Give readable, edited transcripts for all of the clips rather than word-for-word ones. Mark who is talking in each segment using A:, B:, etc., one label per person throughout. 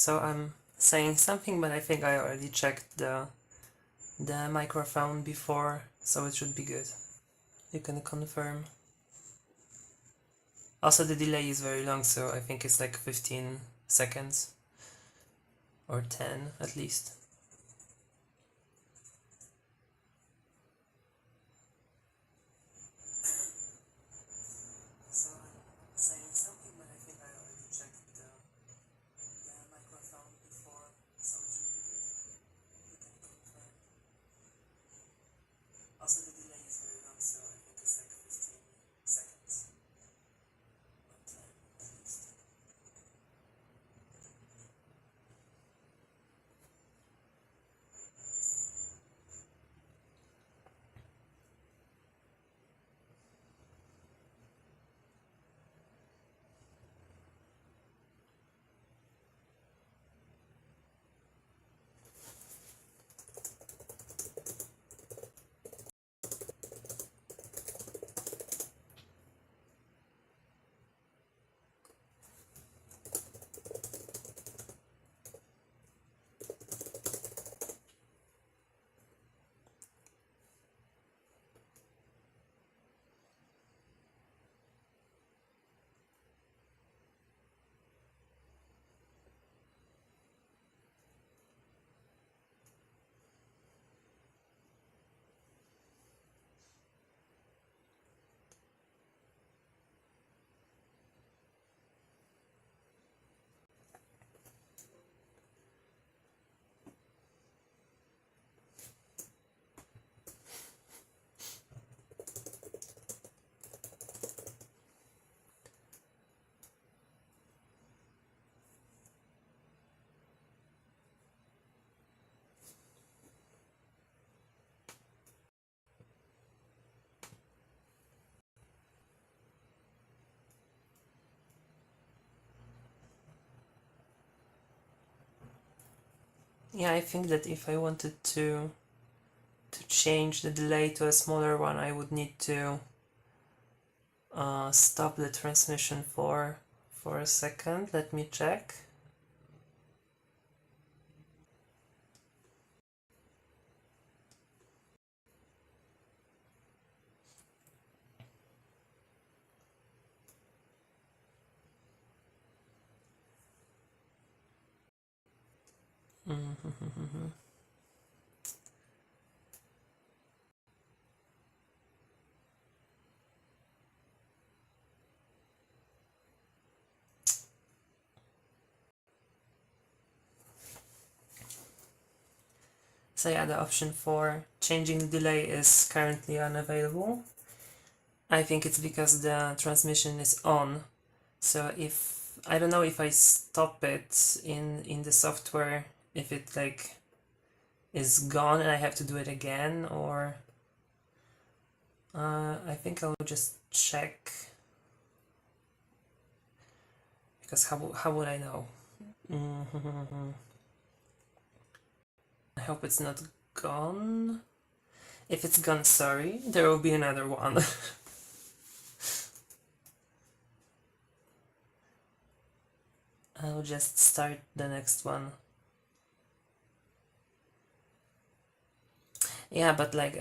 A: So I'm saying something, but I think I already checked the microphone before, so it should be good. You can confirm. Also, the delay is very long, so I think it's like 15 seconds or 10 at least. So I'm saying something, but I think I already checked the microphone before, so it should be good. You can confirm. Also, the delay is very long, so I think it's like 15 seconds or 10 at least. Yeah, I think that if I wanted to change the delay to a smaller one, I would need to stop the transmission for a second. Let me check. So yeah, the option for changing the delay is currently unavailable. I think it's because the transmission is on. So if I don't know if I stop it in the software, if it like is gone and I have to do it again, or I think I'll just check, because how would I know? I hope it's not gone. If it's gone, sorry, there will be another one. I'll just start the next one. Yeah, but like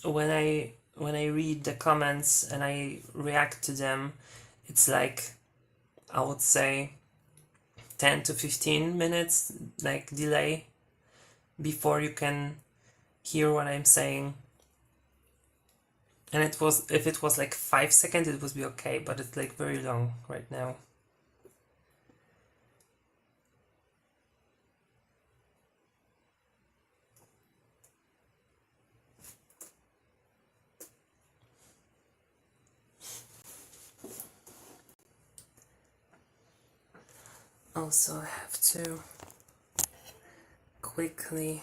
A: when I read the comments and I react to them, it's like I would say 10 to 15 minutes like delay before you can hear what I'm saying. And it was, if it was like 5 seconds it would be okay, but it's like very long right now. Also I have to quickly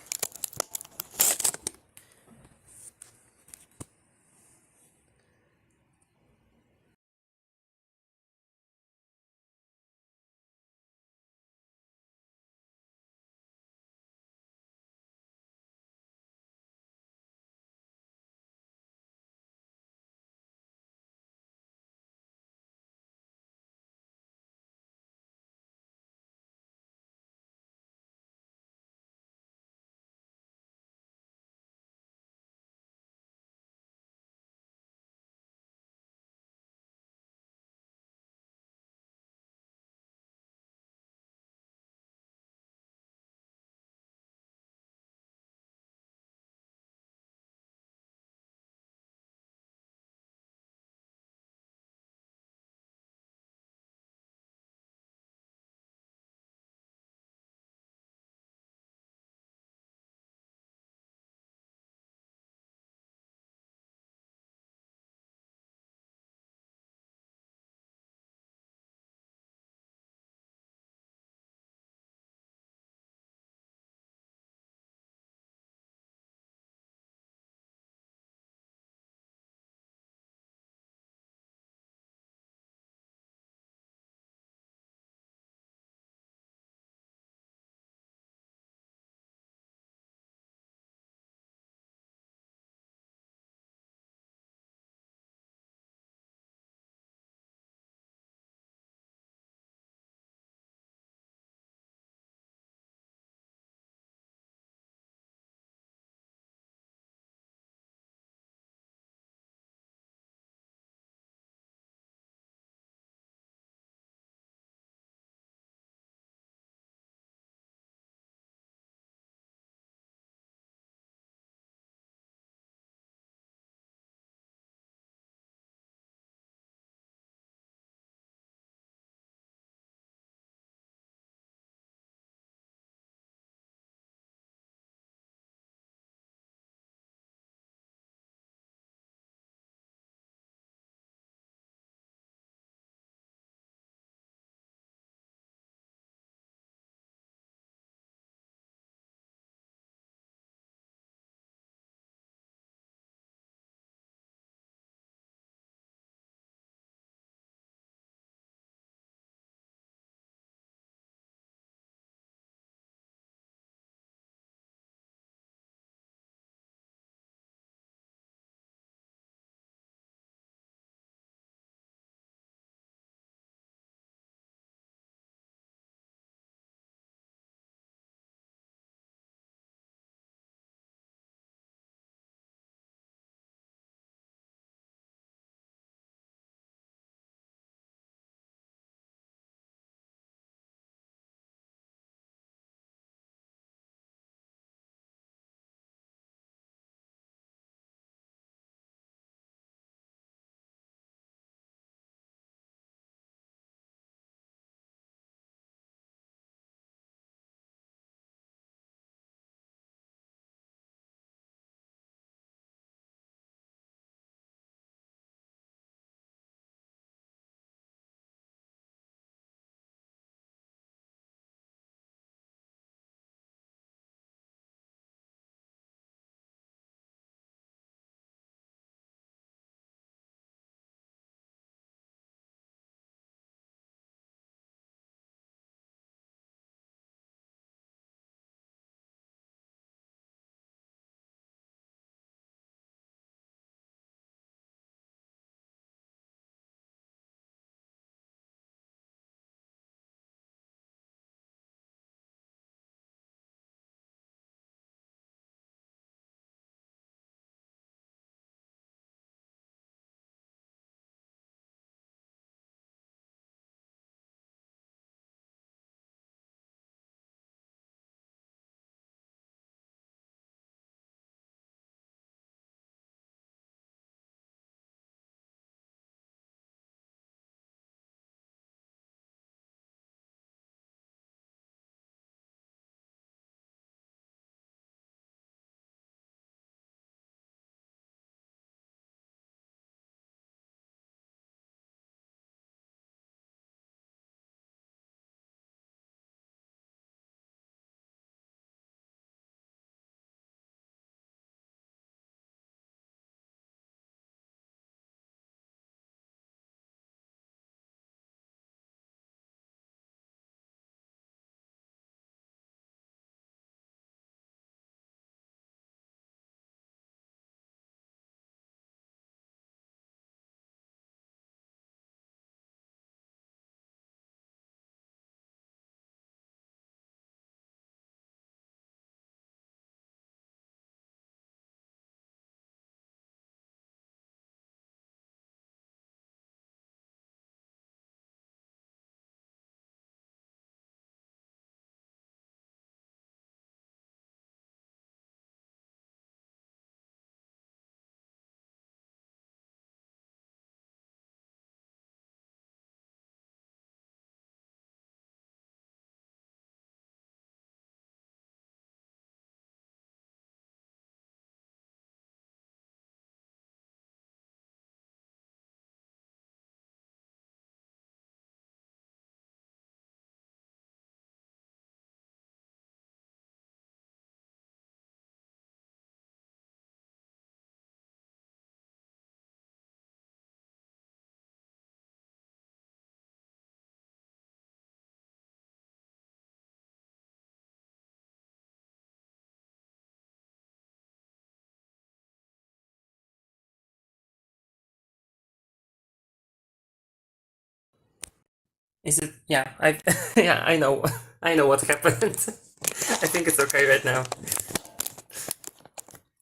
A: Is it? Yeah, I yeah, I know. I know what happened. I think it's okay right now.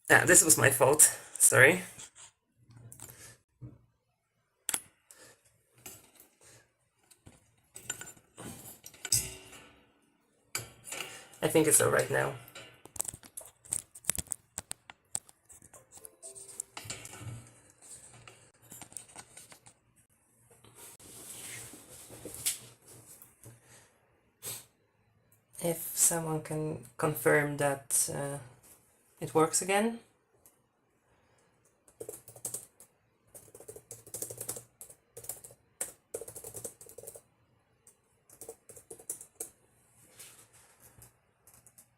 A: Yeah, this was my fault. Sorry. I think it's alright now. If someone can confirm that it works again.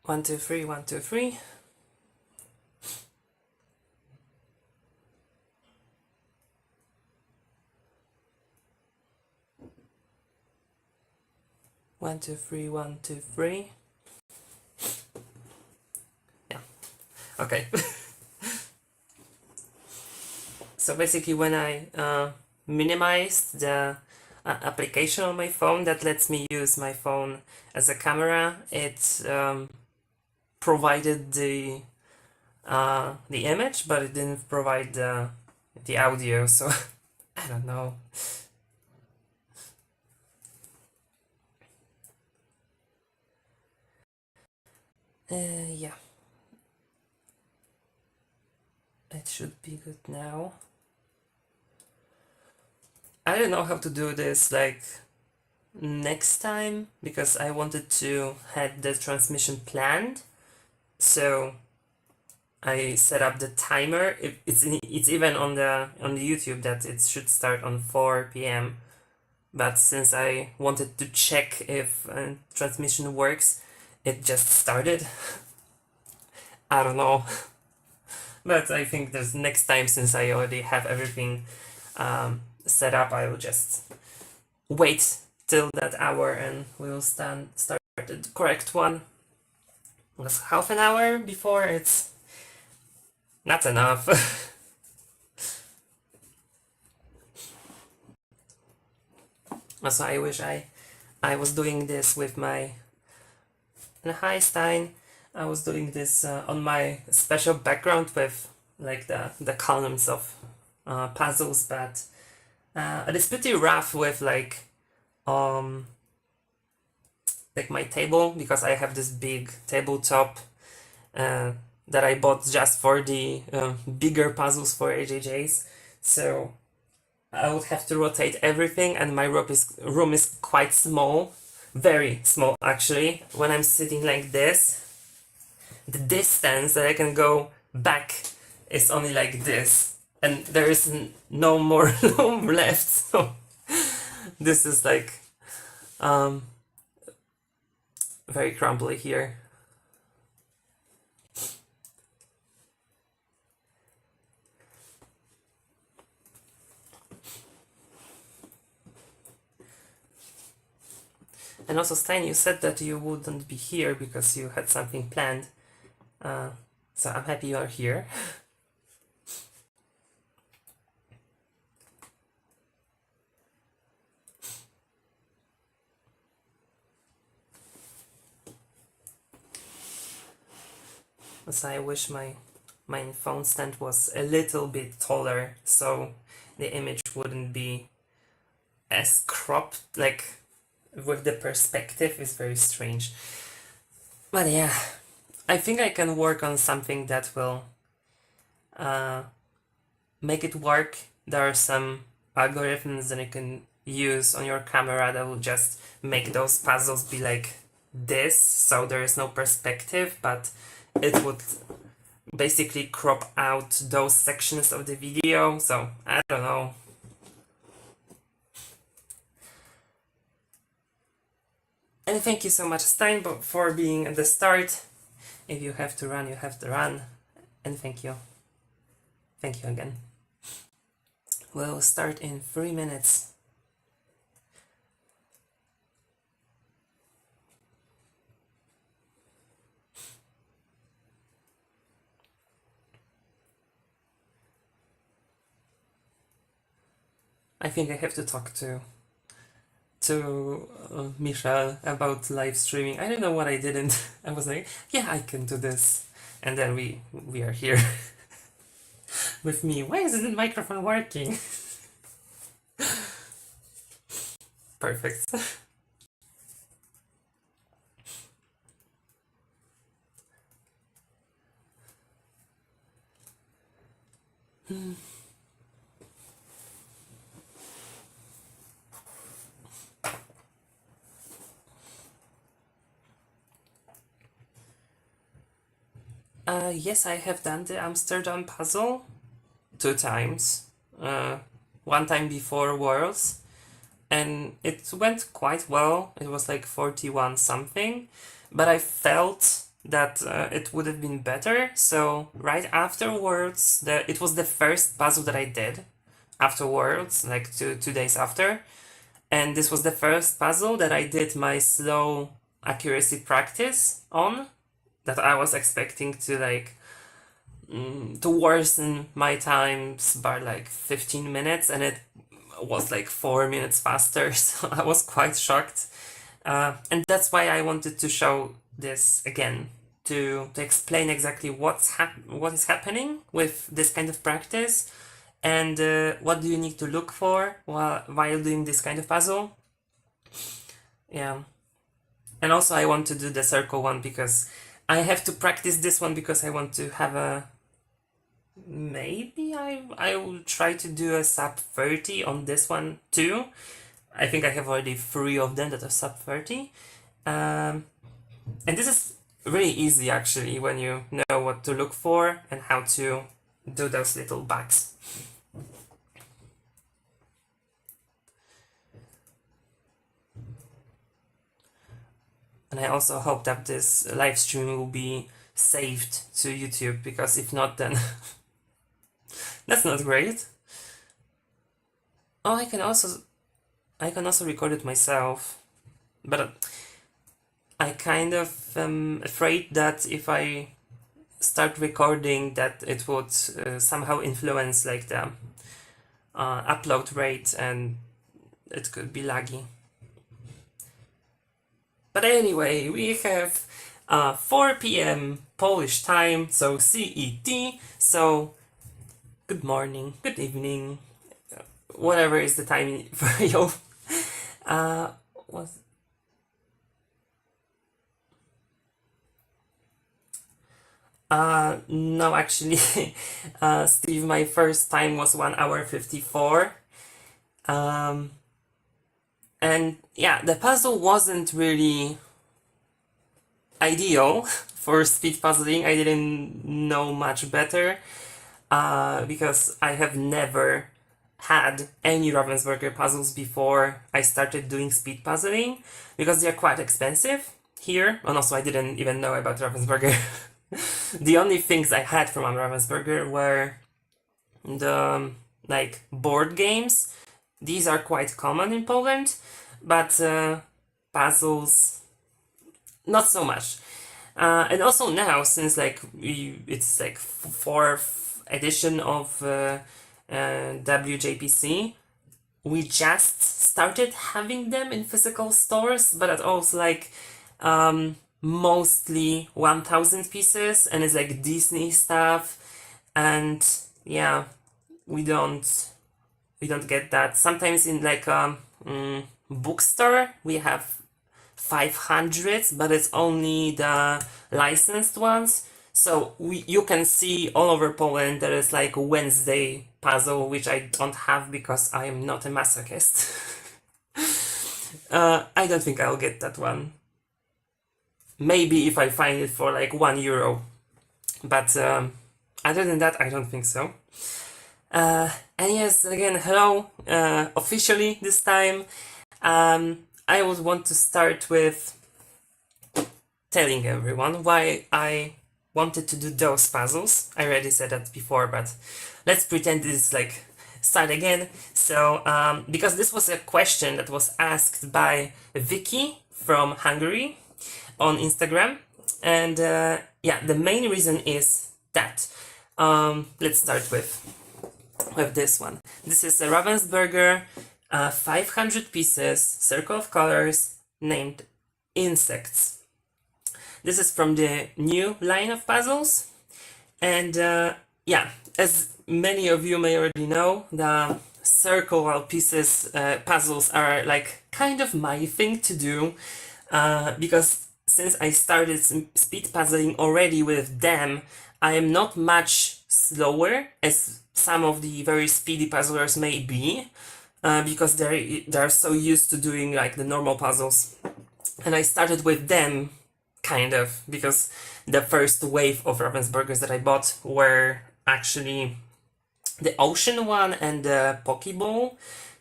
A: One, two, three, 1, 2, 3. One, two, three, 1, 2, 3. Yeah. Okay. So basically, when I minimized the application on my phone that lets me use my phone as a camera, it provided the image, but it didn't provide the audio. So I don't know. Yeah, it should be good now. I don't know how to do this like next time because I wanted to have the transmission planned. So I set up the timer. It's even on the YouTube that it should start on 4 p.m. But since I wanted to check if transmission works, it just started. I don't know. But I think there's next time, since I already have everything set up, I will just wait till that hour and we'll start the correct one. Because half an hour before, it's not enough. Also, I wish I was doing this with my Einstein. I was doing this on my special background with like the columns of puzzles, but it is pretty rough with like my table, because I have this big tabletop that I bought just for the bigger puzzles for AJJs. So I would have to rotate everything, and my room is quite small, very small actually. When I'm sitting like this, the distance that I can go back is only like this, and there is no more room left. So this is like very crumbly here. And also, Stein, you said that you wouldn't be here because you had something planned. So I'm happy you are here. So I wish my phone stand was a little bit taller, so the image wouldn't be as cropped, like with the perspective is very strange. But yeah, I think I can work on something that will make it work. There are some algorithms that you can use on your camera that will just make those puzzles be like this, so there is no perspective, but it would basically crop out those sections of the video. So I don't know. And thank you so much, Stein, for being at the start. If you have to run, you have to run. And thank you. Thank you again. We'll start in 3 minutes. I think I have to talk to to Michelle about live streaming. I don't know what I didn't. I was like, yeah, I can do this, and then we are here with me. Why isn't the microphone working? Perfect. Yes, I have done the Amsterdam puzzle 2 times. One time before Worlds, and it went quite well. It was like 41 something, but I felt that it would have been better. So right afterwards, it was the first puzzle that I did afterwards, like two days after, and this was the first puzzle that I did my slow accuracy practice on. That I was expecting to like to worsen my times by like 15 minutes, and it was like 4 minutes faster. So I was quite shocked, and that's why I wanted to show this again to explain exactly what is happening with this kind of practice, and what do you need to look for while doing this kind of puzzle. Yeah, and also I want to do the circle one because I have to practice this one because I want to have a maybe I will try to do a sub 30 on this one too. I think I have already 3 of them that are sub 30. And this is really easy actually when you know what to look for and how to do those little bugs. And I also hope that this live stream will be saved to YouTube, because if not, then that's not great. Oh, I can also record it myself, but I kind of am afraid that if I start recording, that it would somehow influence like the upload rate, and it could be laggy. But anyway, we have 4 p.m. Polish time, so CET. So good morning, good evening, whatever is the time for you. Was no, actually, Steve, my first time was 1 hour 54. And yeah, the puzzle wasn't really ideal for speed puzzling. I didn't know much better because I have never had any Ravensburger puzzles before I started doing speed puzzling, because they are quite expensive here, and also I didn't even know about Ravensburger. The only things I had from Ravensburger were the like board games. These are quite common in Poland, but puzzles not so much. And also now, since like it's like 4th edition of WJPC, we just started having them in physical stores, but at also like mostly 1000 pieces, and it's like Disney stuff, and yeah, we don't get that. Sometimes in like a bookstore we have 500, but it's only the licensed ones. So you can see all over Poland there is like Wednesday puzzle, which I don't have because I am not a masochist. I don't think I'll get that one. Maybe if I find it for like €1. But other than that, I don't think so. And yes, again, hello, officially this time. I would want to start with telling everyone why I wanted to do those puzzles. I already said that before, but let's pretend it's like start again. So, because this was a question that was asked by Vicky from Hungary on Instagram, and yeah, the main reason is that. Let's start with this one. This is a Ravensburger a 500 pieces circle of colors named Insects. This is from the new line of puzzles, and yeah, as many of you may already know, the circle pieces puzzles are like kind of my thing to do, because since I started speed puzzling already with them, I am not much slower as some of the very speedy puzzlers may be, because they're so used to doing like the normal puzzles, and I started with them kind of because the first wave of Ravensburgers that I bought were actually the Ocean one and the Pokeball,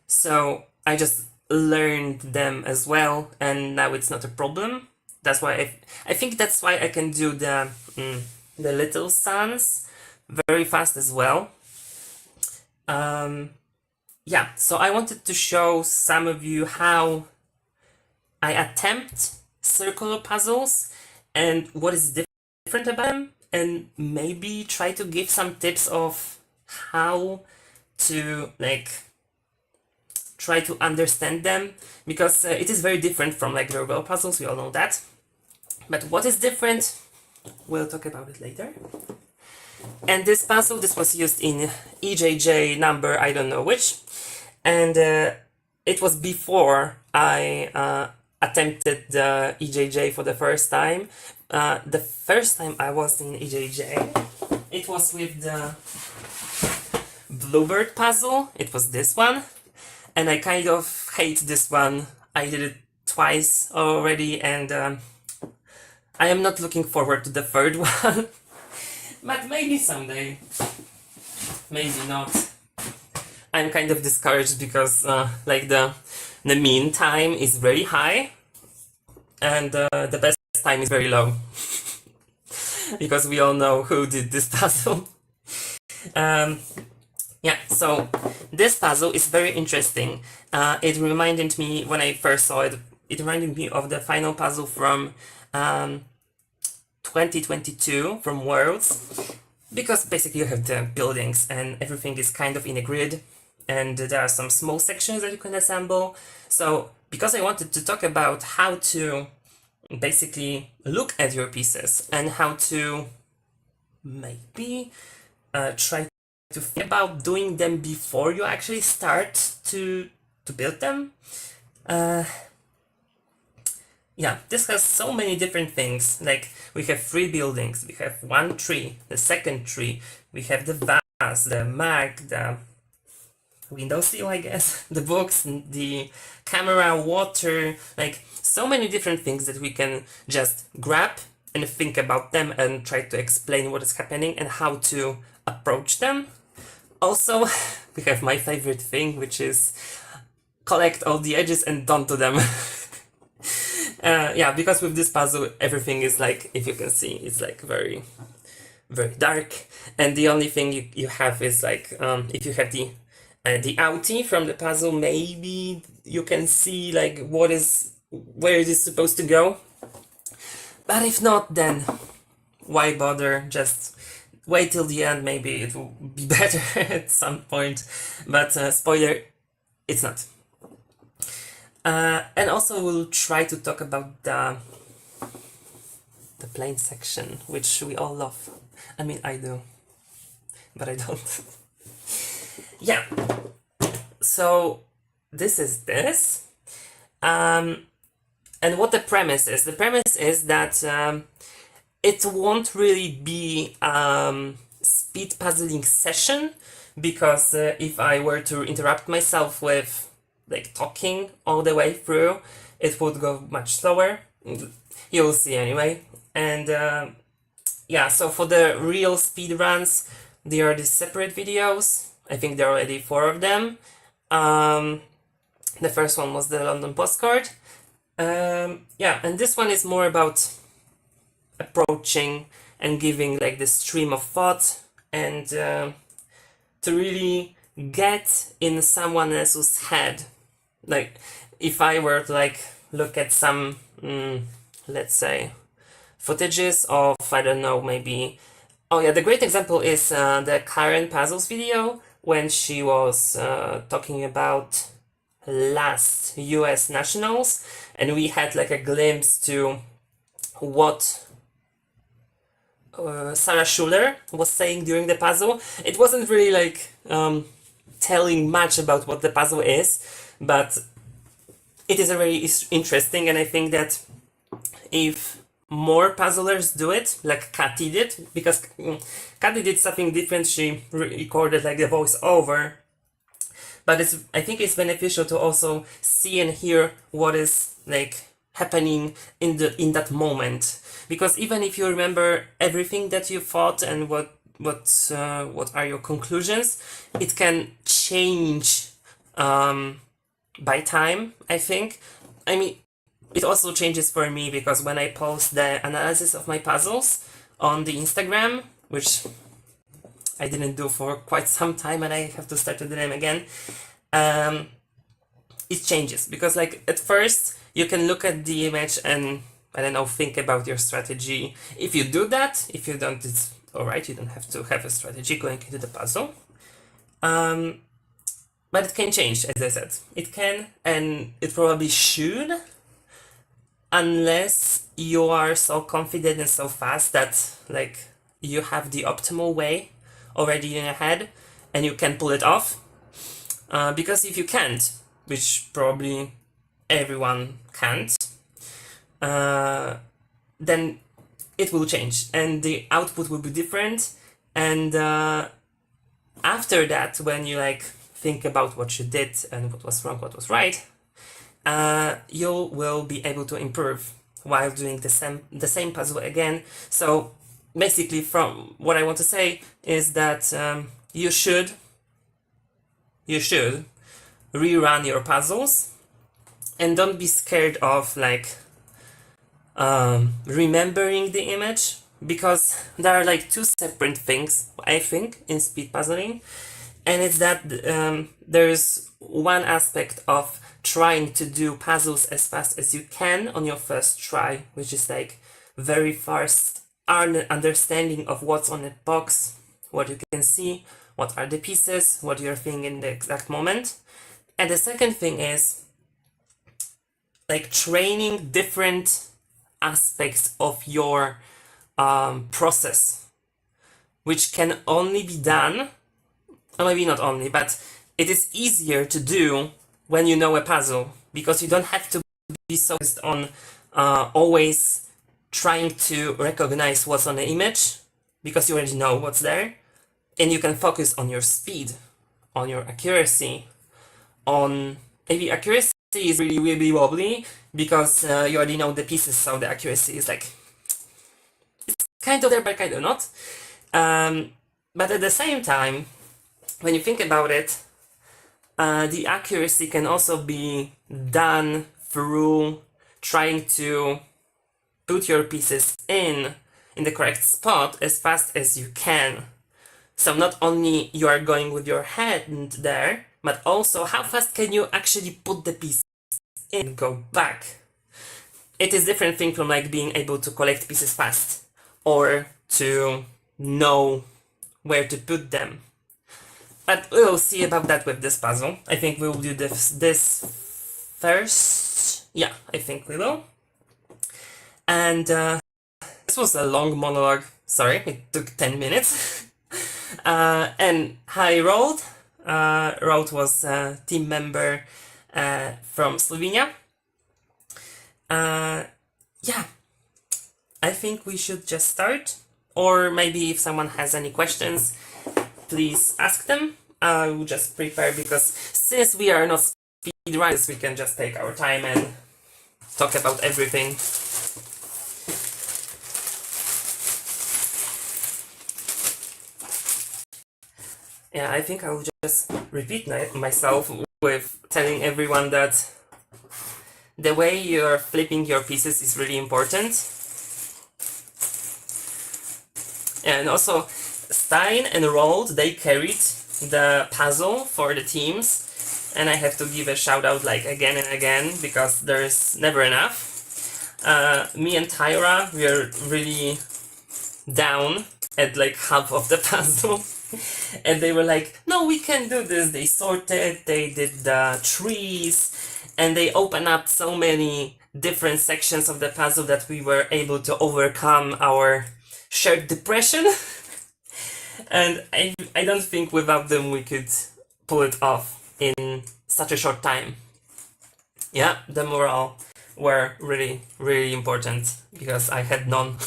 A: so I just learned them as well, and now it's not a problem. That's why I think that's why I can do the Little Suns very fast as well. Yeah, so I wanted to show some of you how I attempt circular puzzles and what is different about them, and maybe try to give some tips of how to like try to understand them, because it is very different from like the regular puzzles, we all know that. But what is different, we'll talk about it later. And this puzzle, this was used in EJJ number, I don't know which, and it was before I attempted the EJJ for the first time. The first time I was in EJJ, it was with the Bluebird puzzle. It was this one, and I kind of hate this one. I did it twice already, and I am not looking forward to the third one. But maybe someday. Maybe not. I'm kind of discouraged because like the mean time is very high, and the best time is very low. Because we all know who did this puzzle. Yeah, so this puzzle is very interesting. It reminded me, when I first saw it, it reminded me of the final puzzle from 2022 from Worlds, because basically you have the buildings and everything is kind of in a grid, and there are some small sections that you can assemble. So because I wanted to talk about how to basically look at your pieces and how to maybe try to think about doing them before you actually start to build them. Yeah, this has so many different things. Like, we have 3 buildings, we have 1 tree, the second tree, we have the vase, the mag, the windowsill, I guess, the books, the camera, water, like so many different things that we can just grab and think about them and try to explain what is happening and how to approach them. Also, we have my favorite thing, which is collect all the edges and don't do them. Yeah, because with this puzzle, everything is like, if you can see, it's like very, very dark. And the only thing you have is like, if you have the outie from the puzzle, maybe you can see like where it is supposed to go. But if not, then why bother? Just wait till the end, maybe it will be better at some point. But spoiler, it's not. And also we'll try to talk about the plane section, which we all love. I mean, I do, but I don't. Yeah, so this is this. And what the premise is? The premise is that it won't really be speed puzzling session, because if I were to interrupt myself with like talking all the way through, it would go much slower. You'll see anyway. And yeah, so for the real speed runs, there are these separate videos. I think there are already 4 of them. The first one was the London postcard. Yeah, and this one is more about approaching and giving like the stream of thought, and to really get in someone else's head. Like, if I were to like look at some, let's say, footages of, I don't know, maybe, oh yeah, the great example is the Karen Puzzles video, when she was talking about last US nationals, and we had like a glimpse to what Sarah Schuler was saying during the puzzle. It wasn't really like telling much about what the puzzle is, but it is a very interesting, and I think that if more puzzlers do it, like Katy did, because Katy did something different. She recorded like the voiceover, but I think it's beneficial to also see and hear what is like happening in that moment, because even if you remember everything that you thought and what are your conclusions, it can change by time, I think. I mean, it also changes for me because when I post the analysis of my puzzles on the Instagram, which I didn't do for quite some time and I have to start to do them again, it changes because like at first you can look at the image and I don't know, think about your strategy. If you do that, if you don't, it's alright, you don't have to have a strategy going into the puzzle. But it can change, as I said. It can, and it probably should, unless you are so confident and so fast that like you have the optimal way already in your head and you can pull it off. Because if you can't, which probably everyone can't, then it will change and the output will be different. And after that, when you like think about what you did and what was wrong, what was right, you will be able to improve while doing the same puzzle again. So basically, from what I want to say is that you should rerun your puzzles and don't be scared of like remembering the image, because there are like two separate things I think in speed puzzling, and it's that there's one aspect of trying to do puzzles as fast as you can on your first try, which is like very fast understanding of what's on the box, what you can see, what are the pieces, what you're thinking in the exact moment. And the second thing is like training different aspects of your process, which can only be done, or maybe not only, but it is easier to do when you know a puzzle, because you don't have to be so focused on always trying to recognize what's on the image, because you already know what's there, and you can focus on your speed, on your accuracy, on maybe accuracy is really wibbly wobbly because you already know the pieces, so the accuracy is like it's kind of there but kind of not. But at the same time, when you think about it, the accuracy can also be done through trying to put your pieces in the correct spot as fast as you can. So not only you are going with your hand there, but also how fast can you actually put the piece in and go back. It is different thing from like being able to collect pieces fast or to know where to put them. But we'll see about that with this puzzle. I think we will do this first. Yeah, I think we will. And this was a long monologue. Sorry, it took 10 minutes. And hi, Rold. Rold was a team member from Slovenia. Yeah, I think we should just start. Or maybe if someone has any questions, please ask them. I will just prepare, because since we are not speedrunners, we can just take our time and talk about everything. Yeah, I think I will just repeat myself with telling everyone that the way you're flipping your pieces is really important. And also, Stein and Rold, they carried the puzzle for the teams, and I have to give a shout out like again and again, because there's never enough. Me and Tyra, we are really down at like half of the puzzle. And they were like, no, we can do this. They sorted, they did the trees, and they opened up so many different sections of the puzzle that we were able to overcome our shared depression. And I don't think without them we could pull it off in such a short time. Yeah, the morale were really, really important because I had none.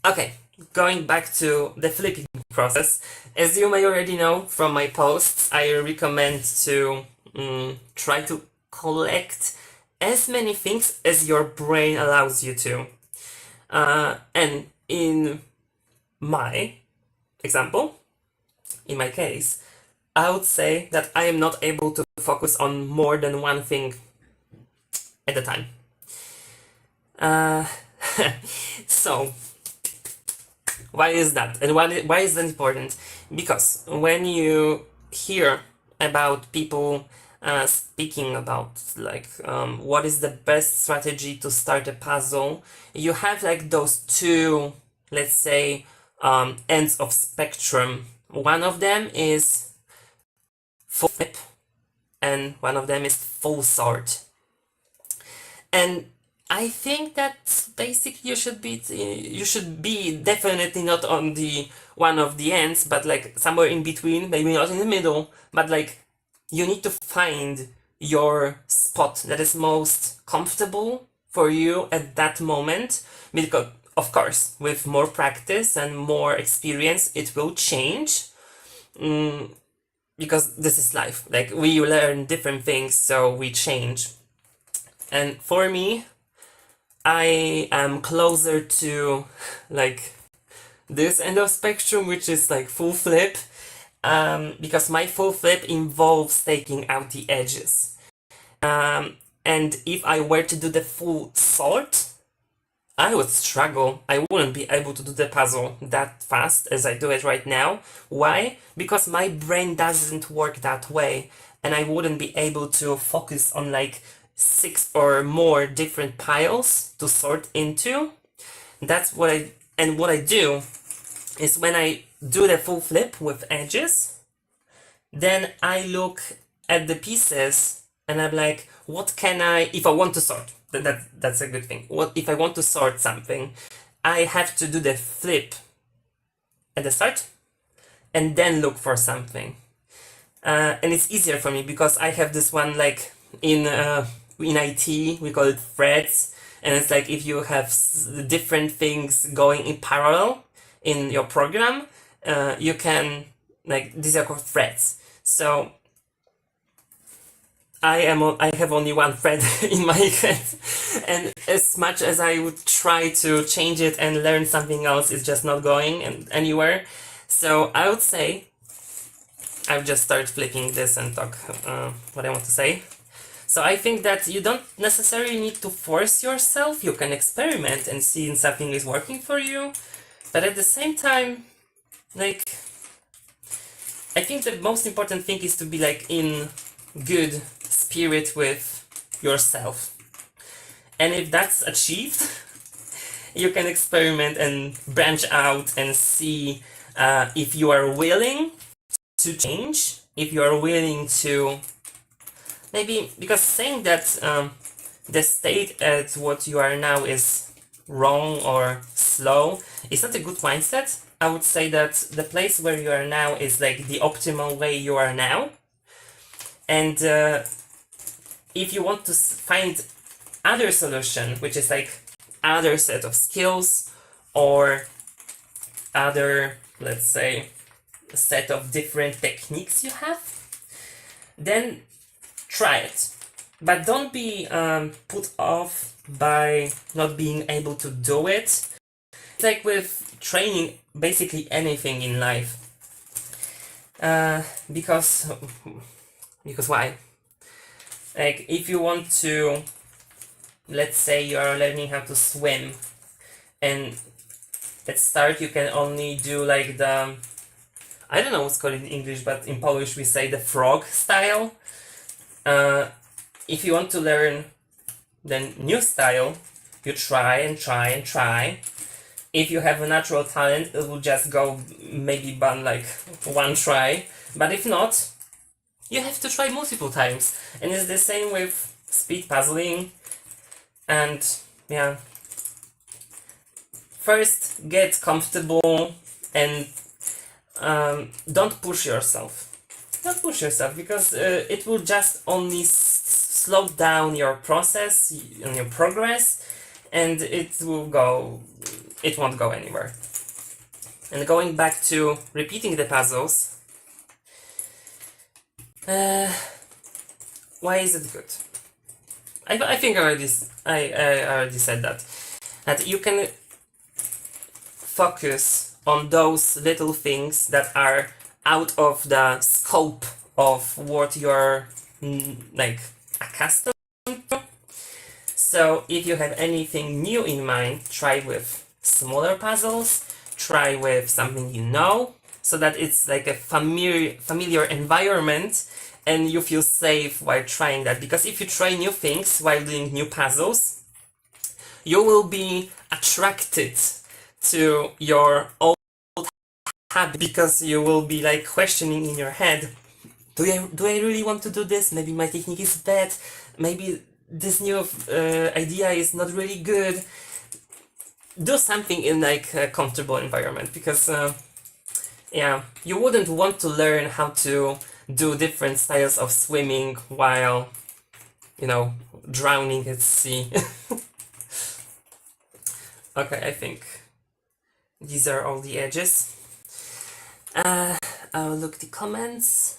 A: Okay, going back to the flipping process. As you may already know from my posts, I recommend to try to collect as many things as your brain allows you to. And in my example, in my case, I would say that I am not able to focus on more than one thing at a time. So, why is that? And why is that important? Because when you hear about people speaking about like what is the best strategy to start a puzzle, you have like those two, let's say, ends of spectrum. One of them is full flip, and one of them is full sort. And I think that basically you should be definitely not on the one of the ends, but like somewhere in between, maybe not in the middle, but like you need to find your spot that is most comfortable for you at that moment, because of course with more practice and more experience it will change. Because this is life, like we learn different things, so we change. And for me, I am closer to like this end of spectrum, which is like full flip, because my full flip involves taking out the edges. And if I were to do the full sort, I would struggle. I wouldn't be able to do the puzzle that fast as I do it right now. Why? Because my brain doesn't work that way, and I wouldn't be able to focus on like 6 or more different piles to sort into. That's what I do is when I do the full flip with edges, then I look at the pieces and I'm like, what can I, if I want to sort, that's a good thing. What if I want to sort something, I have to do the flip at the start and then look for something. And it's easier for me because I have this one like in IT, we call it threads, and it's like if you have different things going in parallel in your program, you can, like, these are called threads. So I have only one thread in my head, and as much as I would try to change it and learn something else, it's just not going anywhere. So I would say I'll just start flipping this and talk what I want to say. So I think that you don't necessarily need to force yourself. You can experiment and see if something is working for you. But at the same time, like, I think the most important thing is to be like in good spirit with yourself. And if that's achieved, you can experiment and branch out and see if you are willing to change, if you are willing to maybe, because saying that the state at what you are now is wrong or slow is not a good mindset. I would say that the place where you are now is like the optimal way you are now. And if you want to find other solution, which is like other set of skills or other, let's say, set of different techniques you have, then try it. But don't be put off by not being able to do it. It's like with training basically anything in life. Because why? Like if you want to, let's say you are learning how to swim, and at start you can only do like the, I don't know what's called in English, but in Polish we say the frog style. If you want to learn the new style, you try and try and try, if you have a natural talent, it will just go maybe by like one try. But if not, you have to try multiple times. And it's the same with speed puzzling. And yeah, first get comfortable and don't push yourself. Don't push yourself, because it will just only slow down your process and your progress, and it won't go anywhere. And going back to repeating the puzzles, why is it good? I think I already said that you can focus on those little things that are out of the scope of what you're like accustomed to. So if you have anything new in mind, try with smaller puzzles, try with something you know, so that it's like a familiar environment and you feel safe while trying that. Because if you try new things while doing new puzzles, you will be attracted to your old habit, because you will be like questioning in your head, do I really want to do this? Maybe my technique is bad, maybe this new idea is not really good. Do something in like a comfortable environment, because yeah, you wouldn't want to learn how to do different styles of swimming while, you know, drowning at sea. Okay, I think these are all the edges. I'll look the comments.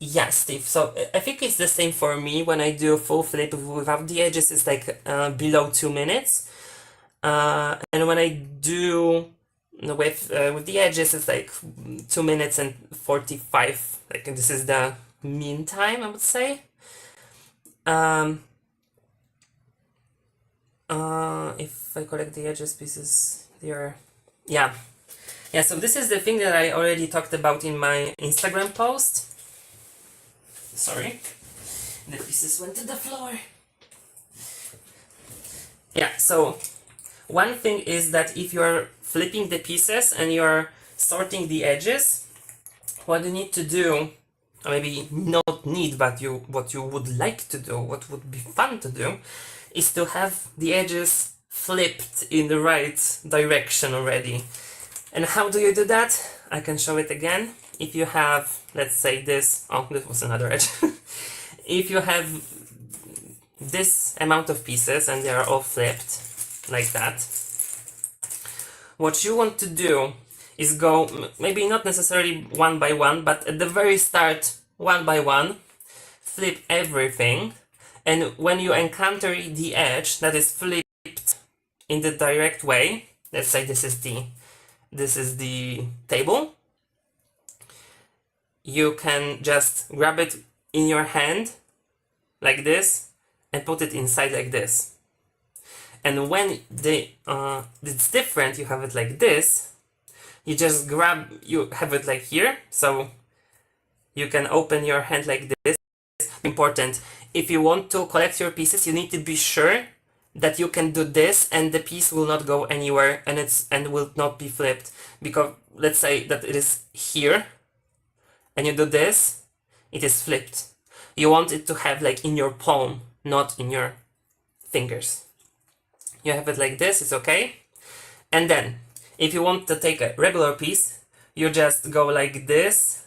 A: Yeah, Steve. So I think it's the same for me. When I do a full flip without the edges, it's like below 2 minutes. And when I do with the edges, it's like 2 minutes and 45. Like this is the mean time, I would say. If I collect the edges pieces, they are, yeah. So this is the thing that I already talked about in my Instagram post. Sorry, the pieces went to the floor. Yeah, so one thing is that if you're flipping the pieces and you're sorting the edges, what you need to do, or maybe not need, but what you would like to do, what would be fun to do, is to have the edges flipped in the right direction already. And how do you do that? I can show it again. If you have, let's say this was another edge. If you have this amount of pieces and they are all flipped like that, what you want to do is go, maybe not necessarily one by one, but at the very start, one by one, flip everything. And when you encounter the edge that is flipped in the direct way, let's say this is the table, you can just grab it in your hand like this and put it inside like this. And when it's different, you have it like this, you just you have it like here, so you can open your hand like this. Important, if you want to collect your pieces, you need to be sure that you can do this and the piece will not go anywhere and will not be flipped. Because let's say that it is here and you do this, it is flipped. You want it to have like in your palm, not in your fingers. You have it like this, it's okay. And then if you want to take a regular piece, you just go like this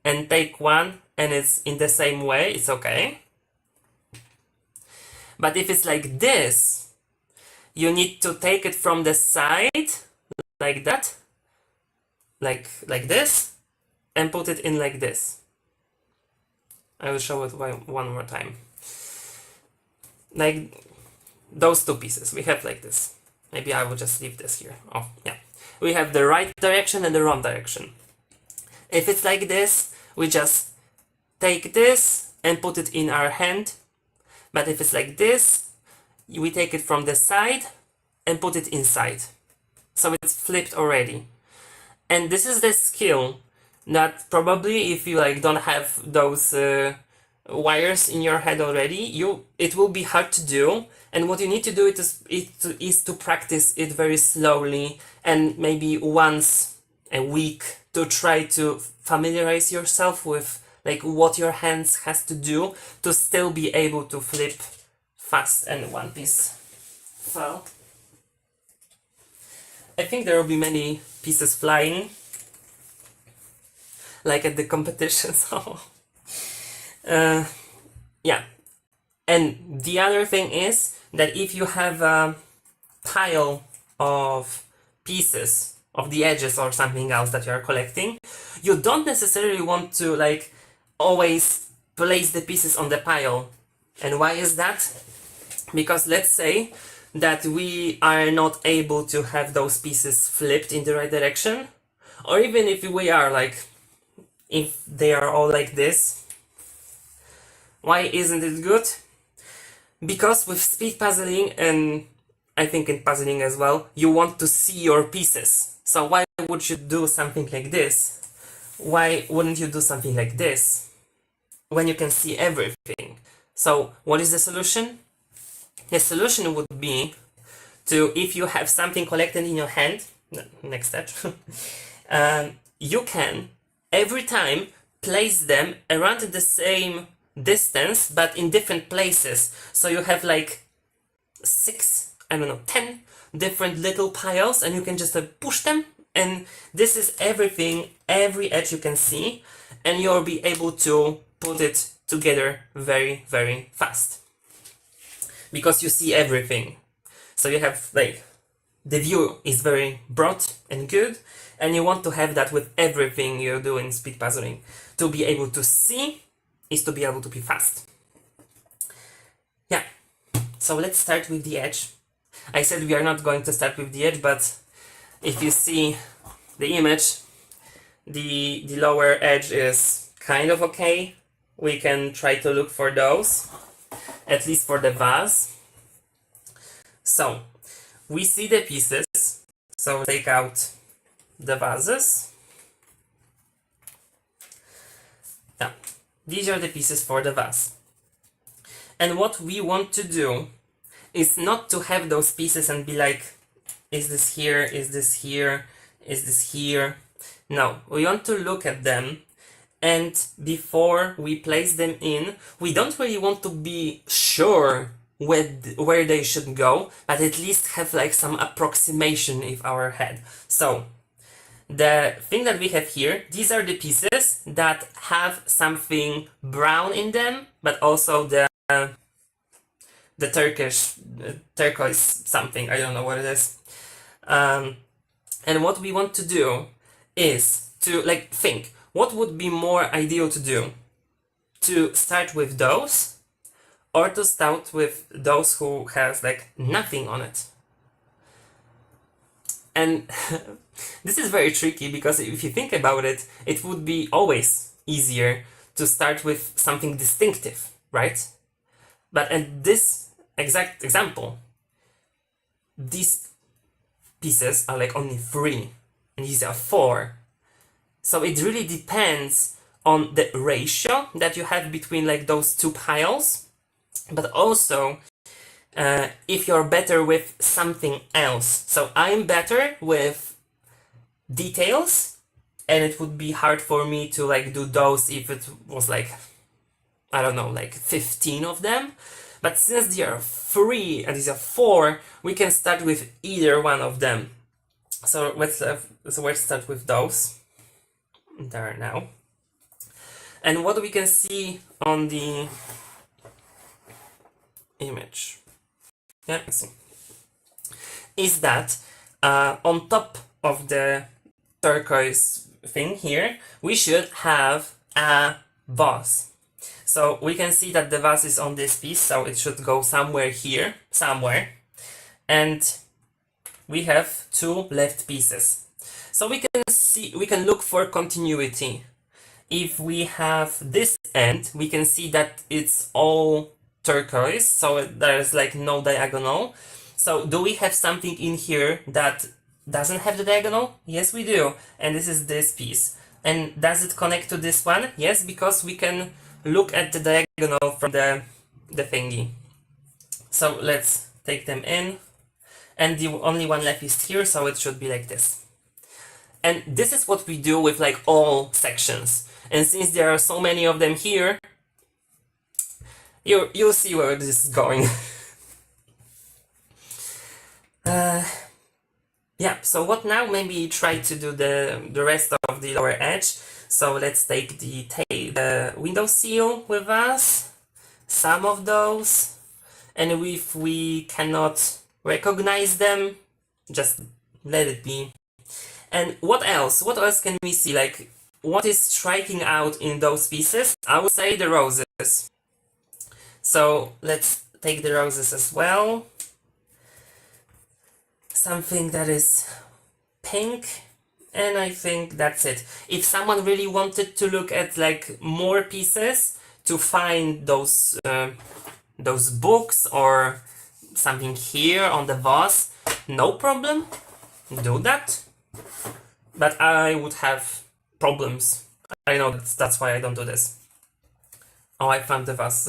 A: and take one and it's in the same way, it's okay. But if it's like this, you need to take it from the side, like that, like this, and put it in like this. I will show it one more time. Like those two pieces, we have like this. Maybe I will just leave this here. Oh, yeah. We have the right direction and the wrong direction. If it's like this, we just take this and put it in our hand. But if it's like this, we take it from the side and put it inside. So it's flipped already. And this is the skill that probably if you like don't have those wires in your head already, it will be hard to do. And what you need to do is to practice it very slowly, and maybe once a week, to try to familiarize yourself with like what your hands has to do to still be able to flip fast. And one piece fell. I think there will be many pieces flying, like at the competition. So yeah. And the other thing is that if you have a pile of pieces of the edges or something else that you are collecting, you don't necessarily want to like always place the pieces on the pile. And why is that? Because let's say that we are not able to have those pieces flipped in the right direction, or even if we are like, if they are all like this, why isn't it good? Because with speed puzzling, and I think in puzzling as well, you want to see your pieces. So why would you do something like this? Why wouldn't you do something like this when you can see everything? So what is the solution? The solution would be to, if you have something collected in your hand, next step, you can every time place them around the same distance but in different places. So you have like 10 different little piles, and you can just push them, and this is everything, every edge you can see, and you'll be able to put it together very, very fast because you see everything. So you have like, the view is very broad and good, and you want to have that with everything you do in speed puzzling. To be able to see is to be able to be fast. Yeah, so let's start with the edge. I said we are not going to start with the edge, but if you see the image, the lower edge is kind of okay. We can try to look for those, at least for the vase. So we see the pieces, so take out the vases. Yeah, these are the pieces for the vase. And what we want to do is not to have those pieces and be like, is this here, is this here, is this here? No, we want to look at them, and before we place them in, we don't really want to be sure where they should go, but at least have like some approximation in our head. So the thing that we have here, these are the pieces that have something brown in them, but also the turquoise something, I don't know what it is. And what we want to do is to like think, what would be more ideal to do? To start with those, or to start with those who has like nothing on it? And this is very tricky, because if you think about it, it would be always easier to start with something distinctive, right? But in this exact example, these pieces are like only 3, and these are 4. So it really depends on the ratio that you have between like those two piles, but also if you're better with something else. So I'm better with details, and it would be hard for me to like do those if it was like, I don't know, like 15 of them. But since there are 3 and these are 4, we can start with either one of them. So let's start with those. There now. And what we can see on the image, yeah, is that on top of the turquoise thing here, we should have a vase. So we can see that the vase is on this piece, so it should go somewhere here, somewhere. And we have 2 left pieces. So we can look for continuity. If we have this end, we can see that it's all turquoise, so there's like no diagonal. So do we have something in here that doesn't have the diagonal? Yes, we do. And this is this piece. And does it connect to this one? Yes, because we can look at the diagonal from the thingy. So let's take them in, and the only one left is here, so it should be like this. And this is what we do with like all sections. And since there are so many of them here, you'll see where this is going. Yeah, so what now? Maybe try to do the rest of the lower edge. So let's take the window seal with us, some of those, and if we cannot recognize them, just let it be. And what else? What else can we see? Like, what is striking out in those pieces? I would say the roses. So let's take the roses as well. Something that is pink, and I think that's it. If someone really wanted to look at like more pieces to find those books or something here on the vase, no problem, do that. But I would have problems. I know that's why I don't do this. Oh, I found the vase.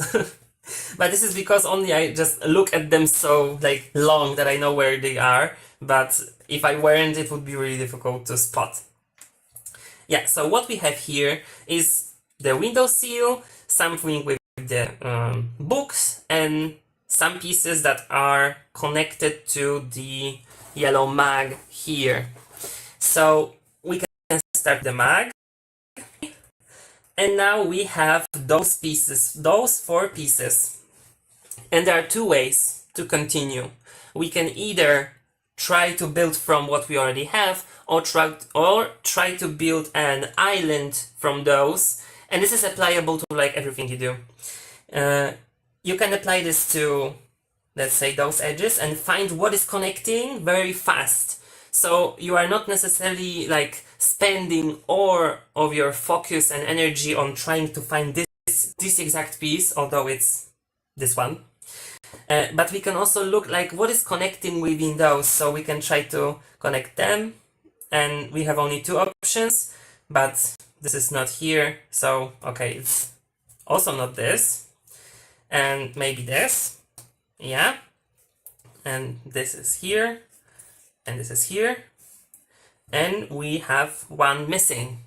A: But this is because only I just look at them so like long that I know where they are. But if I weren't, it would be really difficult to spot. Yeah, so what we have here is the window seal, something with the books, and some pieces that are connected to the yellow mag here. So we can start the mag. And now we have those pieces, those 4 pieces. And there are 2 ways to continue. We can either try to build from what we already have, or try to build an island from those. And this is applicable to like everything you do. You can apply this to, let's say, those edges and find what is connecting very fast. So you are not necessarily like spending all of your focus and energy on trying to find this exact piece, although it's this one. But we can also look like what is connecting within those, so we can try to connect them. And we have only 2 options, but this is not here, so okay, it's also not this. And maybe this, yeah. And this is here, and this is here. And we have one missing,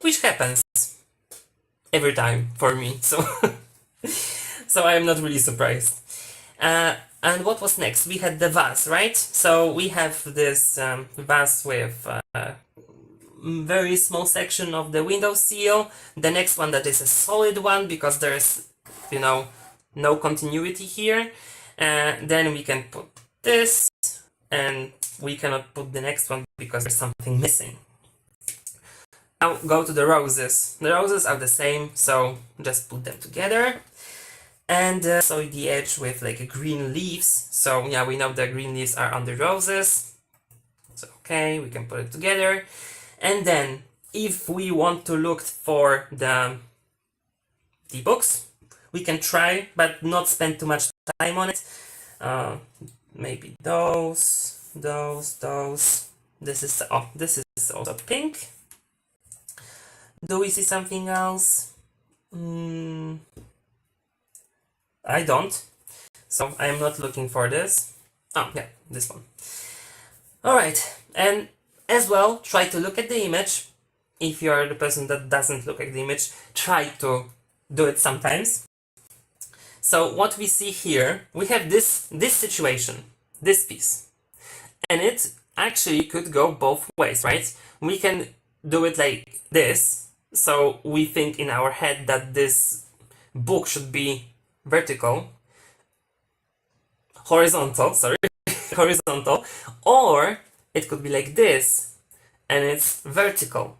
A: which happens every time for me, so so I'm not really surprised. And what was next? We had the vase, right? So we have this vase with very small section of the window seal. The next one that is a solid one because there's, you know, no continuity here. Then we can put this, and we cannot put the next one because there's something missing. Now go to the roses. The roses are the same, so just put them together. And so the edge with like green leaves. So yeah, we know the green leaves are on the roses. So okay, we can put it together. And then if we want to look for the books, we can try, but not spend too much time on it. Maybe those. This is also pink. Do we see something else? I don't. So I am not looking for this. Oh yeah, this one. Alright, and as well, try to look at the image. If you are the person that doesn't look at the image, try to do it sometimes. So what we see here, we have this situation, this piece. And it actually could go both ways, right? We can do it like this. So we think in our head that this book should be horizontal, or it could be like this, and it's vertical.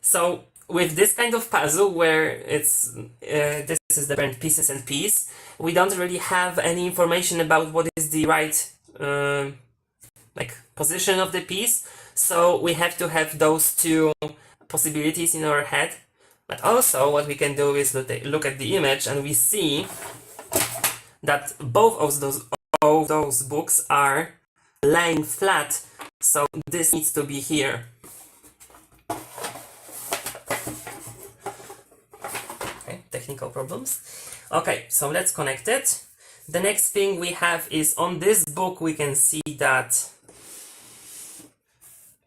A: So with this kind of puzzle where it's this is the different pieces and piece, we don't really have any information about what is the right like position of the piece. So we have to have those 2 possibilities in our head. But also what we can do is look at the image, and we see that both of those books are lying flat. So this needs to be here. Okay, technical problems. Okay, so let's connect it. The next thing we have is on this book we can see that,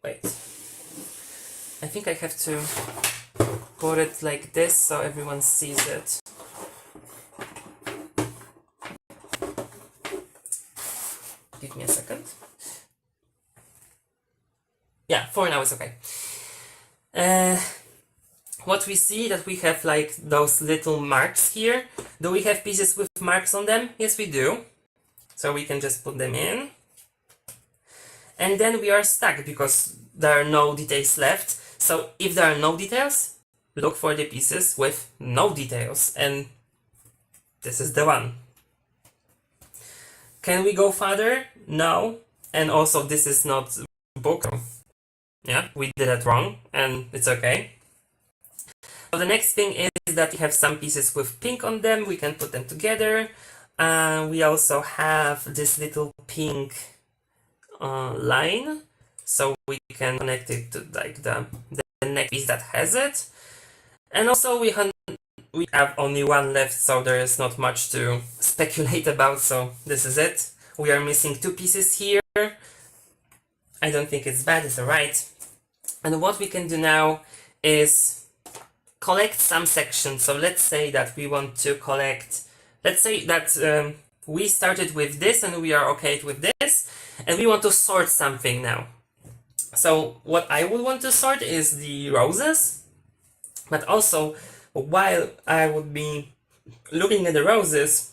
A: wait, I think I have to put it like this so everyone sees it. Give me a second. Yeah, for now it's okay. What we see that we have like those little marks here. Do we have pieces with marks on them? Yes, we do. So we can just put them in. And then we are stuck because there are no details left. So if there are no details, look for the pieces with no details. And this is the one. Can we go further? No. And also this is not book. Yeah, we did it wrong and it's okay. So the next thing is that we have some pieces with pink on them. We can put them together. We also have this little pink line. So we can connect it to like the next piece that has it. And also we have only one left, so there is not much to speculate about. So this is it. We are missing two pieces here. I don't think it's bad, it's alright. And what we can do now is collect some sections. So let's say that we want to collect, let's say that we started with this and we are okay with this, and we want to sort something now. So what I would want to sort is the roses, but also while I would be looking at the roses,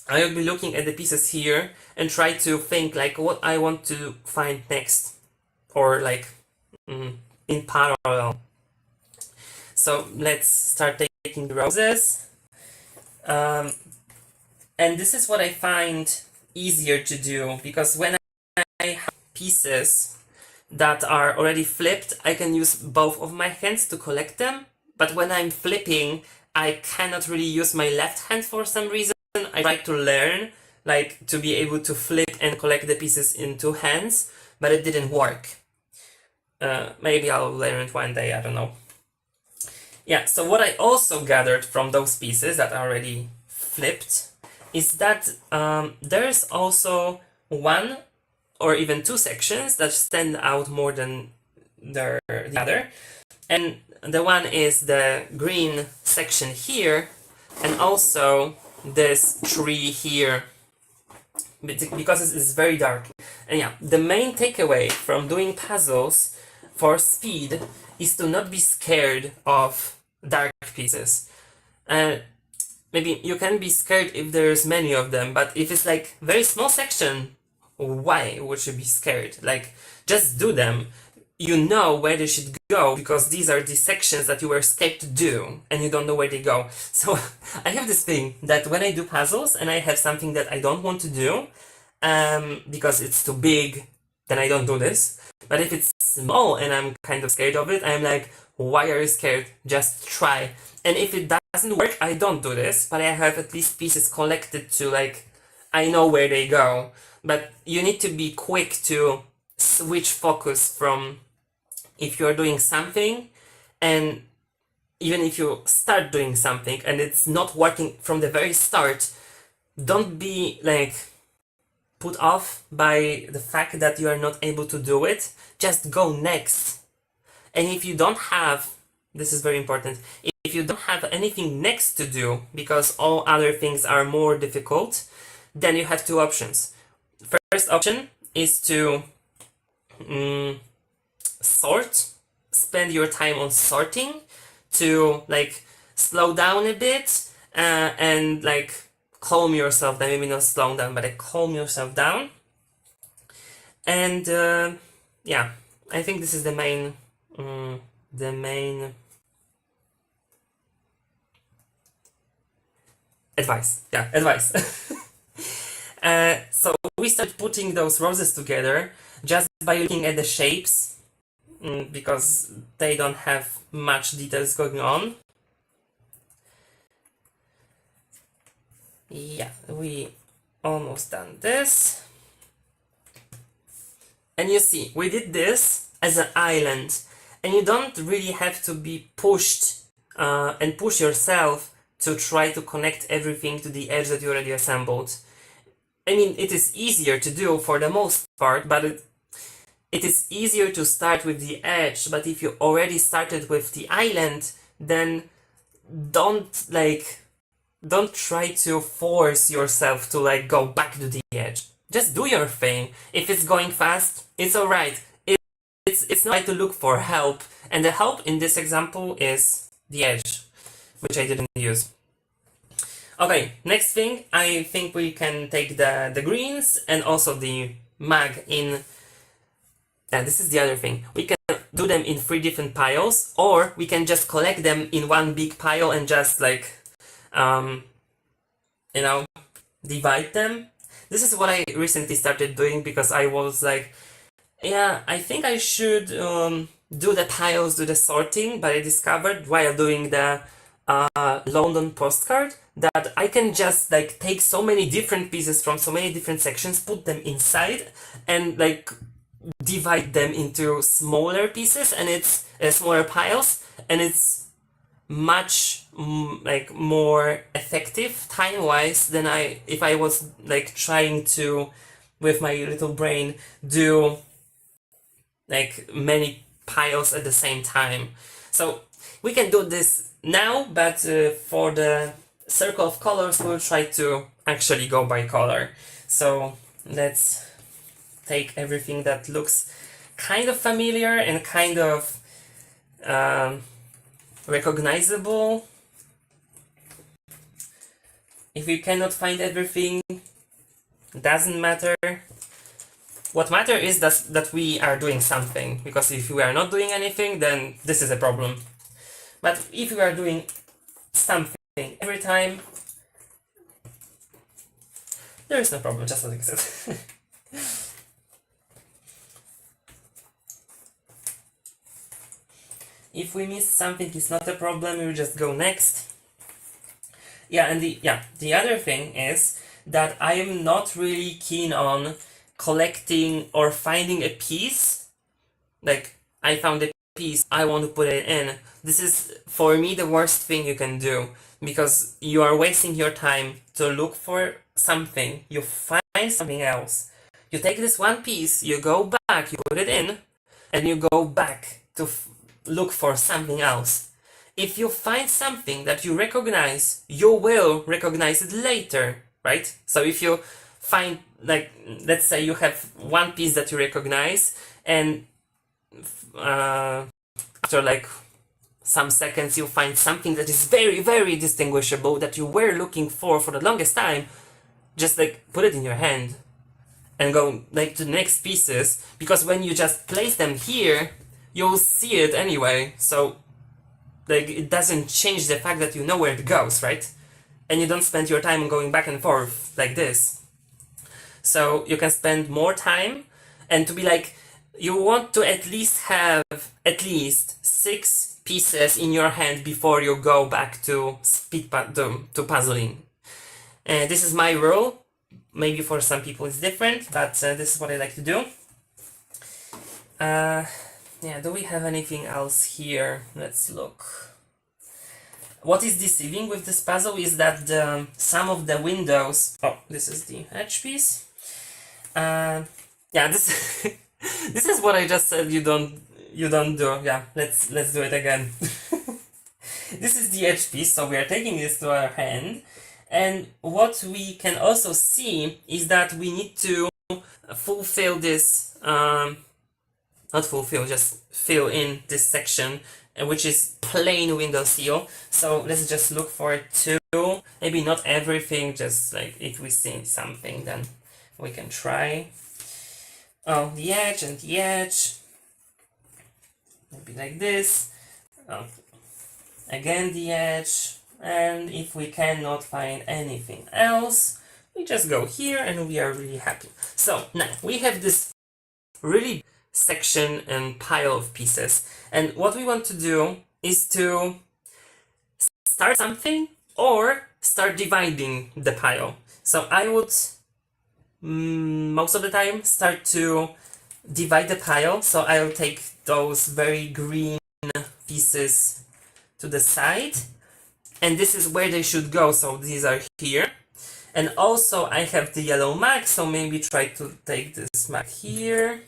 A: I would be looking at the pieces here and try to think like what I want to find next, or like in parallel. So let's start taking the roses. And this is what I find easier to do, because when I have pieces that are already flipped, I can use both of my hands to collect them. But when I'm flipping, I cannot really use my left hand for some reason. I try to learn like to be able to flip and collect the pieces in two hands, but it didn't work. Maybe I'll learn it one day, I don't know. Yeah, so what I also gathered from those pieces that are already flipped is that there's also one or even two sections that stand out more than the other. And the one is the green section here, and also this tree here, because it's very dark. And yeah, the main takeaway from doing puzzles for speed is to not be scared of dark pieces. Maybe you can be scared if there's many of them, but if it's like very small section, why would you be scared? Like, just do them. You know where they should go because these are the sections that you were scared to do and you don't know where they go. So I have this thing that when I do puzzles and I have something that I don't want to do because it's too big, then I don't do this. But if it's small and I'm kind of scared of it, I'm like, why are you scared? Just try. And if it doesn't work, I don't do this, but I have at least pieces collected to like, I know where they go. But you need to be quick to switch focus from if you're doing something, and even if you start doing something and it's not working from the very start, don't be like put off by the fact that you are not able to do it. Just go next. And if you don't have, this is very important, if you don't have anything next to do because all other things are more difficult, then you have two options. First option is to sort, spend your time on sorting, to like slow down a bit and like calm yourself down. Maybe not slow down, but like calm yourself down. And yeah, I think this is the main advice. Yeah, advice. So we started putting those roses together just by looking at the shapes, because they don't have much details going on. Yeah, we almost done this. And you see, we did this as an island, and you don't really have to be pushed and push yourself to try to connect everything to the edge that you already assembled. I mean, it is easier to do for the most part, but it is easier to start with the edge. But if you already started with the island, then don't try to force yourself to like go back to the edge. Just do your thing. If it's going fast, it's alright. It's not right to look for help, and the help in this example is the edge, which I didn't use. Okay, next thing, I think we can take the greens and also the mag in. And this is the other thing. We can do them in 3 different piles, or we can just collect them in one big pile and just like, you know, divide them. This is what I recently started doing because I was like, yeah, I think I should do the piles, do the sorting, but I discovered while doing the London postcard that I can just like take so many different pieces from so many different sections, put them inside, and like divide them into smaller pieces, and it's smaller piles, and it's much like more effective time-wise than if I was like trying to, with my little brain, do like many piles at the same time. So we can do this now, but for the circle of colors we'll try to actually go by color. So let's take everything that looks kind of familiar and kind of recognizable. If you cannot find everything, doesn't matter. What matters is that we are doing something, because if we are not doing anything, then this is a problem. But if we are doing something every time, there is no problem, just like I said. If we miss something, it's not a problem, we'll just go next. Yeah, and the other thing is that I am not really keen on collecting or finding a piece. Like, I found a piece, I want to put it in. This is, for me, the worst thing you can do, because you are wasting your time to look for something, you find something else. You take this one piece, you go back, you put it in, and you go back to look for something else. If you find something that you recognize, you will recognize it later, right? So if you find, like, let's say you have one piece that you recognize, and after like some seconds you find something that is very, very distinguishable that you were looking for the longest time, just like put it in your hand and go like to the next pieces, because when you just place them here, you'll see it anyway, so like it doesn't change the fact that you know where it goes, right? And you don't spend your time going back and forth like this. So you can spend more time, and to be like, you want to at least have at least 6 pieces in your hand before you go back to to puzzling. And this is my rule. Maybe for some people it's different, but this is what I like to do. Yeah, do we have anything else here? Let's look. What is deceiving with this puzzle is that some of the windows... Oh, this is the edge piece. Yeah, this this is what I just said you don't do. Yeah, let's do it again. This is the edge piece, so we are taking this to our hand, and what we can also see is that we need to fulfill this, not fulfill, just fill in this section, which is plain window seal. So let's just look for it too. Maybe not everything, just like if we see something, then we can try. Oh, the edge and the edge. Maybe like this. Oh, again the edge. And if we cannot find anything else, we just go here and we are really happy. So now we have this really section and pile of pieces, and what we want to do is to start something or start dividing the pile. So I would most of the time start to divide the pile, so I'll take those very green pieces to the side, and this is where they should go, so these are here. And also I have the yellow mag, so maybe try to take this mag here.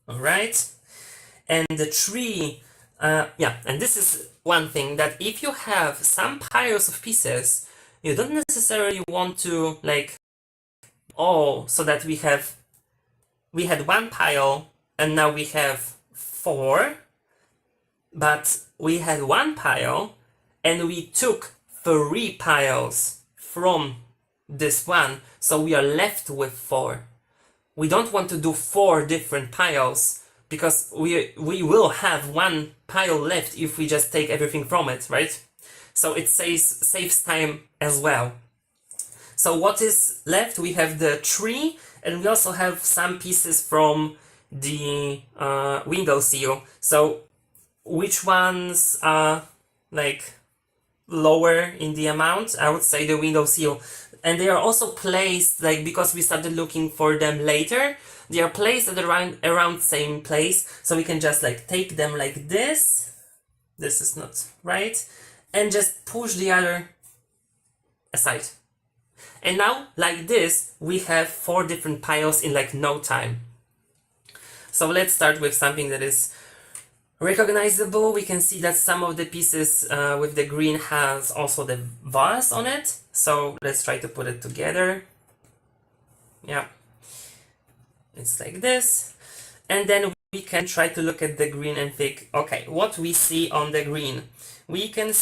A: Alright. And the tree, yeah, and this is one thing, that if you have some piles of pieces, you don't necessarily want to like, oh, so that we had one pile and now we have 4, but we had one pile and we took 3 piles from this one, so we are left with 4. We don't want to do 4 different piles, because we will have one pile left if we just take everything from it, right? So it saves time as well. So what is left? We have the tree, and we also have some pieces from the window sill. So which ones are like lower in the amount? I would say the window sill. And they are also placed, like, because we started looking for them later, they are placed at around same place, so we can just like take them like this. This is not right, and just push the other aside. And now, like this, we have 4 different piles in like no time. So let's start with something that is recognizable. We can see that some of the pieces with the green has also the vase on it. So let's try to put it together. Yeah, it's like this. And then we can try to look at the green and think, okay, what we see on the green. We can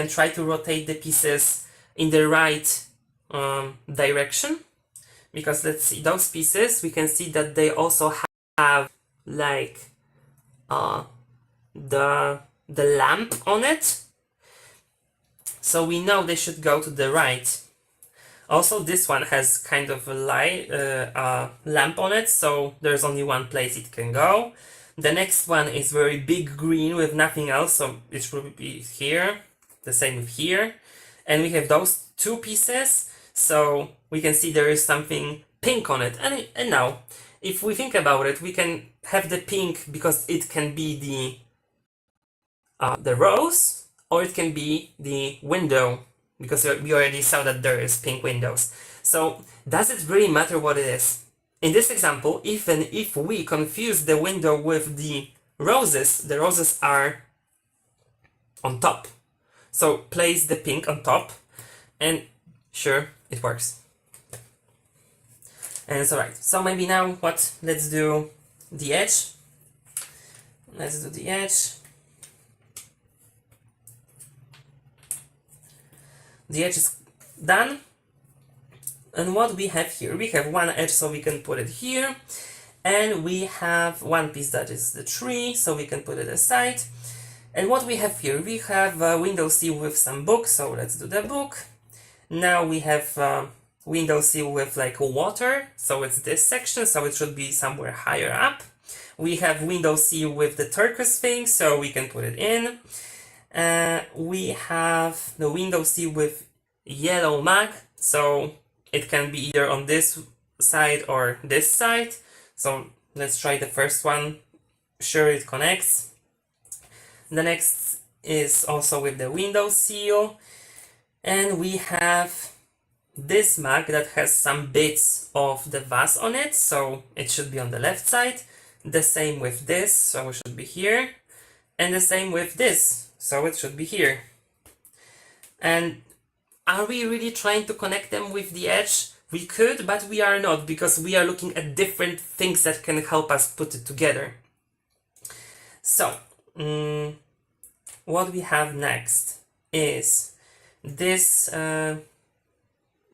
A: try to rotate the pieces in the right direction. Because let's see, those pieces, we can see that they also have like the lamp on it, so we know they should go to the right. Also, this one has kind of a lamp on it, so there's only one place it can go. The next one is very big green with nothing else, so it should be here. The same with here. And we have those 2 pieces, so we can see there is something pink on it. And now, if we think about it, we can have the pink because it can be the rose, or it can be the window, because we already saw that there is pink windows. So does it really matter what it is? In this example, even if we confuse the window with the roses are on top. So place the pink on top, and sure, it works. And it's alright. So maybe now what? Let's do the edge. Let's do the edge. The edge is done. And what we have here? We have one edge, so we can put it here. And we have one piece that is the tree, so we can put it aside. And what we have here? We have a window sill with some books, so let's do the book. Now we have window sill with like water, so it's this section, so it should be somewhere higher up. We have window sill with the turquoise thing, so we can put it in. We have the window sill with yellow mag, so it can be either on this side or this side. So let's try the first one. Sure, it connects. The next is also with the window sill. And we have this mag that has some bits of the vase on it, so it should be on the left side. The same with this, so it should be here. And the same with this, so it should be here. And are we really trying to connect them with the edge? We could, but we are not, because we are looking at different things that can help us put it together. So, what we have next is this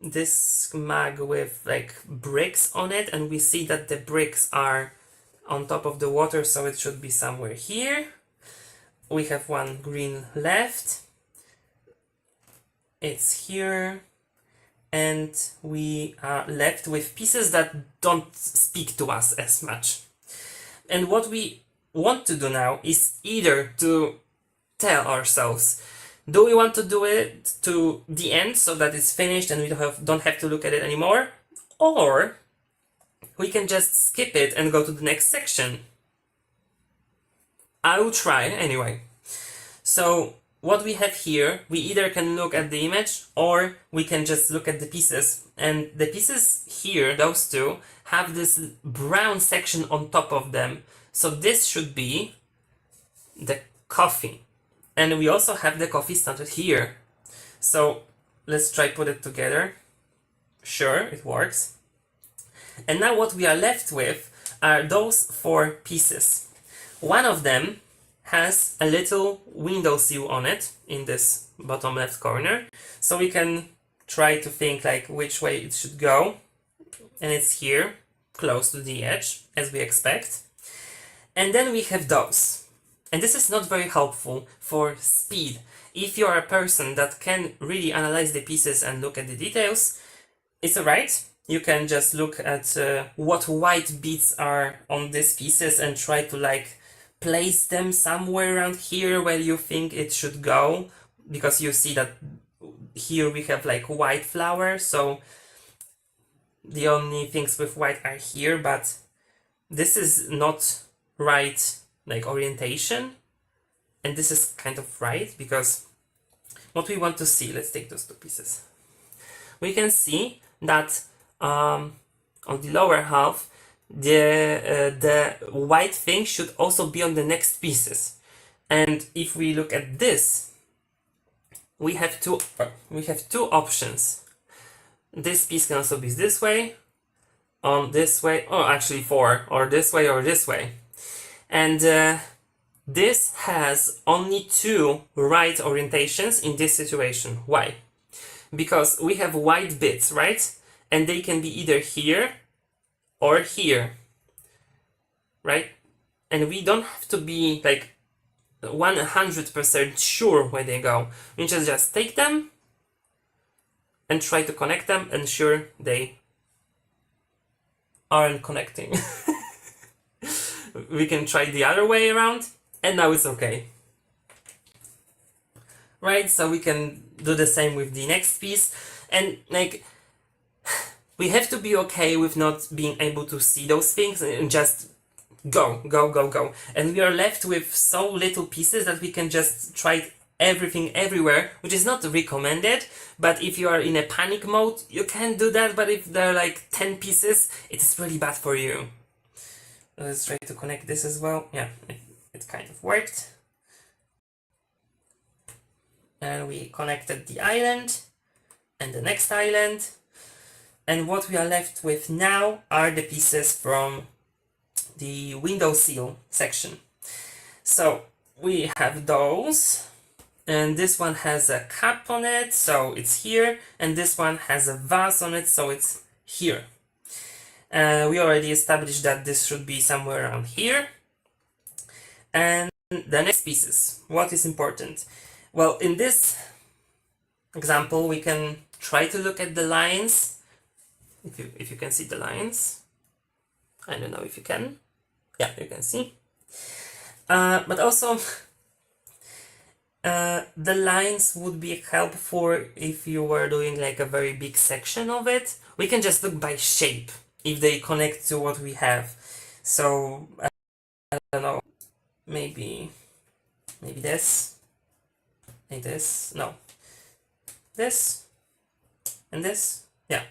A: this mag with like bricks on it, and we see that the bricks are on top of the water, so it should be somewhere here. We have one green left. It's here. And we are left with pieces that don't speak to us as much. And what we want to do now is either to tell ourselves, do we want to do it to the end so that it's finished and we don't have to look at it anymore? Or we can just skip it and go to the next section. I will try anyway. So what we have here, we either can look at the image or we can just look at the pieces. And the pieces here, those two, have this brown section on top of them. So this should be the coffee. And we also have the coffee started here. So let's try put it together. Sure, it works. And now what we are left with are those 4 pieces. One of them has a little window sill on it in this bottom left corner. So we can try to think like which way it should go. And it's here, close to the edge, as we expect. And then we have those. And this is not very helpful for speed. If you're a person that can really analyze the pieces and look at the details, it's alright. You can just look at what white bits are on these pieces and try to like place them somewhere around here where you think it should go, because you see that here we have like white flower, so the only things with white are here, but this is not right like orientation, and this is kind of right, because what we want to see, let's take those 2 pieces. We can see that on the lower half the white thing should also be on the next pieces. And if we look at this, we have two options. This piece can also be this way, this way, or actually 4, or this way or this way. And this has only 2 right orientations in this situation. Why? Because we have white bits, right? And they can be either here or here, right? And we don't have to be like 100% sure where they go. We just take them and try to connect them, and sure, they aren't connecting. We can try the other way around, and now it's okay. Right, so we can do the same with the next piece, and like, we have to be okay with not being able to see those things and just go. And we are left with so little pieces that we can just try everything everywhere, which is not recommended, but if you are in a panic mode, you can do that, but if there are like 10 pieces, it is really bad for you. Let's try to connect this as well. Yeah, it kind of worked. And we connected the island and the next island. And what we are left with now are the pieces from the windowsill section. So we have those, and this one has a cap on it, so it's here, and this one has a vase on it, so it's here. We already established that this should be somewhere around here. And the next pieces, what is important? Well, in this example, we can try to look at the lines. If you can see the lines, I don't know if you can. Yeah, you can see. But also, the lines would be helpful if you were doing like a very big section of it. We can just look by shape if they connect to what we have. So I don't know, maybe this, like this. No, this and this. Yeah.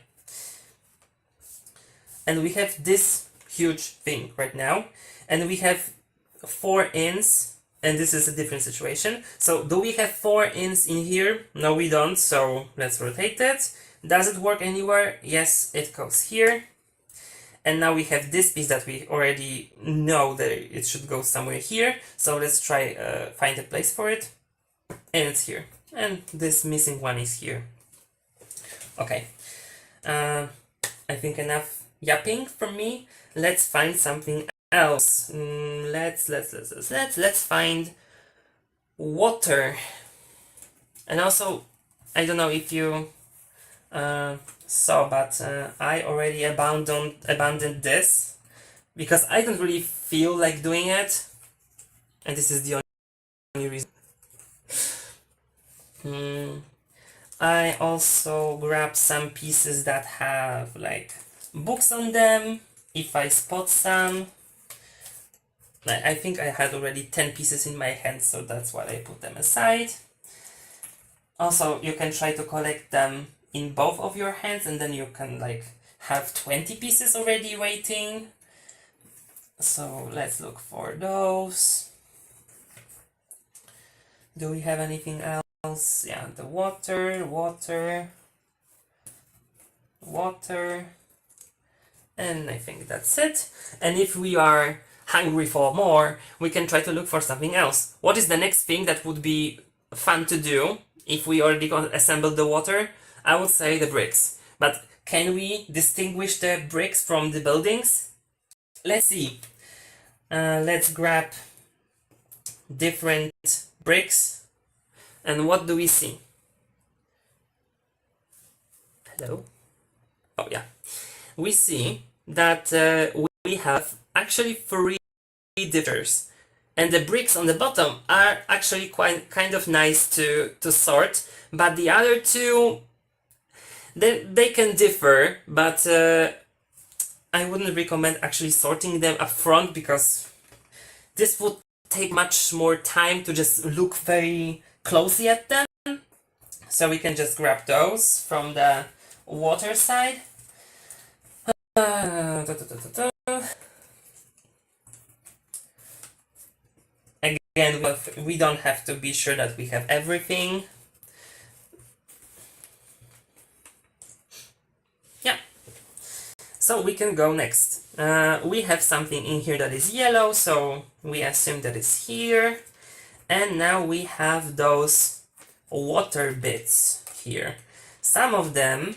A: And we have this huge thing right now, and we have 4 ins, and this is a different situation. So do we have 4 ins in here? No, we don't, so let's rotate it. Does it work anywhere? Yes, it goes here. And now we have this piece that we already know that it should go somewhere here, so let's try find a place for it. And it's here. And this missing one is here. Okay. I think enough yapping from me. Let's find something else. Let's find water. And also, I don't know if you saw, but I already abandoned this because I don't really feel like doing it, and this is the only reason. I also grabbed some pieces that have like books on them, if I spot some. I think I had already 10 pieces in my hand, so that's why I put them aside. Also, you can try to collect them in both of your hands, and then you can like have 20 pieces already waiting. So let's look for those. Do we have anything else? Yeah, the water, and I think that's it. And if we are hungry for more, we can try to look for something else. What is the next thing that would be fun to do if we already assembled the water? I would say the bricks. But can we distinguish the bricks from the buildings? Let's see. Let's grab different bricks. And what do we see? Hello? Oh, yeah. We see that we have actually 3 differs. And the bricks on the bottom are actually quite kind of nice to sort, but the other two, they can differ, but I wouldn't recommend actually sorting them up front because this would take much more time to just look very closely at them. So we can just grab those from the water side. Again, we don't have to be sure that we have everything. Yeah. So we can go next. We have something in here that is yellow, so we assume that it's here. And now we have those water bits here. Some of them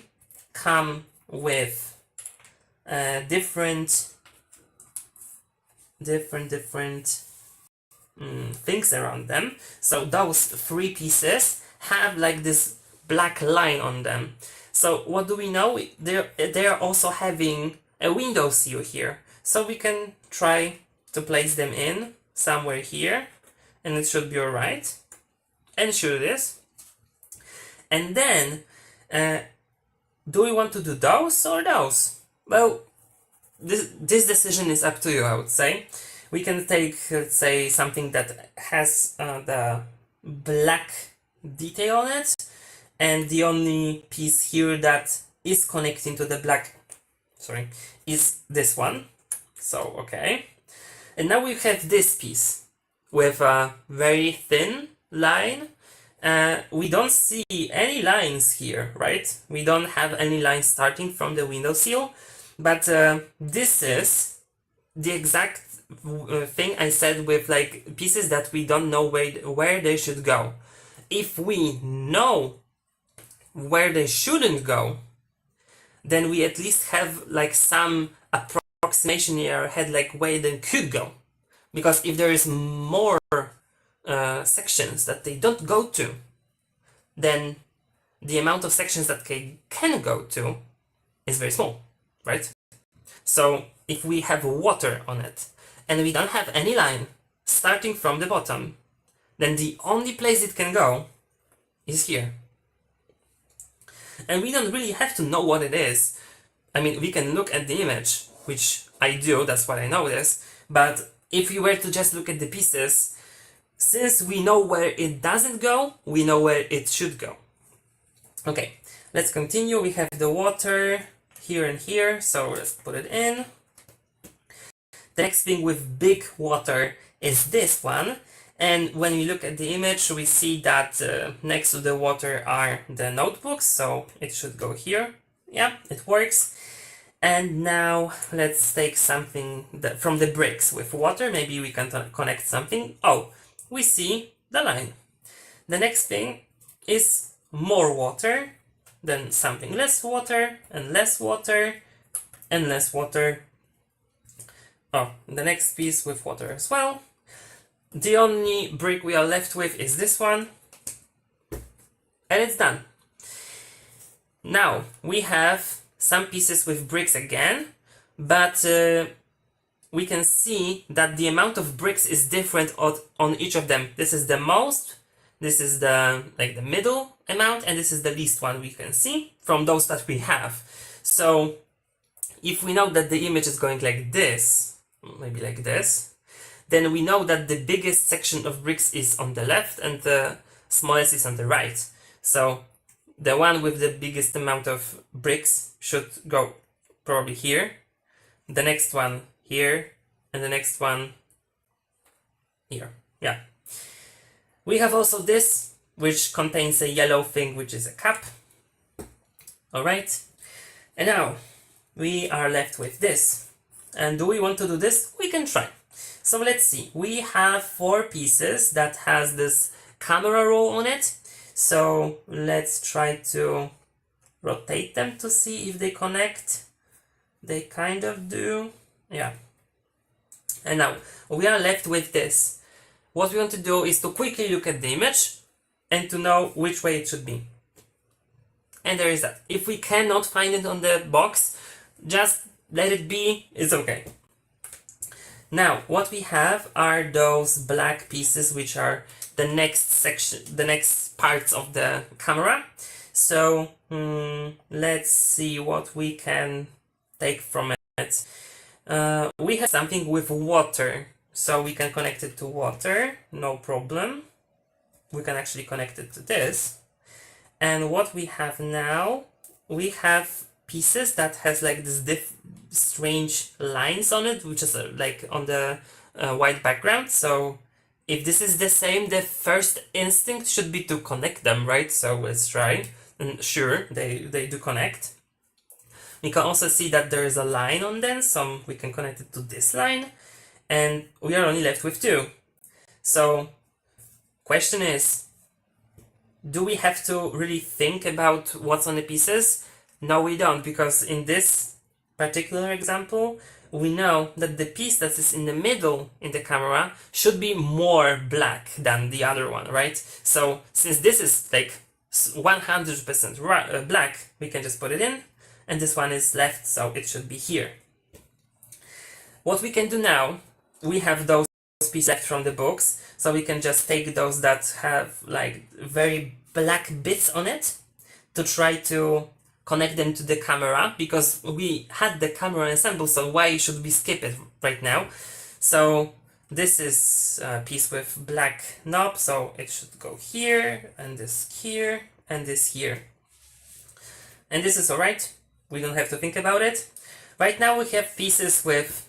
A: come with different things around them. So those 3 pieces have like this black line on them. So what do we know? They're also having a window sill here. So we can try to place them in somewhere here, and it should be alright. And shoot this. And then, do we want to do those or those? Well, this decision is up to you, I would say. We can take, let's say, something that has the black detail on it, and the only piece here that is connecting to the black, is this one. So, okay. And now we have this piece with a very thin line. We don't see any lines here, right? We don't have any lines starting from the windowsill, but this is the exact thing I said with like pieces that we don't know where they should go. If we know where they shouldn't go, then we at least have like some approximation in our head like where they could go. Because if there is more sections that they don't go to, then the amount of sections that they can go to is very small, right? So if we have water on it and we don't have any line starting from the bottom, then the only place it can go is here. And we don't really have to know what it is. I mean, we can look at the image, which I do, that's what I notice, but if we were to just look at the pieces, since we know where it doesn't go, we know where it should go. Okay, let's continue. We have the water here and here, so let's put it in. The next thing with big water is this one, and when we look at the image, we see that next to the water are the notebooks, so it should go here. Yeah, it works. And now let's take something from the bricks with water. Maybe we can connect something. Oh, we see the line. The next thing is more water, then something less water, and less water, and less water. Oh, the next piece with water as well. The only brick we are left with is this one. And it's done. Now, we have some pieces with bricks again, but we can see that the amount of bricks is different on each of them. This is the most, this is the middle amount, and this is the least one we can see from those that we have. So if we know that the image is going like this, maybe like this, then we know that the biggest section of bricks is on the left and the smallest is on the right. So the one with the biggest amount of bricks should go probably here, the next one here, and the next one here. Yeah. We have also this, which contains a yellow thing, which is a cup. Alright. And now we are left with this. And do we want to do this? We can try. So let's see. We have 4 pieces that has this camera roll on it. So let's try to rotate them to see if they connect. They kind of do. Yeah. And now we are left with this. What we want to do is to quickly look at the image and to know which way it should be. And there is that. If we cannot find it on the box, just let it be, it's okay. Now, what we have are those black pieces, which are the next section, the next parts of the camera. So, let's see what we can take from it. We have something with water, so we can connect it to water, no problem. We can actually connect it to this. And what we have now, we have pieces that has like this strange lines on it, which is like on the white background. So if this is the same, the first instinct should be to connect them, right? So let's try. And sure, they do connect. We can also see that there is a line on them, so we can connect it to this line. And we are only left with 2. So question is, do we have to really think about what's on the pieces? No, we don't, because in this particular example, we know that the piece that is in the middle in the camera should be more black than the other one, right? So since this is like 100% black, we can just put it in, and this one is left, so it should be here. What we can do now, we have those pieces left from the books, so we can just take those that have like very black bits on it to try to connect them to the camera, because we had the camera assembled, so why should we skip it right now? So this is a piece with black knob, so it should go here, and this here, and this here. And this is alright, we don't have to think about it. Right now we have pieces with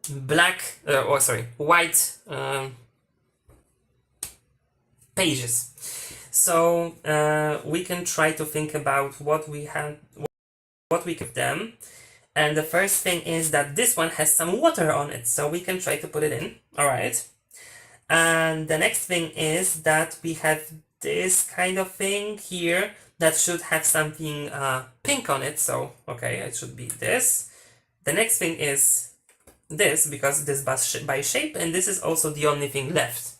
A: black, white pages. So we can try to think about what we give them. And the first thing is that this one has some water on it, so we can try to put it in. Alright. And the next thing is that we have this kind of thing here that should have something pink on it, so okay, it should be this. The next thing is this, because this is by shape, and this is also the only thing left.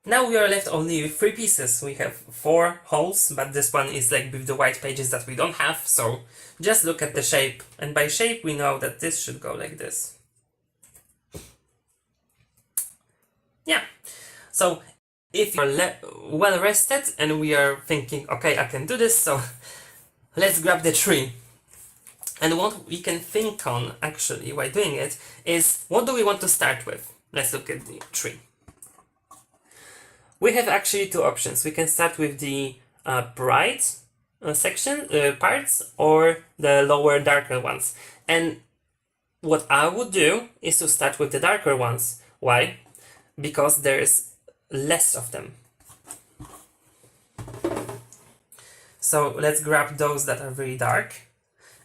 A: Now we are left only with 3 pieces. We have 4 holes, but this one is like with the white pages that we don't have, so just look at the shape, and by shape we know that this should go like this. Yeah, so if you're well rested and we are thinking, okay, I can do this, so let's grab the tree. And what we can think on, actually, while doing it, is what do we want to start with? Let's look at the tree. We have actually 2 options. We can start with the bright parts, or the lower, darker ones. And what I would do is to start with the darker ones. Why? Because there is less of them. So let's grab those that are very dark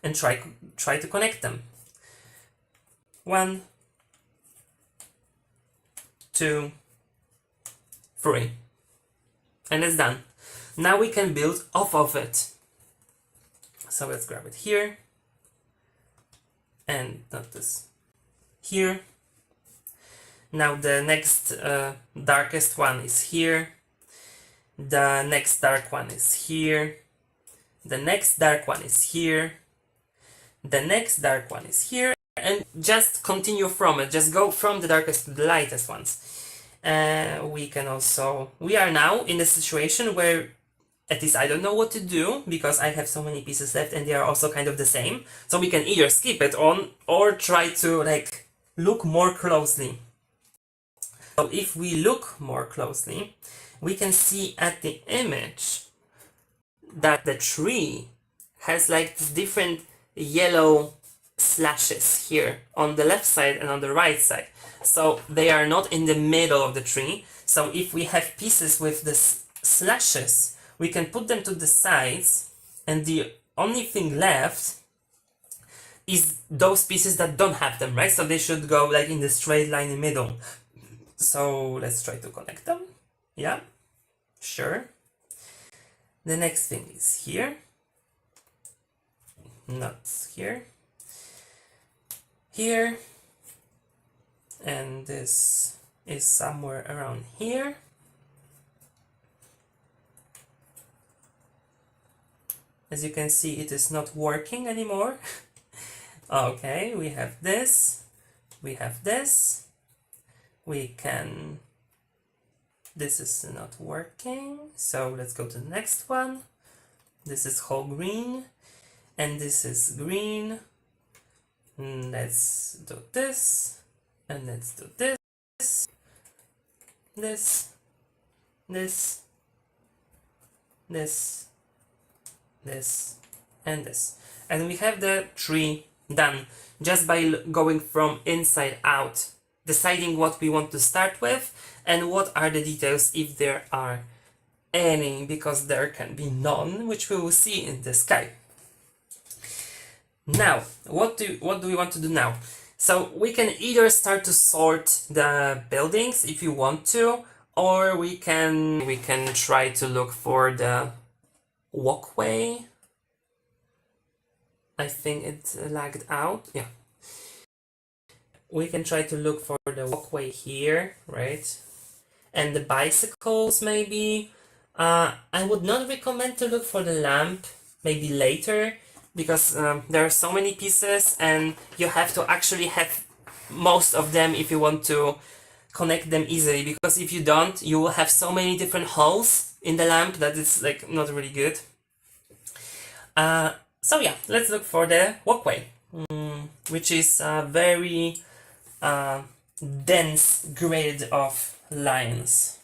A: and try to connect them. 1, 2, 3. And it's done. Now we can build off of it. So let's grab it here. And not this. Here. Now the next darkest one is here. The next dark one is here. The next dark one is here. The next dark one is here. And just continue from it. Just go from the darkest to the lightest ones. We are now in a situation where at least I don't know what to do, because I have so many pieces left and they are also kind of the same. So we can either skip it on or try to like look more closely. So if we look more closely, we can see at the image that the tree has like different yellow slashes here on the left side and on the right side. So they are not in the middle of the tree. So if we have pieces with the slashes, we can put them to the sides, and the only thing left is those pieces that don't have them, right? So they should go like in the straight line in the middle. So let's try to connect them. Yeah, sure. The next thing is here. Not here. Here. And this is somewhere around here. As you can see, it is not working anymore. Okay, we have this. We have this. We can... This is not working, so let's go to the next one. This is whole green, and this is green. Let's do this, and let's do this, this, this, this, this, and this. And we have the tree done just by going from inside out, deciding what we want to start with and what are the details if there are any, because there can be none, which we will see in the sky. Now, what do we want to do now? So we can either start to sort the buildings if you want to, or we can try to look for the walkway. I think it lagged out. Yeah. We can try to look for the walkway here, right? And the bicycles maybe. I would not recommend to look for the lamp, maybe later, because there are so many pieces and you have to actually have most of them if you want to connect them easily, because if you don't, you will have so many different holes in the lamp that it's like not really good. So yeah, let's look for the walkway, which is a very dense grid of lines.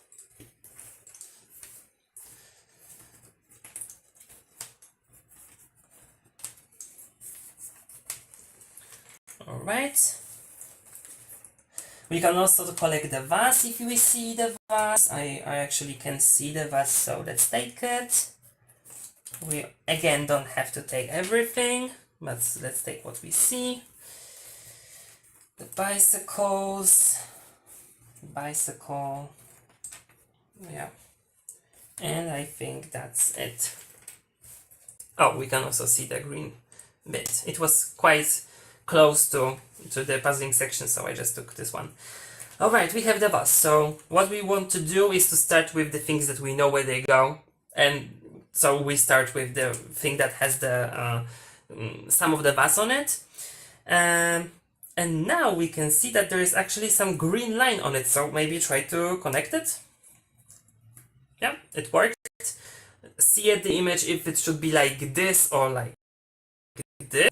A: Alright. We can also collect the vase if we see the vase. I actually can see the vase, so let's take it. We again don't have to take everything, but let's take what we see. The bicycles. Bicycle. Yeah. And I think that's it. Oh, we can also see the green bit. It was quite close to the puzzling section, so I just took this one. Alright, we have the bus. So what we want to do is to start with the things that we know where they go. And so we start with the thing that has the some of the bus on it. And now we can see that there is actually some green line on it, so maybe try to connect it. Yeah, it worked. See at the image if it should be like this or like this.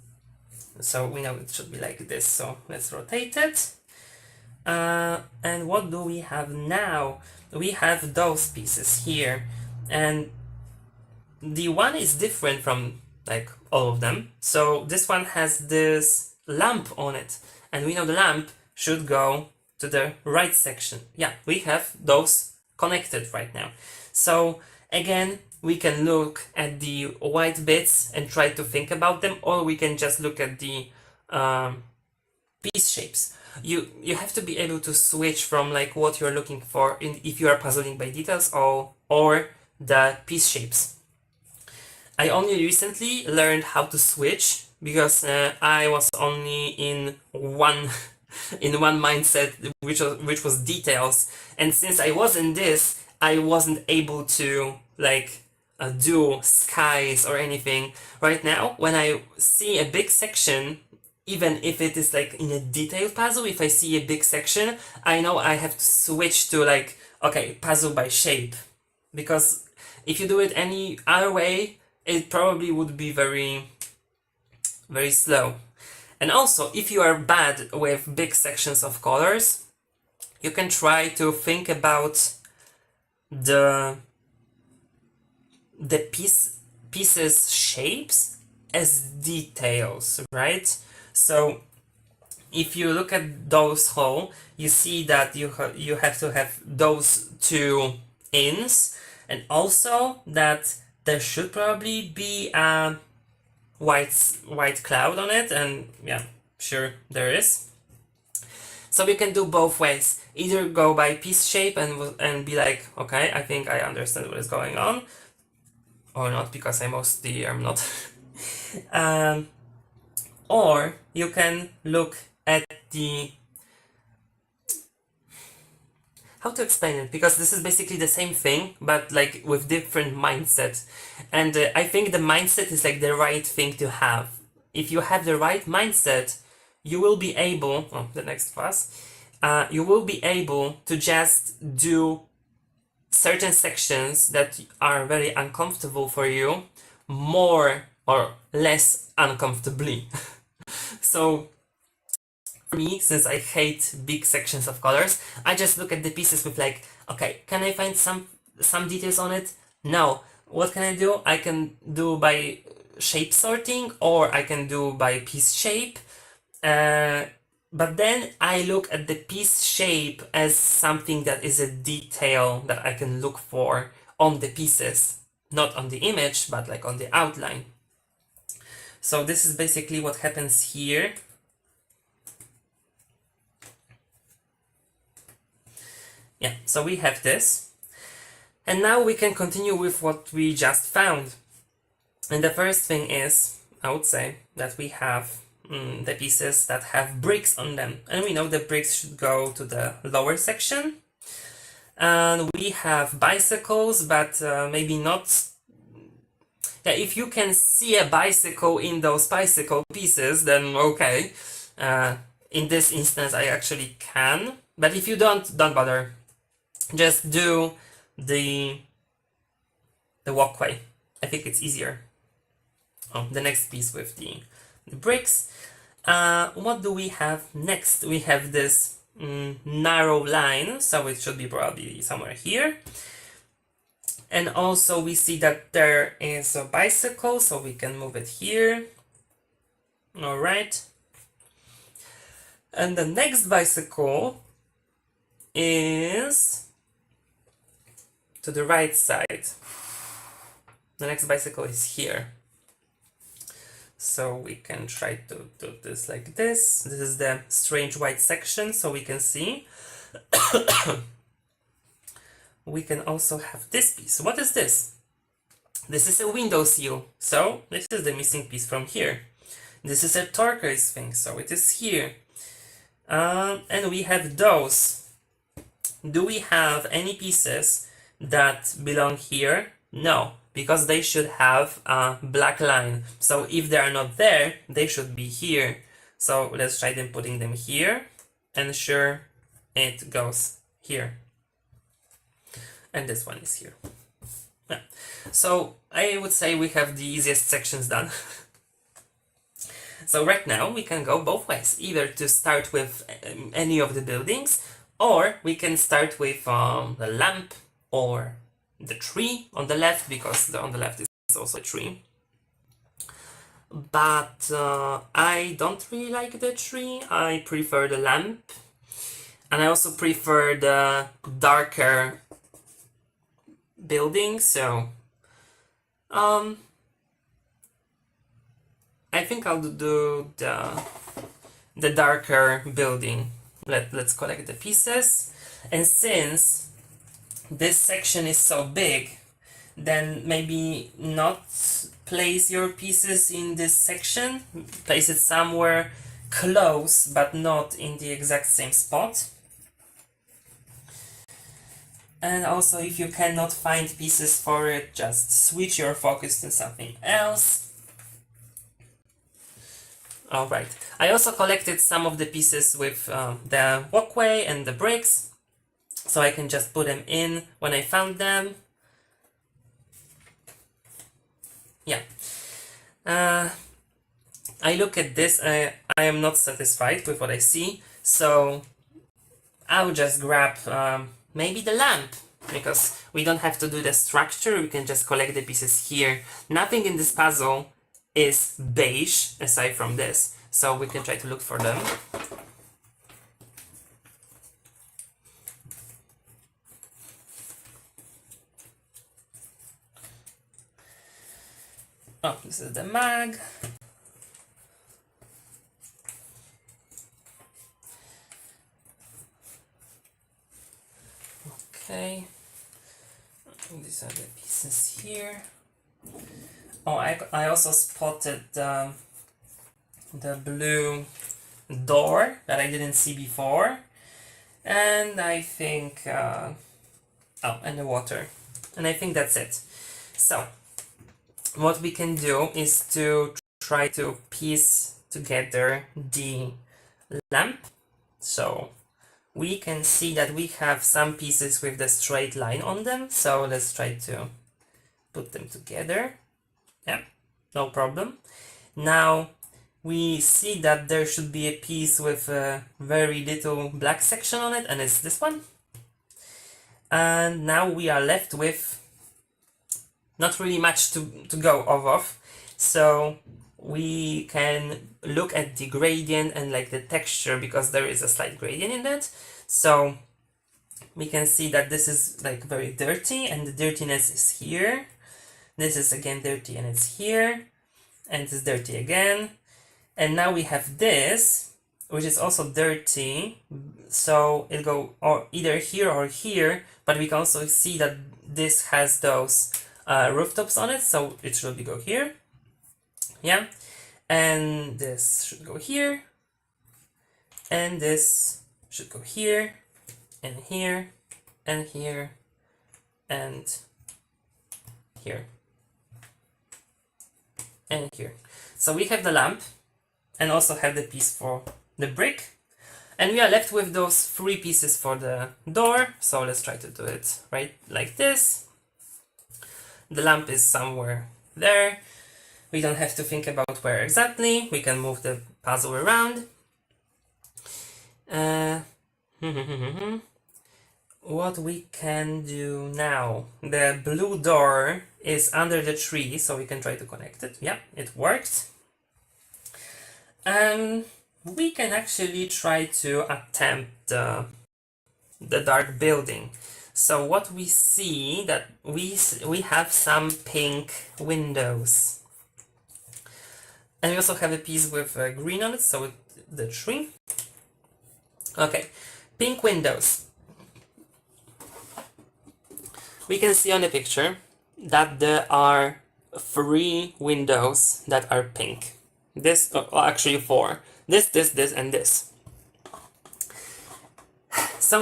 A: So we know it should be like this, so let's rotate it. And what do we have now? We have those pieces here, and the one is different from like all of them. So this one has this lamp on it, and we know the lamp should go to the right section. Yeah, we have those connected right now. So again, we can look at the white bits and try to think about them, or we can just look at the piece shapes. You have to be able to switch from like what you're looking for if you are puzzling by details or the piece shapes. I only recently learned how to switch because I was only in one mindset, which was details, and since I was in this, I wasn't able to like do skies or anything. Right now, when I see a big section, even if it is like in a detailed puzzle, if I see a big section, I know I have to switch to like, okay, puzzle by shape, because if you do it any other way, it probably would be very, very slow. And also, if you are bad with big sections of colors, you can try to think about the pieces shapes as details, right? So if you look at those whole, you see that you have to have those two ins, and also that there should probably be a white cloud on it, and yeah, sure there is. So we can do both ways. Either go by piece shape and be like, okay, I think I understand what is going on, or not, because I mostly am not. Or you can look at the, how to explain it, because this is basically the same thing but like with different mindset, and I think the mindset is like the right thing to have. If you have the right mindset, you will be able, the next class, you will be able to just do certain sections that are very uncomfortable for you more or less uncomfortably. So for me, since I hate big sections of colors, I just look at the pieces with like, okay, can I find some details on it? No. What can I do? I can do by shape sorting, or I can do by piece shape. But then I look at the piece shape as something that is a detail that I can look for on the pieces, not on the image, but like on the outline. So this is basically what happens here. Yeah, so we have this. And now we can continue with what we just found. And the first thing is, I would say, that we have the pieces that have bricks on them. And we know the bricks should go to the lower section. And we have bicycles, but maybe not. Yeah, if you can see a bicycle in those bicycle pieces, then okay. In this instance, I actually can. But if you don't bother. Just do the walkway. I think it's easier. The next piece with the bricks. What do we have next? We have this narrow line, so it should be probably somewhere here. And also we see that there is a bicycle, so we can move it here. All right. And the next bicycle is to the right side. The next bicycle is here. So we can try to do this like this. This is the strange white section, so we can see. We can also have this piece. What is this? This is a window sill. So this is the missing piece from here. This is a turquoise thing, so it is here. And we have those. Do we have any pieces that belong here? No, because they should have a black line. So if they are not there, they should be here. So let's try them putting them here, and sure, it goes here. And this one is here. Yeah. So I would say we have the easiest sections done. So right now we can go both ways, either to start with any of the buildings, or we can start with the lamp or the tree on the left, because on the left is also a tree. But I don't really like the tree. I prefer the lamp, and I also prefer the darker building. So I think I'll do the darker building. Let's collect the pieces, and since this section is so big, then maybe not place your pieces in this section. Place it somewhere close, but not in the exact same spot. And also, if you cannot find pieces for it, just switch your focus to something else. Alright, I also collected some of the pieces with the walkway and the bricks, so I can just put them in when I found them. Yeah. I look at this, I am not satisfied with what I see, so I will just grab maybe the lamp, because we don't have to do the structure, we can just collect the pieces here. Nothing in this puzzle is beige aside from this, so we can try to look for them. Oh, this is the mag. Okay, these are the pieces here. Oh, I also spotted the blue door that I didn't see before, and I think oh, and the water, and I think that's it. So what we can do is to try to piece together the lamp. So we can see that we have some pieces with the straight line on them, so let's try to put them together. Yeah, no problem. Now we see that there should be a piece with a very little black section on it, and it's this one. And now we are left with not really much to go off of, so we can look at the gradient and like the texture, because there is a slight gradient in that. So we can see that this is like very dirty, and the dirtiness is here. This is again dirty and it's here, and it's dirty again. And now we have this, which is also dirty, so it'll go or either here or here, but we can also see that this has those rooftops on it, so it should go here. Yeah, and this should go here, and this should go here, and here, and here, and here, and here. So we have the lamp, and also have the piece for the brick, and we are left with those 3 pieces for the door. So let's try to do it right like this. The lamp is somewhere there. We don't have to think about where exactly. We can move the puzzle around. What we can do now. The blue door is under the tree, so we can try to connect it. Yeah, it worked. We can actually try to attempt the dark building. So what we see that we have some pink windows, and we also have a piece with green on it, so the tree. Okay, pink windows. We can see on the picture that there are 3 windows that are pink. This, well, actually 4. This, and this. So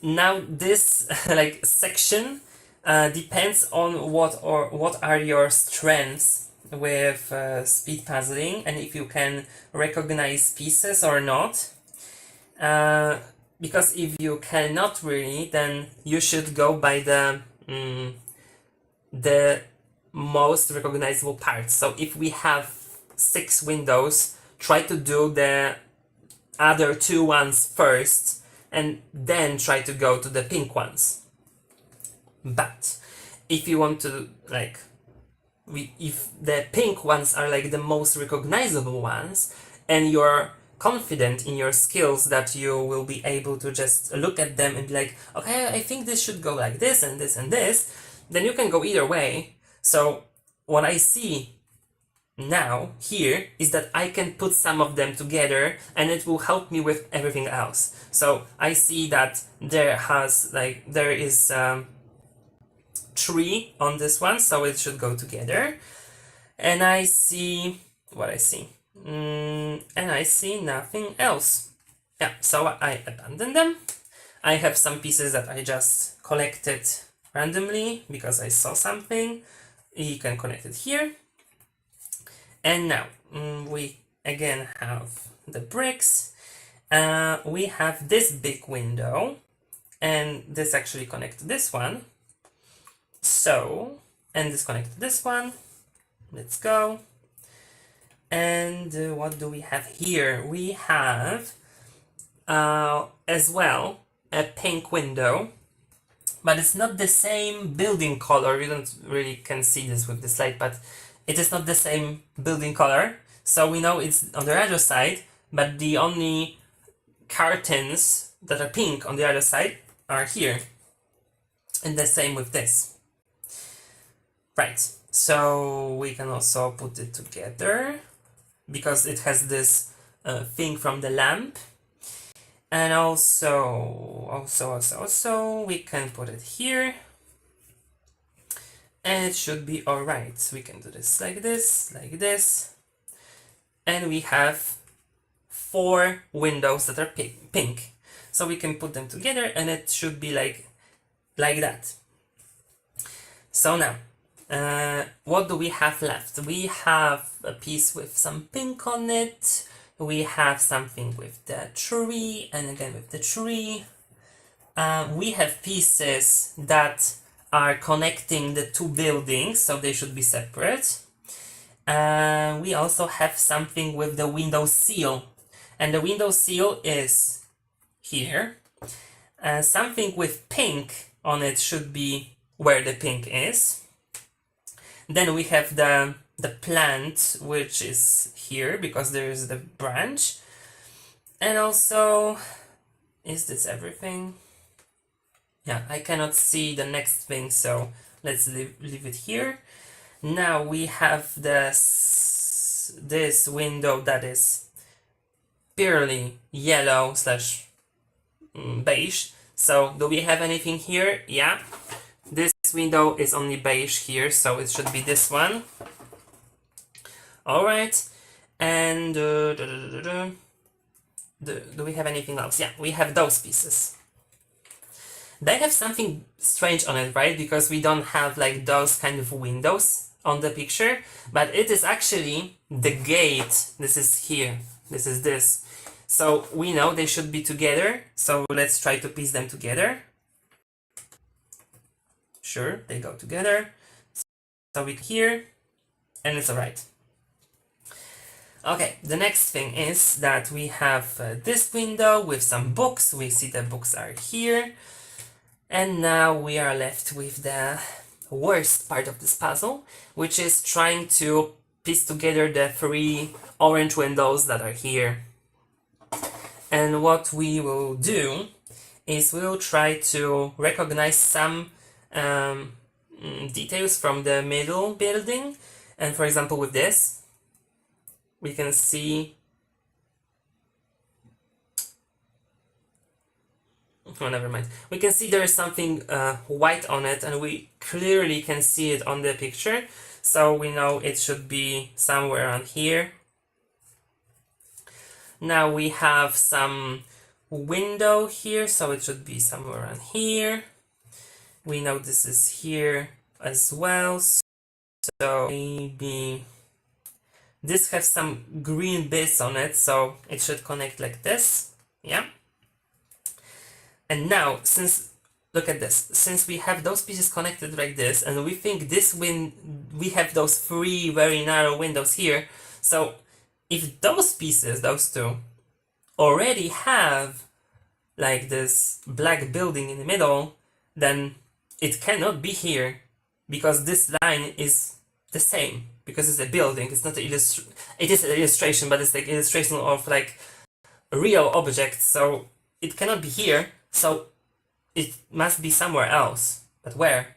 A: now this like section depends on what are your strengths with speed puzzling, and if you can recognize pieces or not. Because if you cannot really, then you should go by the most recognizable parts. So if we have 6 windows, try to do the other 2 ones first, and then try to go to the pink ones. But if you want to like, if the pink ones are like the most recognizable ones, and you're confident in your skills that you will be able to just look at them and be like, okay, I think this should go like this and this and this, then you can go either way. So what I see now here is that I can put some of them together, and it will help me with everything else. So I see that there is tree on this one, so it should go together. And I see what I see. And I see nothing else. Yeah, so I abandon them. I have some pieces that I just collected randomly because I saw something. You can connect it here. And now we again have the bricks. We have this big window, and this actually connects to this one. So, and this connects to this one. Let's go. And what do we have here? We have as well a pink window. but it's not the same building color. You don't really can see this with the slide, but it is not the same building color. So we know it's on the other side, but the only curtains that are pink on the other side are here. And the same with this. Right, so we can also put it together because it has this thing from the lamp. And also, we can put it here. And it should be alright. We can do this like this, like this. And we have 4 windows that are pink. So we can put them together and it should be like that. So now, what do we have left? We have a piece with some pink on it. We have something with the tree, and again with the tree. We have pieces that are connecting the 2 buildings, so they should be separate. We also have something with the window sill, and the window sill is here. Something with pink on it should be where the pink is. Then we have the plant, which is here because there is the branch. And also, is this everything? Yeah, I cannot see the next thing, so let's leave it here. Now we have this window that is purely yellow slash beige. So do we have anything here? Yeah. This window is only beige here, so it should be this one. Alright. And do we have anything else? Yeah, we have those pieces. They have something strange on it, right? Because we don't have like those kind of windows on the picture, but it is actually the gate. This is here. This is this. So we know they should be together. So let's try to piece them together. Sure, they go together. So we here, and it's alright. Okay, the next thing is that we have this window with some books. We see the books are here. And now we are left with the worst part of this puzzle, which is trying to piece together the 3 orange windows that are here. And what we will do is we'll try to recognize some details from the middle building. And for example, with this, we can see oh, never mind. We can see there is something white on it, and we clearly can see it on the picture. So we know it should be somewhere around here. Now we have some window here, so it should be somewhere around here. We know this is here as well. So maybe this has some green bits on it, so it should connect like this. Yeah. And now, look at this, since we have those pieces connected like this, and we think we have those 3 very narrow windows here, so if those pieces, those 2, already have like this black building in the middle, then it cannot be here, because this line is the same, because it's a building, it's not it is an illustration, but it's like illustration of like a real object, so it cannot be here. So it must be somewhere else, but where?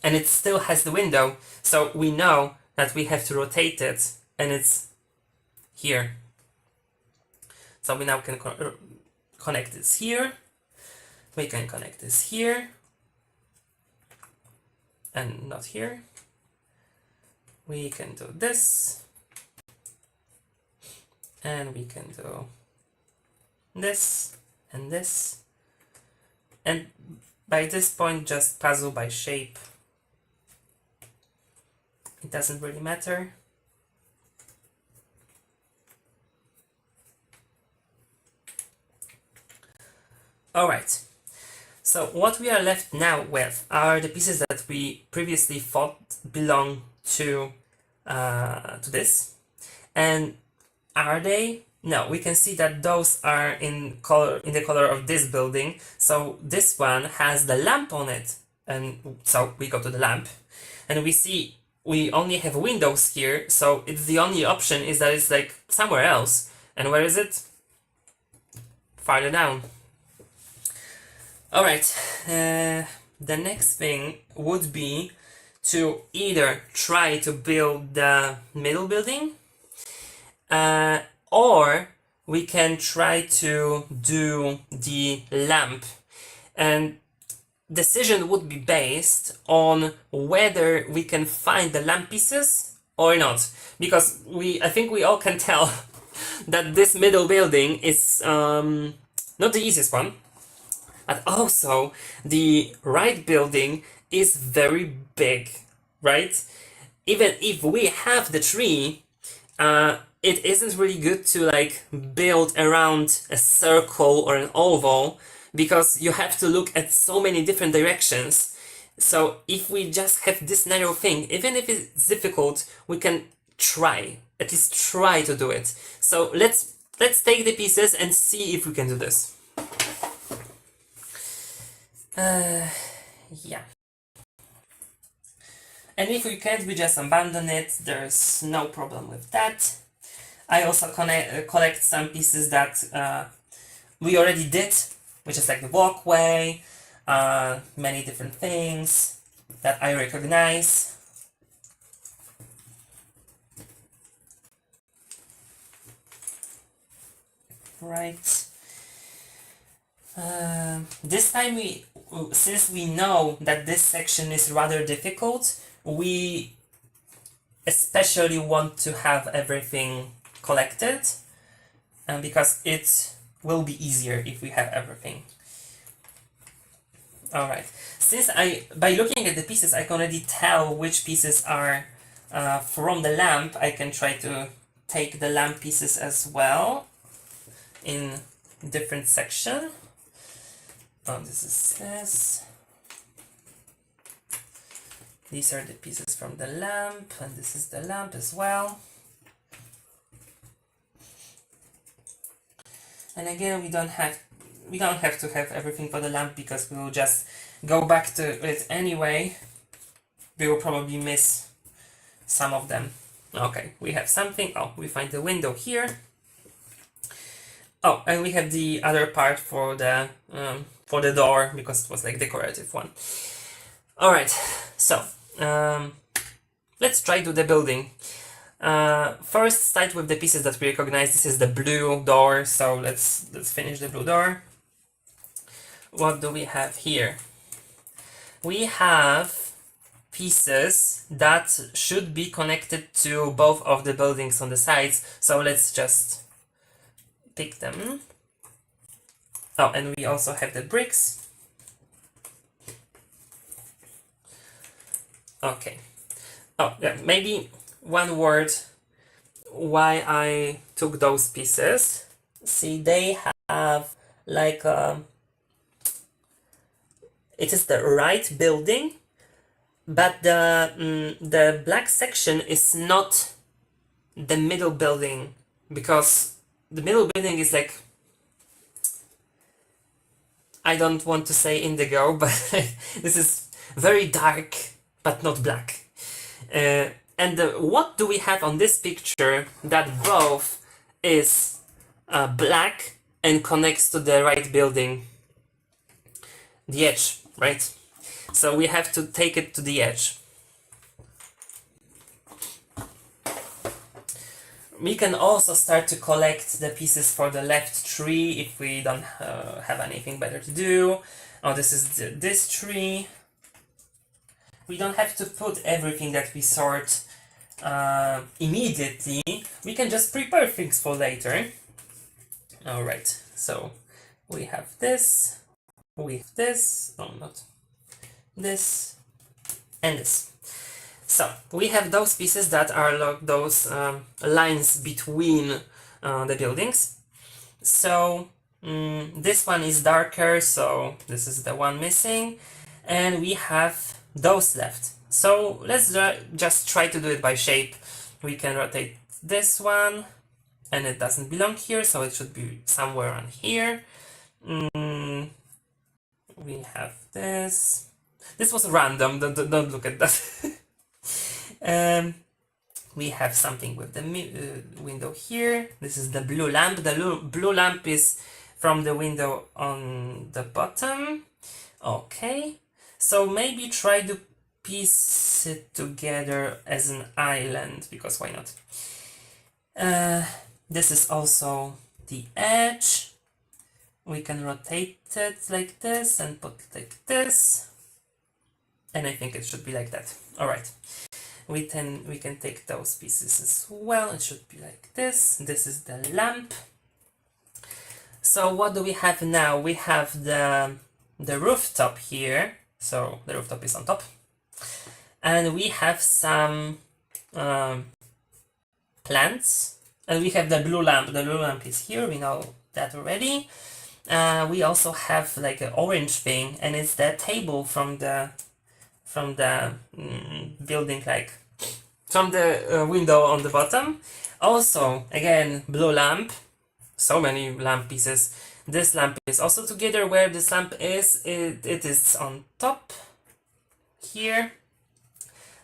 A: And it still has the window, so we know that we have to rotate it, and it's here. So we now can connect this here, we can connect this here, and not here. We can do this, and we can do this, and this, and by this point just puzzle by shape. It doesn't really matter. Alright, so what we are left now with are the pieces that we previously thought belong to this, and are they No, we can see that those are in the color of this building. So this one has the lamp on it, and so we go to the lamp, and we see we only have windows here. So it's the only option is that it's like somewhere else. And where is it? Farther down. All right. The next thing would be to either try to build the middle building, or we can try to do the lamp, and decision would be based on whether we can find the lamp pieces or not, because I think we all can tell that this middle building is not the easiest one, but also the right building is very big, right? Even if we have the tree, it isn't really good to like build around a circle or an oval, because you have to look at so many different directions. So if we just have this narrow thing, even if it's difficult, we can at least try to do it. So let's take the pieces and see if we can do this. Yeah. And if we can't, we just abandon it. There's no problem with that. I also collect some pieces that we already did, which is like the walkway, many different things that I recognize. Right. This time since we know that this section is rather difficult, we especially want to have everything collected, because it will be easier if we have everything. Alright, since by looking at the pieces, I can already tell which pieces are from the lamp, I can try to take the lamp pieces as well in different section. Oh, this is this. These are the pieces from the lamp, and this is the lamp as well. And again, we don't have to have everything for the lamp, because we will just go back to it anyway. We will probably miss some of them. Okay, we have something. Oh, we find the window here. Oh, and we have the other part for the door, because it was like decorative one. All right, so let's try to the building. First, start with the pieces that we recognize. This is the blue door, so let's finish the blue door. What do we have here? We have pieces that should be connected to both of the buildings on the sides, so let's just pick them. Oh, and we also have the bricks. Okay. Oh, yeah, maybe one word why I took those pieces. See, they have like it is the right building, but the black section is not the middle building, because the middle building is like, I don't want to say indigo, but this is very dark but not black. And what do we have on this picture that both is black and connects to the right building? The edge, right? So we have to take it to the edge. We can also start to collect the pieces for the left tree if we don't have anything better to do. Oh, this is this tree. We don't have to put everything that we sort immediately. We can just prepare things for later. Alright, so we have this, with this, no, not this, and this. So we have those pieces that are like those lines between the buildings. So this one is darker, so this is the one missing, and we have those left. So let's just try to do it by shape. We can rotate this one, and it doesn't belong here, so it should be somewhere on here. We have this. This was random, don't look at that. We have something with the window here. This is the blue lamp. The blue lamp is from the window on the bottom. Okay, so maybe try to piece it together as an island, because why not? This is also the edge. We can rotate it like this and put it like this. And I think it should be like that. Alright. We can take those pieces as well. It should be like this. This is the lamp. So what do we have now? We have the rooftop here. So the rooftop is on top. And we have some plants. And we have the blue lamp. The blue lamp is here. We know that already. We also have like an orange thing, and it's the table from the building, like from the window on the bottom. Also, again, blue lamp. So many lamp pieces. This lamp is also together. Where this lamp is, it is on top here.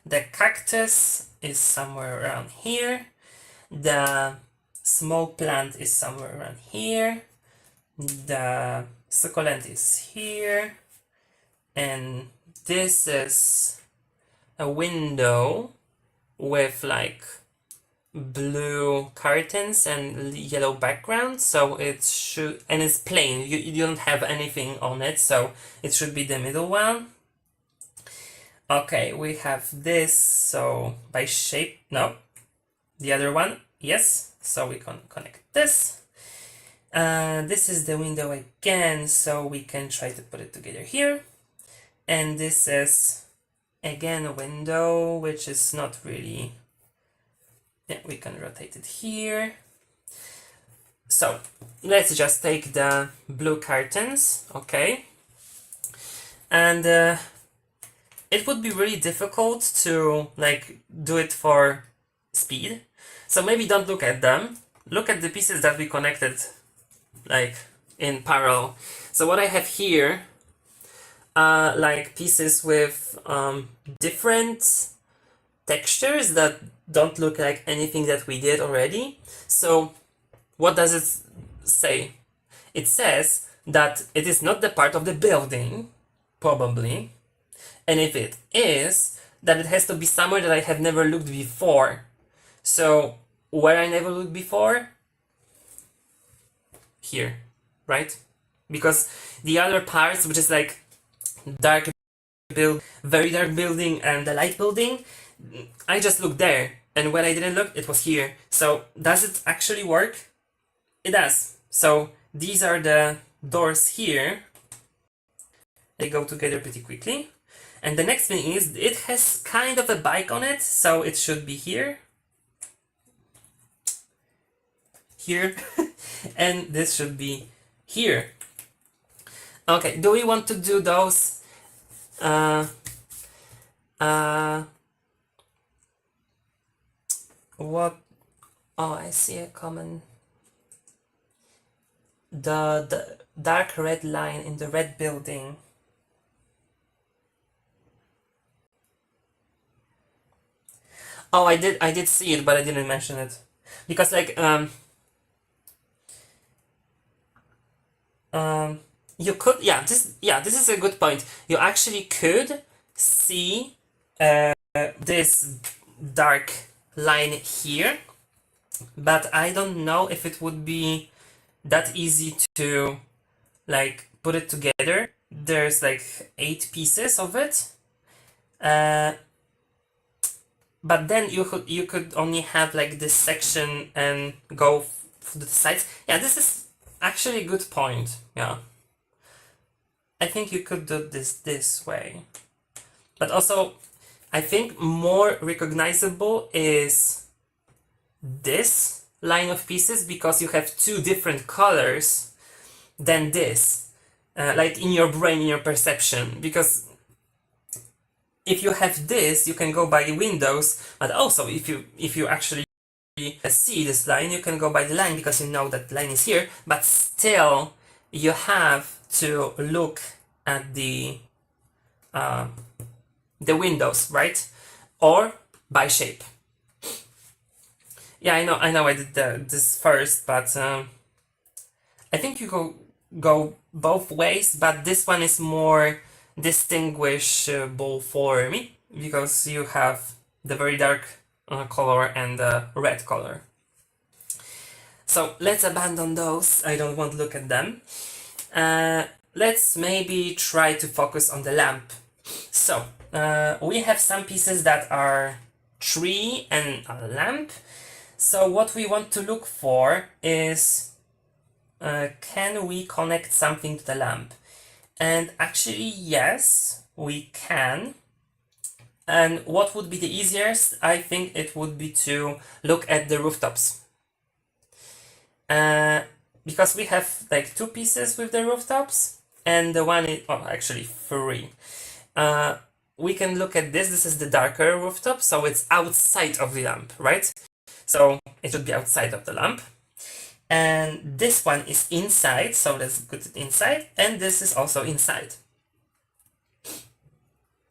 A: The cactus is somewhere around here. The small plant is somewhere around here. The succulent is here. And this is a window with like blue curtains and yellow background, so it should, and it's plain, you don't have anything on it, so it should be the middle one. Okay, we have this, so by shape, no, the other one, yes, so we can connect this. This is the window again, so we can try to put it together here. And this is again a window, which is not really, yeah, we can rotate it here. So let's just take the blue curtains, okay? And it would be really difficult to like do it for speed. So maybe don't look at them. Look at the pieces that we connected like in parallel. So what I have here, like pieces with different textures that don't look like anything that we did already. So what does it say? It says that it is not the part of the building, probably, and if it is, that it has to be somewhere that I have never looked before. So where I never looked before? Here, right? Because the other parts, which is like dark build, very dark building and the light building, I just looked there, and when I didn't look, it was here. So does it actually work? It does. So these are the doors here. They go together pretty quickly. And the next thing is, it has kind of a bike on it, so it should be here. Here. And this should be here. Okay, do we want to do those what? Oh, I see a common. The dark red line in the red building. Oh, I did see it, but I didn't mention it because like you could, this is a good point. You actually could see this dark line here, but I don't know if it would be that easy to like put it together. There's like 8 pieces of it, but then you could only have like this section and go to the sides. Yeah, this is actually a good point. Yeah, I think you could do this way, but also I think more recognizable is this line of pieces because you have 2 different colors than this, like in your brain, in your perception, because if you have this, you can go by windows, but also if you actually see this line, you can go by the line because you know that the line is here, but still you have to look at the windows, right? Or by shape. Yeah, I know I did this first, but I think you go both ways, but this one is more distinguishable for me because you have the very dark color and the red color. So let's abandon those. I don't want to look at them. Let's maybe try to focus on the lamp. So we have some pieces that are tree and a lamp. So what we want to look for is can we connect something to the lamp? And actually, yes, we can. And what would be the easiest? I think it would be to look at the rooftops. Because we have like two pieces with the rooftops, and the one is, oh, actually three. We can look at this. This is the darker rooftop, so it's outside of the lamp, right? So it should be outside of the lamp. And this one is inside, so let's put it inside, and this is also inside.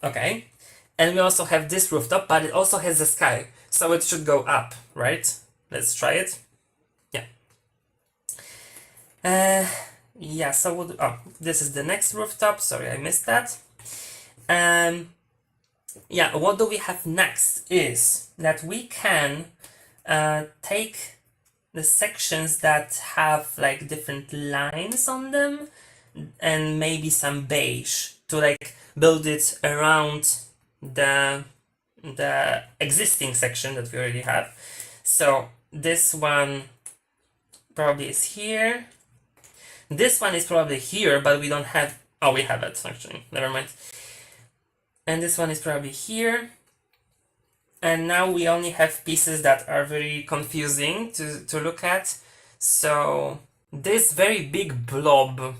A: Okay, and we also have this rooftop, but it also has the sky, so it should go up, right? Let's try it. Yeah. Yeah, so oh, this is the next rooftop. Sorry, I missed that. Yeah, what do we have next is that we can take the sections that have like different lines on them and maybe some beige to like build it around the existing section that we already have. So this one probably is here. This one is probably here, but we don't have, oh, we have it actually, never mind. And this one is probably here. And now we only have pieces that are very confusing to look at. So this very big blob,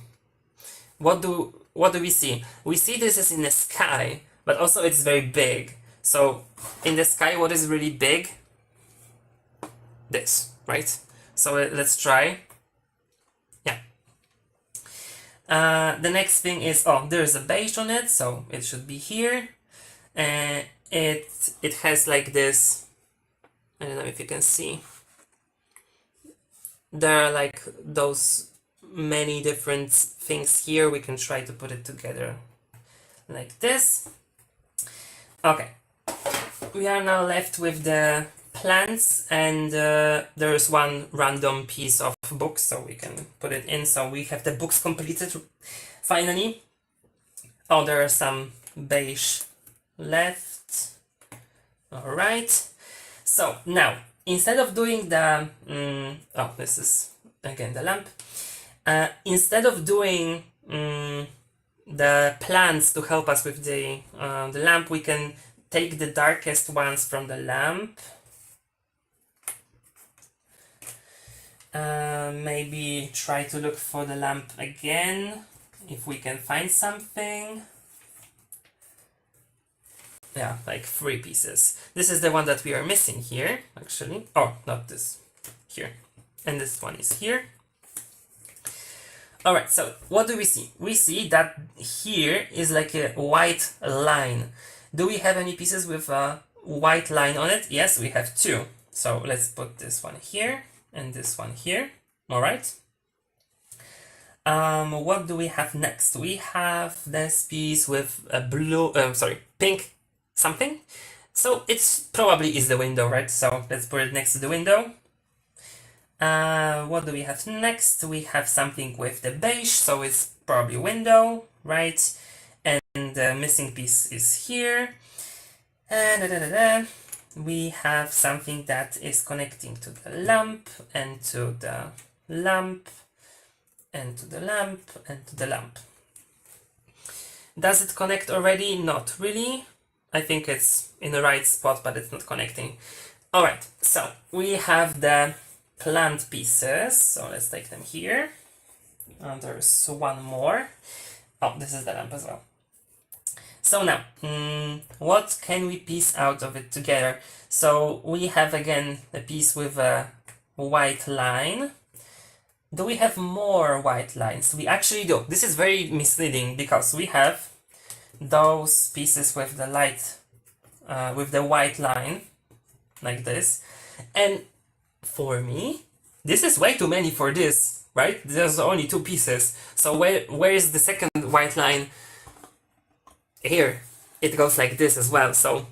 A: what do we see? We see this is in the sky, but also it's very big. So in the sky, what is really big? This, right? So let's try. Yeah. The next thing is, oh, there's a beige on it, so it should be here. It has like this, I don't know if you can see. There are like those many different things here. We can try to put it together like this. Okay. We are now left with the plants, and there's one random piece of books, so we can put it in. So we have the books completed finally. Oh, there are some beige left. All right. So now, instead of doing the oh, this is again the lamp. Instead of doing the plants to help us with the lamp, we can take the darkest ones from the lamp. Maybe try to look for the lamp again, if we can find something. Yeah, like 3 pieces. This is the one that we are missing here, actually. Oh, not this. Here. And this one is here. Alright, so what do we see? We see that here is like a white line. Do we have any pieces with a white line on it? Yes, we have 2. So let's put this one here and this one here. Alright. What do we have next? We have this piece with a blue, pink something. So it's probably is the window, right? So let's put it next to the window. What do we have next? We have something with the beige, so it's probably window, right? And the missing piece is here. And we have something that is connecting to the lamp, and to the lamp, and to the lamp, and to the lamp. Does it connect already? Not really. I think it's in the right spot, but it's not connecting. Alright, so we have the plant pieces, so let's take them here. There's one more. Oh, this is the lamp as well. So now, what can we piece out of it together? So we have again a piece with a white line. Do we have more white lines? We actually do. This is very misleading because we have those pieces with the light, with the white line, like this. And for me, this is way too many for this, right? There's only two pieces. So where is the second white line? Here. It goes like this as well. So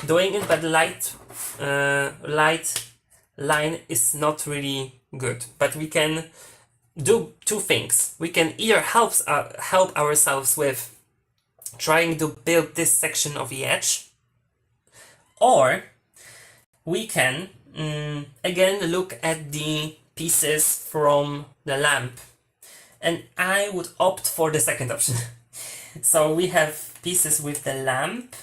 A: doing it by the light line is not really good. But we can do two things. We can either help ourselves with trying to build this section of the edge, or we can again look at the pieces from the lamp, and I would opt for the second option. So we have pieces with the lamp,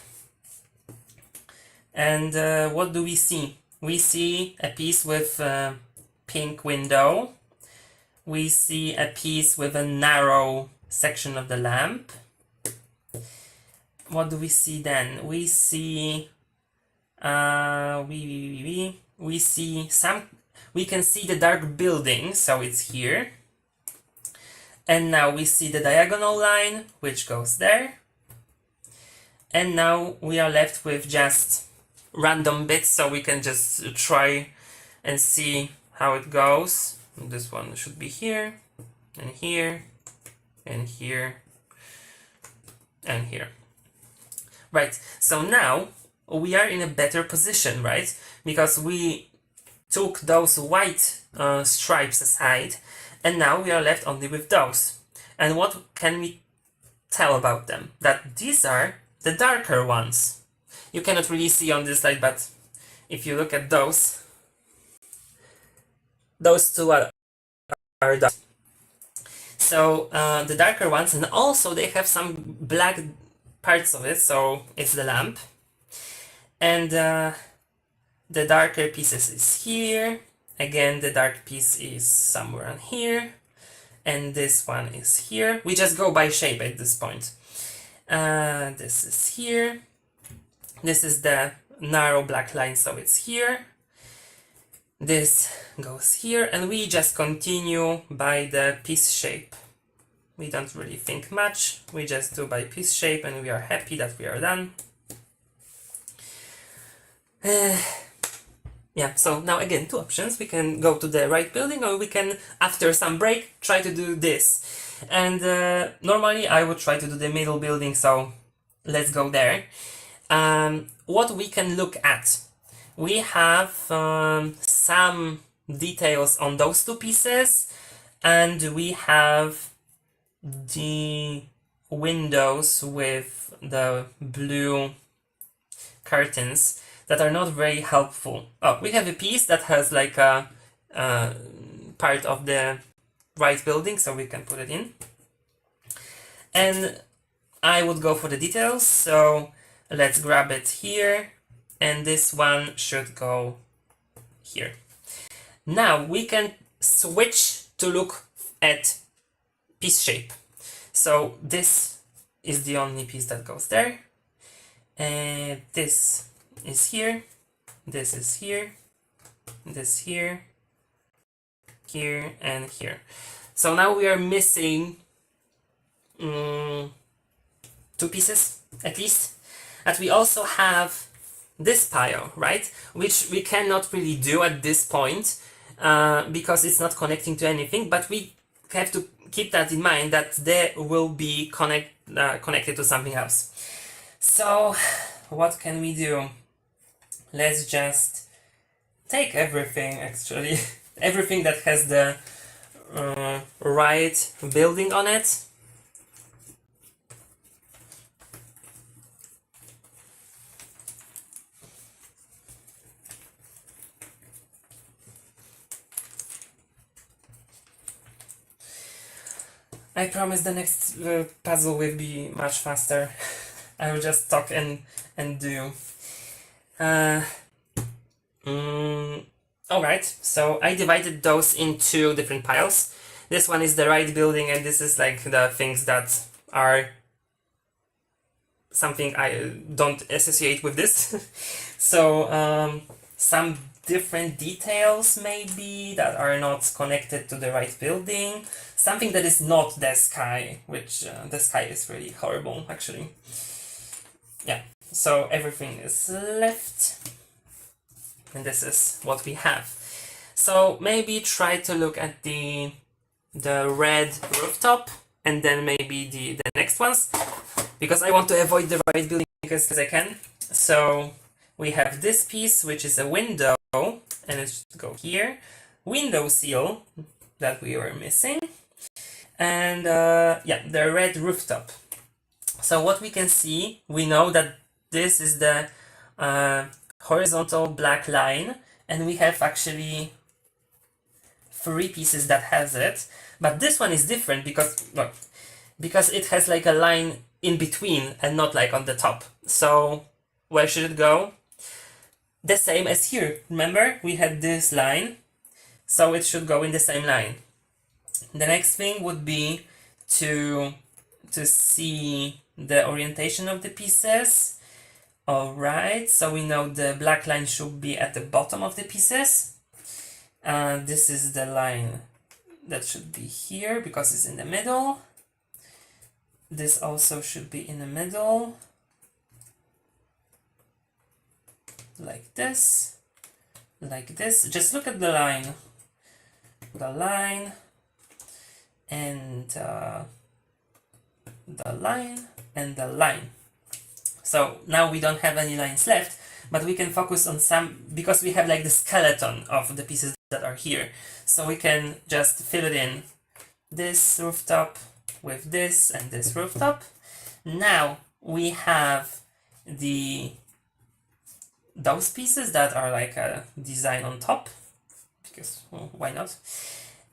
A: and what do we see? We see a piece with a pink window. We see a piece with a narrow section of the lamp. What do we see then? We see we see some. We can see the dark building, so it's here. And now we see the diagonal line, which goes there. And now we are left with just random bits, so we can just try and see how it goes. This one should be here, and here, and here, and here. Right, so now we are in a better position, right? Because we took those white stripes aside, and now we are left only with those. And what can we tell about them? That these are the darker ones. You cannot really see on this slide, but if you look at those two are dark. So the darker ones, and also they have some black parts of it, so it's the lamp. And the darker pieces is here. Again, the dark piece is somewhere on here. And this one is here. We just go by shape at this point. This is here. This is the narrow black line, so it's here. This goes here, and we just continue by the piece shape. We don't really think much. We just do by piece shape, and we are happy that we are done. Yeah, so now again, two options. We can go to the right building, or we can, after some break, try to do this. And normally I would try to do the middle building, so let's go there. What we can look at. We have some details on those two pieces, and we have the windows with the blue curtains that are not very helpful. Oh, we have a piece that has like a part of the right building, so we can put it in. And I would go for the details, so let's grab it here, and this one should go here. Now we can switch to look at piece shape. So this is the only piece that goes there, and this is here, this is here, this here, here, and here. So now we are missing two pieces at least. And we also have this pile, right? Which we cannot really do at this point because it's not connecting to anything, but we have to keep that in mind that they will be connected to something else. So what can we do? Let's just take everything, actually. Everything that has the right building on it. I promise the next puzzle will be much faster. I will just talk and do. Alright, so I divided those into different piles. This one is the right building, and this is like the things that are something I don't associate with this. So some different details maybe that are not connected to the right building. Something that is not the sky, which the sky is really horrible actually. Yeah, so everything is left. And this is what we have. So maybe try to look at the red rooftop and then maybe the next ones, because I want to avoid the right building as I can. So we have this piece, which is a window, and it should go here. Window sill that we were missing. And yeah, the red rooftop. So what we can see, we know that this is the horizontal black line, and we have actually 3 pieces that has it, but this one is different because, look, because it has like a line in between and not like on the top. So where should it go? The same as here. Remember, we had this line, so it should go in the same line. The next thing would be to see the orientation of the pieces. Alright, so we know the black line should be at the bottom of the pieces. This is the line that should be here because it's in the middle. This also should be in the middle. Like this. Like this. Just look at the line. The line. And the line. And the line. So now we don't have any lines left, but we can focus on some, because we have like the skeleton of the pieces that are here. So we can just fill it in. This rooftop with this and this rooftop. Now we have those pieces that are like a design on top, because well, why not?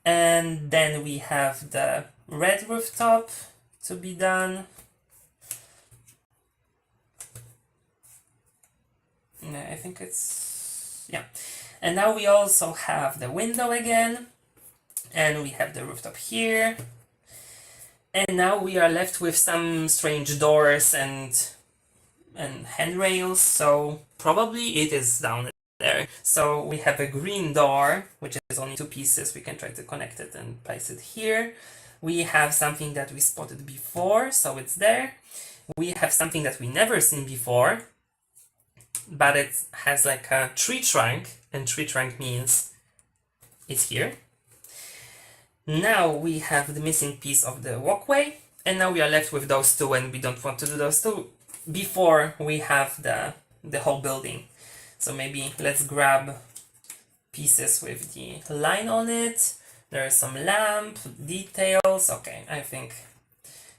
A: And then we have the red rooftop to be done. I think it's, yeah. And now we also have the window again, and we have the rooftop here. And now we are left with some strange doors and handrails, so probably it is down there. So we have a green door, which is only 2 pieces. We can try to connect it and place it here. We have something that we spotted before, so it's there. We have something that we never seen before, but it has like a tree trunk, and tree trunk means it's here. Now we have the missing piece of the walkway, and now we are left with those 2, and we don't want to do those 2 before we have the whole building. So maybe let's grab pieces with the line on it. There is some lamp details. Okay, I think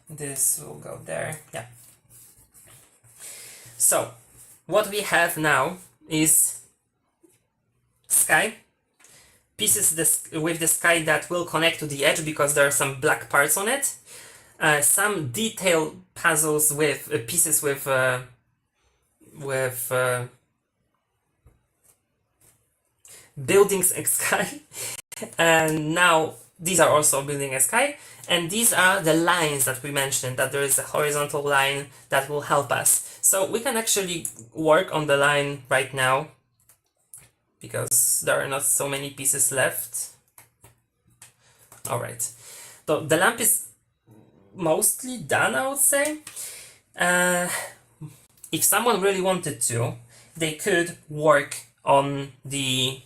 A: this will go there. Yeah. So what we have now is sky, pieces with the sky that will connect to the edge because there are some black parts on it, some detailed puzzles with pieces with buildings and sky, and now these are also building a sky, and these are the lines that we mentioned, that there is a horizontal line that will help us. So we can actually work on the line right now because there are not so many pieces left. Alright, so the lamp is mostly done, I would say. If someone really wanted to, they could work on the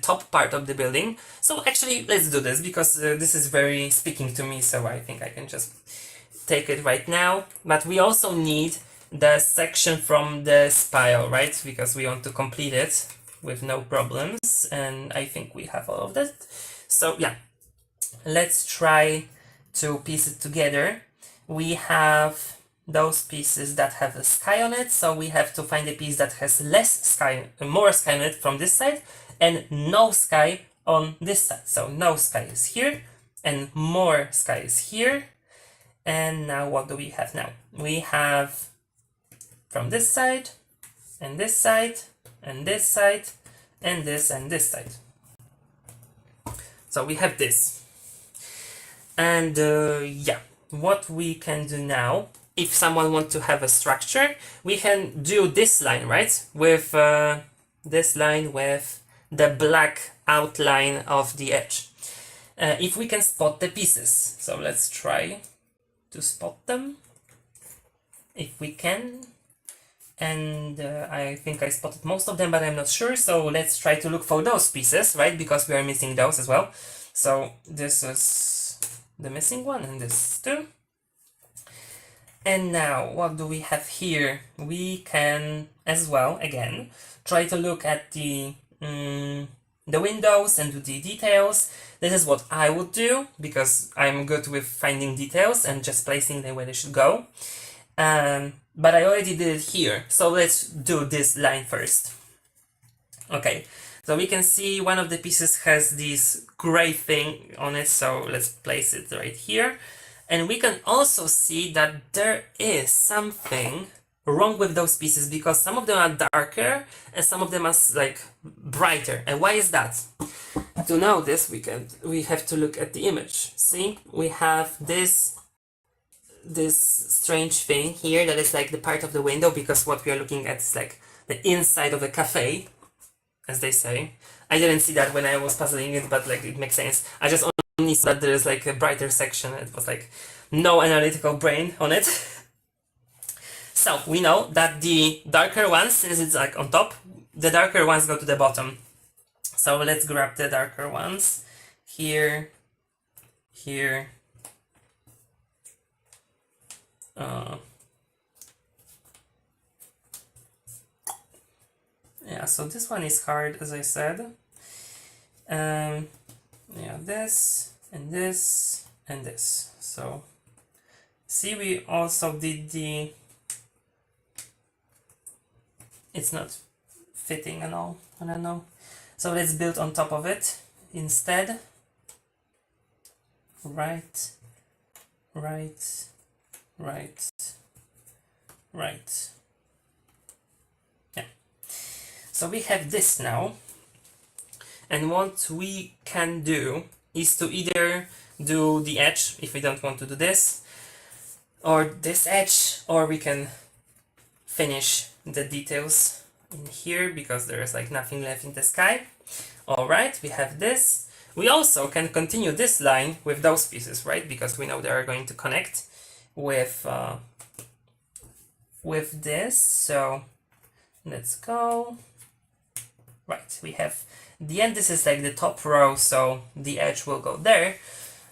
A: top part of the building. So actually, let's do this because this is very speaking to me, so I think I can just take it right now. But we also need the section from the spire, right? Because we want to complete it with no problems, and I think we have all of that. So yeah, let's try to piece it together. We have those pieces that have a sky on it, so we have to find a piece that has less sky, more sky on it from this side, and no sky on this side. So no sky is here, and more sky is here. And now what do we have now? We have from this side, and this side, and this side, and this side. So we have this. And yeah, what we can do now if someone wants to have a structure, we can do this line, right? With this line with the black outline of the edge. If we can spot the pieces. So let's try to spot them. If we can. And I think I spotted most of them, but I'm not sure. So let's try to look for those pieces, right? Because we are missing those as well. So this is the missing one, and this too. And now, what do we have here? We can, as well, again, try to look at the windows and do the details. This is what I would do, because I'm good with finding details and just placing them where they should go. But I already did it here, so let's do this line first. Okay, so we can see one of the pieces has this gray thing on it, so let's place it right here. And we can also see that there is something wrong with those pieces, because some of them are darker and some of them are like brighter. And why is that? To know this, we have to look at the image. See, we have this strange thing here that is like the part of the window, because what we are looking at is like the inside of a cafe, as they say. I didn't see that when I was puzzling it, but like it makes sense. I just only saw that there is like a brighter section. It was like no analytical brain on it. So we know that the darker ones, since it's like on top, the darker ones go to the bottom. So let's grab the darker ones here, here. Yeah, so this one is hard, as I said. Yeah, this and this and this. So see, we also did the, it's not fitting at all, I don't know. So let's build on top of it instead. Right, right, right, right. Yeah. So we have this now. And what we can do is to either do the edge, if we don't want to do this, or this edge, or we can finish the details in here, because there is like nothing left in the sky. Alright, we have this. We also can continue this line with those pieces, right? Because we know they are going to connect with this. So let's go. Right, we have the end. This is like the top row, so the edge will go there.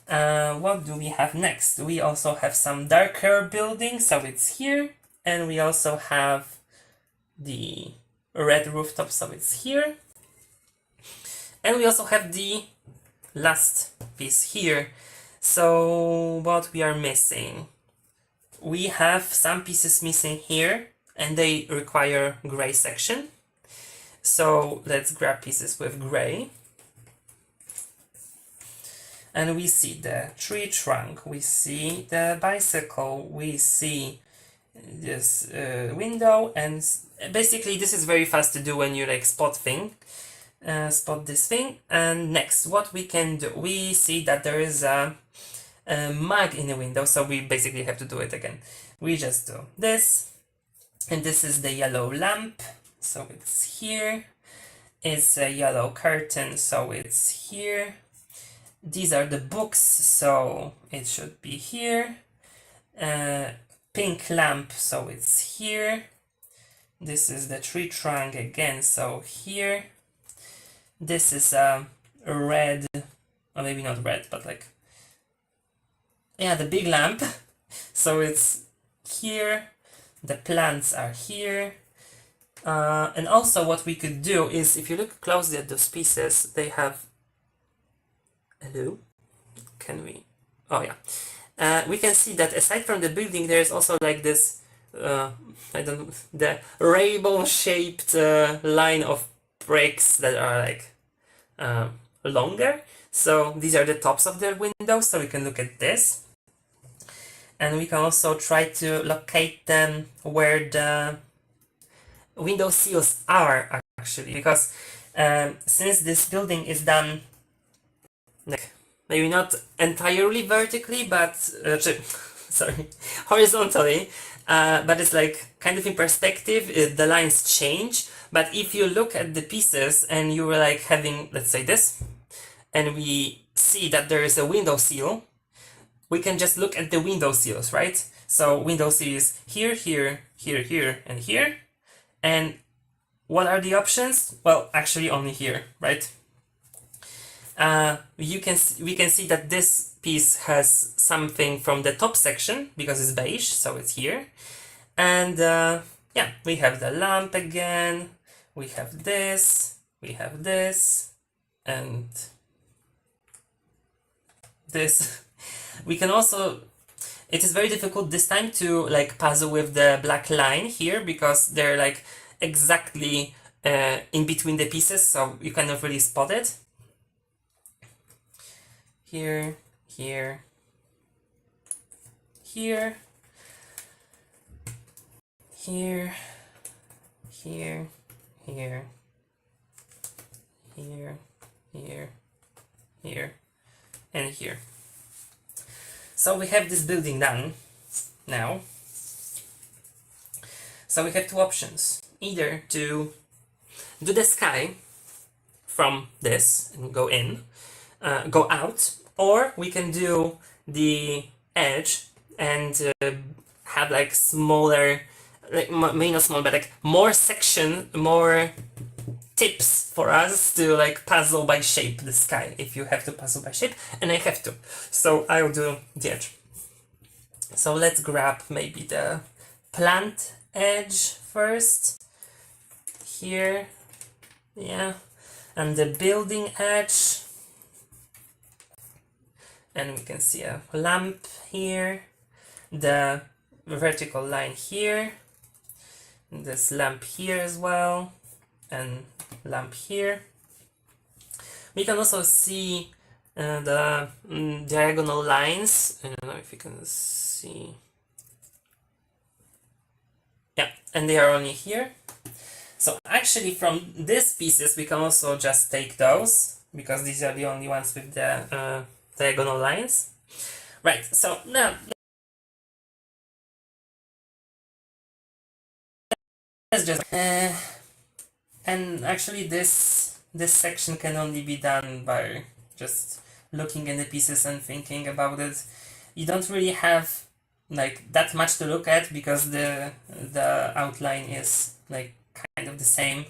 A: What do we have next? We also have some darker buildings, so it's here. And we also have the red rooftop, so it's here. And we also have the last piece here. So what we are missing? We have some pieces missing here, and they require gray section. So let's grab pieces with gray. And we see the tree trunk, we see the bicycle, we see this window, and basically this is very fast to do when you like spot this thing. And next, what we can do, we see that there is a mug in the window, so we basically have to do it again. We just do this, and this is the yellow lamp, so it's here. It's a yellow curtain, so it's here. These are the books, so it should be here. Pink lamp, so it's here. This is the tree trunk again, so here. This is a red, or maybe not red, but like, yeah, the big lamp. So it's here. The plants are here. And also what we could do is, if you look closely at those pieces, they have, hello, can we, oh yeah, we can see that aside from the building, there's also like this, I don't know, the rainbow shaped line of bricks that are like longer. So these are the tops of the windows, so we can look at this. And we can also try to locate them where the window sills are, actually, because since this building is done like maybe not entirely vertically, but sorry, horizontally, but it's like kind of in perspective, the lines change. But if you look at the pieces and you were like having, let's say this, and we see that there is a window sill, we can just look at the window sills, right? So window sill is here, here, here, here, and here. And what are the options? Well, actually only here, right? We can see that this piece has something from the top section because it's beige, so it's here. And yeah, we have the lamp again. We have this, and this. We can also, it is very difficult this time to like puzzle with the black line here because they're like exactly in between the pieces, so you cannot really spot it. Here, here, here, here, here, here, here, here, here, and here. So we have this building done now. So we have two options. Either to do the sky from this and go in, go out, or we can do the edge and have like smaller, like maybe not small, but like more section, more tips for us to like puzzle by shape the sky if you have to puzzle by shape, and I have to, so I'll do the edge. So let's grab maybe the plant edge first here, yeah, and the building edge, and we can see a lamp here, the vertical line here, this lamp here as well, and lamp here. We can also see the diagonal lines. I don't know if you can see. Yeah, and they are only here. So actually from these pieces we can also just take those, because these are the only ones with the diagonal lines. Right, so now let's just... and actually this section can only be done by just looking at the pieces and thinking about it. You don't really have like that much to look at because the outline is like kind of the same,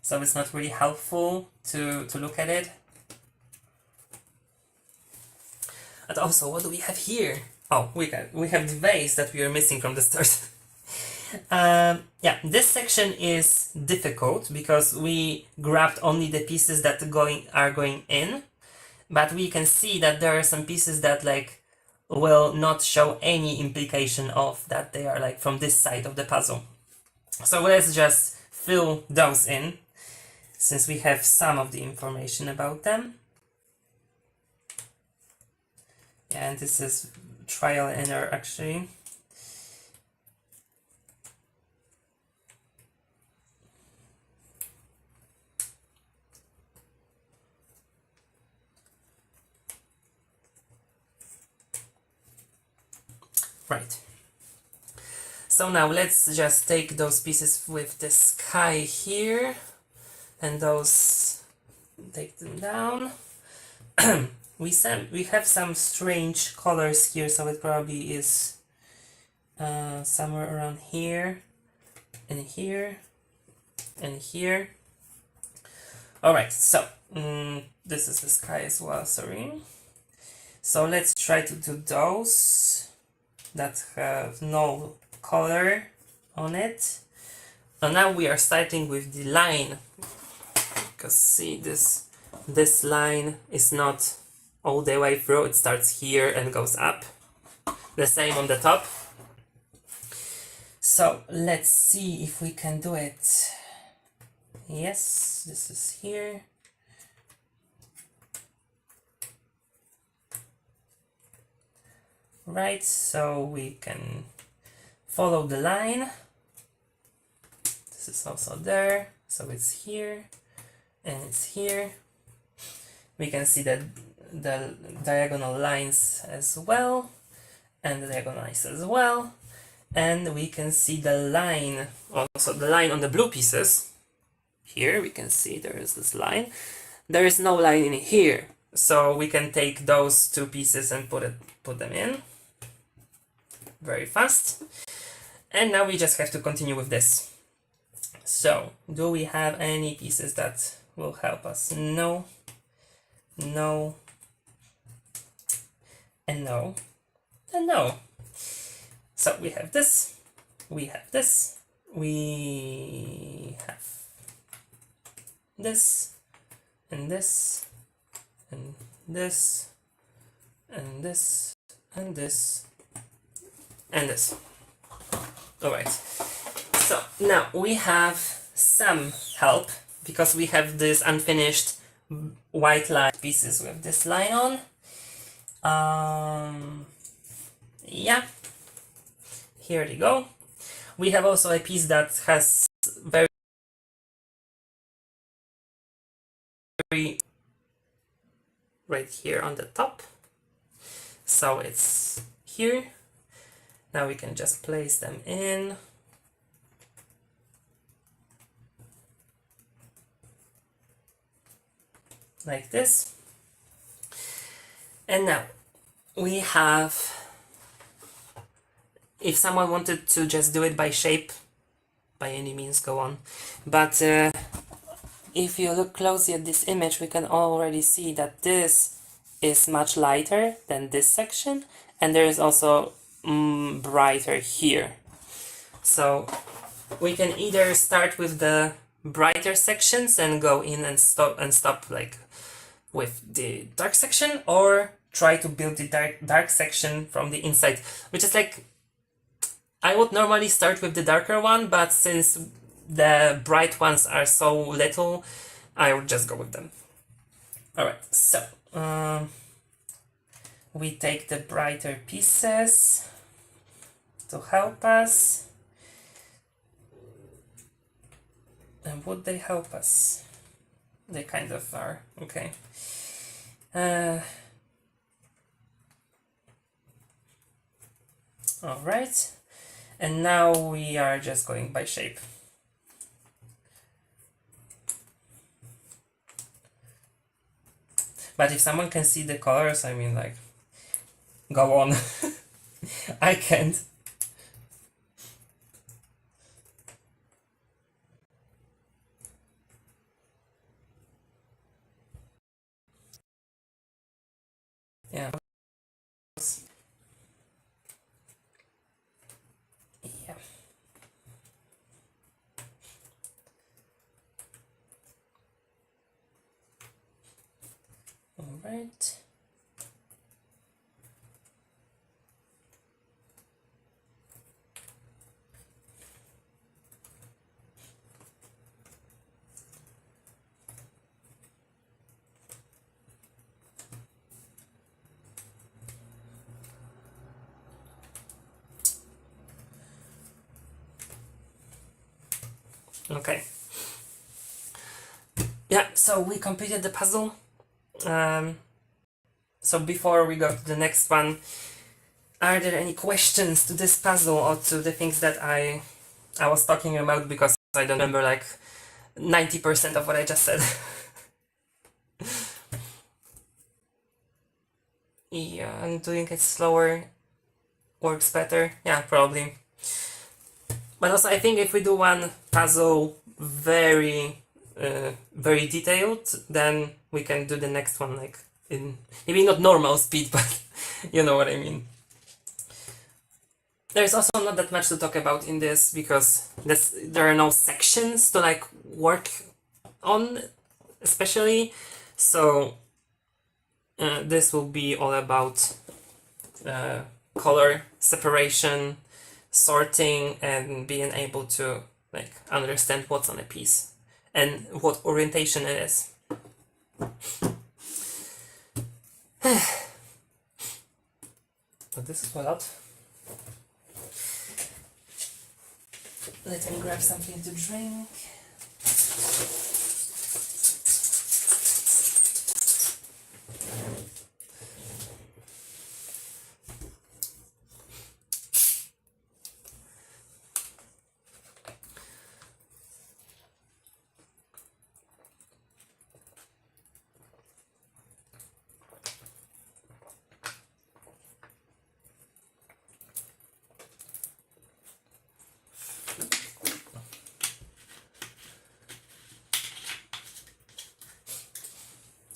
A: so it's not really helpful to look at it. And also, what do we have here? Oh, we have the vase that we are missing from the start. Yeah, this section is difficult because we grabbed only the pieces that are going in, but we can see that there are some pieces that like will not show any implication of that they are like from this side of the puzzle. So let's just fill those in, since we have some of the information about them. Yeah, and this is trial and error actually. Right. So now let's just take those pieces with the sky here, and those, take them down. We have some strange colors here, so it probably is somewhere around here, and here, and here. Alright, so this is the sky as well, sorry. So let's try to do those that have no color on it. And now we are starting with the line, because see, this line is not all the way through, it starts here and goes up. The same on the top. So let's see if we can do it. Yes, this is here. Right, so we can follow the line. This is also there, so it's here and it's here. We can see that the diagonal lines as well, and diagonalize as well. And we can see the line, also the line on the blue pieces. Here we can see there is this line. There is no line in here, so we can take those two pieces and put them in very fast. And now we just have to continue with this. So, do we have any pieces that will help us? No, no, and no, and no. So we have this, we have this, we have this, and this, and this, and this, and this, and this. Alright, so now we have some help because we have this unfinished white line pieces with this line on. Yeah, here they go. We have also a piece that has very right here on the top, so it's here. Now we can just place them in like this. And now we have, if someone wanted to just do it by shape, by any means go on, but if you look closely at this image, we can already see that this is much lighter than this section, and there is also brighter here. So we can either start with the brighter sections and go in and stop like with the dark section, or try to build the dark section from the inside, which is like, I would normally start with the darker one, but since the bright ones are so little, I would just go with them. Alright, so we take the brighter pieces to help us. And would they help us? They kind of are, okay. Alright, and now we are just going by shape. But if someone can see the colors, I mean, like, go on. I can't. Yeah. Yeah. All right. Okay. Yeah, so we completed the puzzle. So before we go to the next one, are there any questions to this puzzle or to the things that I was talking about, because I don't remember like 90% of what I just said. Yeah, and doing it slower works better. Yeah, probably. But also I think if we do one puzzle very detailed, then we can do the next one like in maybe not normal speed, but you know what I mean. There's also not that much to talk about in this because there are no sections to like work on, especially. So this will be all about color separation, sorting, and being able to like understand what's on a piece and what orientation it is. So this is a lot. Let me grab something to drink.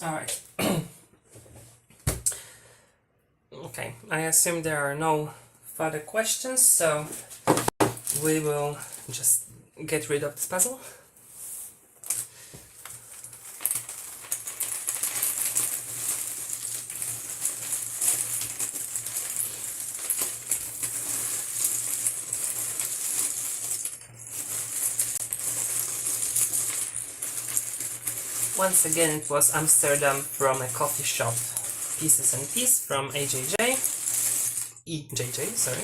A: Alright. Okay, I assume there are no further questions, so we will just get rid of this puzzle. Once again, it was Amsterdam from a coffee shop. Pieces and Peace from AJJ. EJJ, sorry.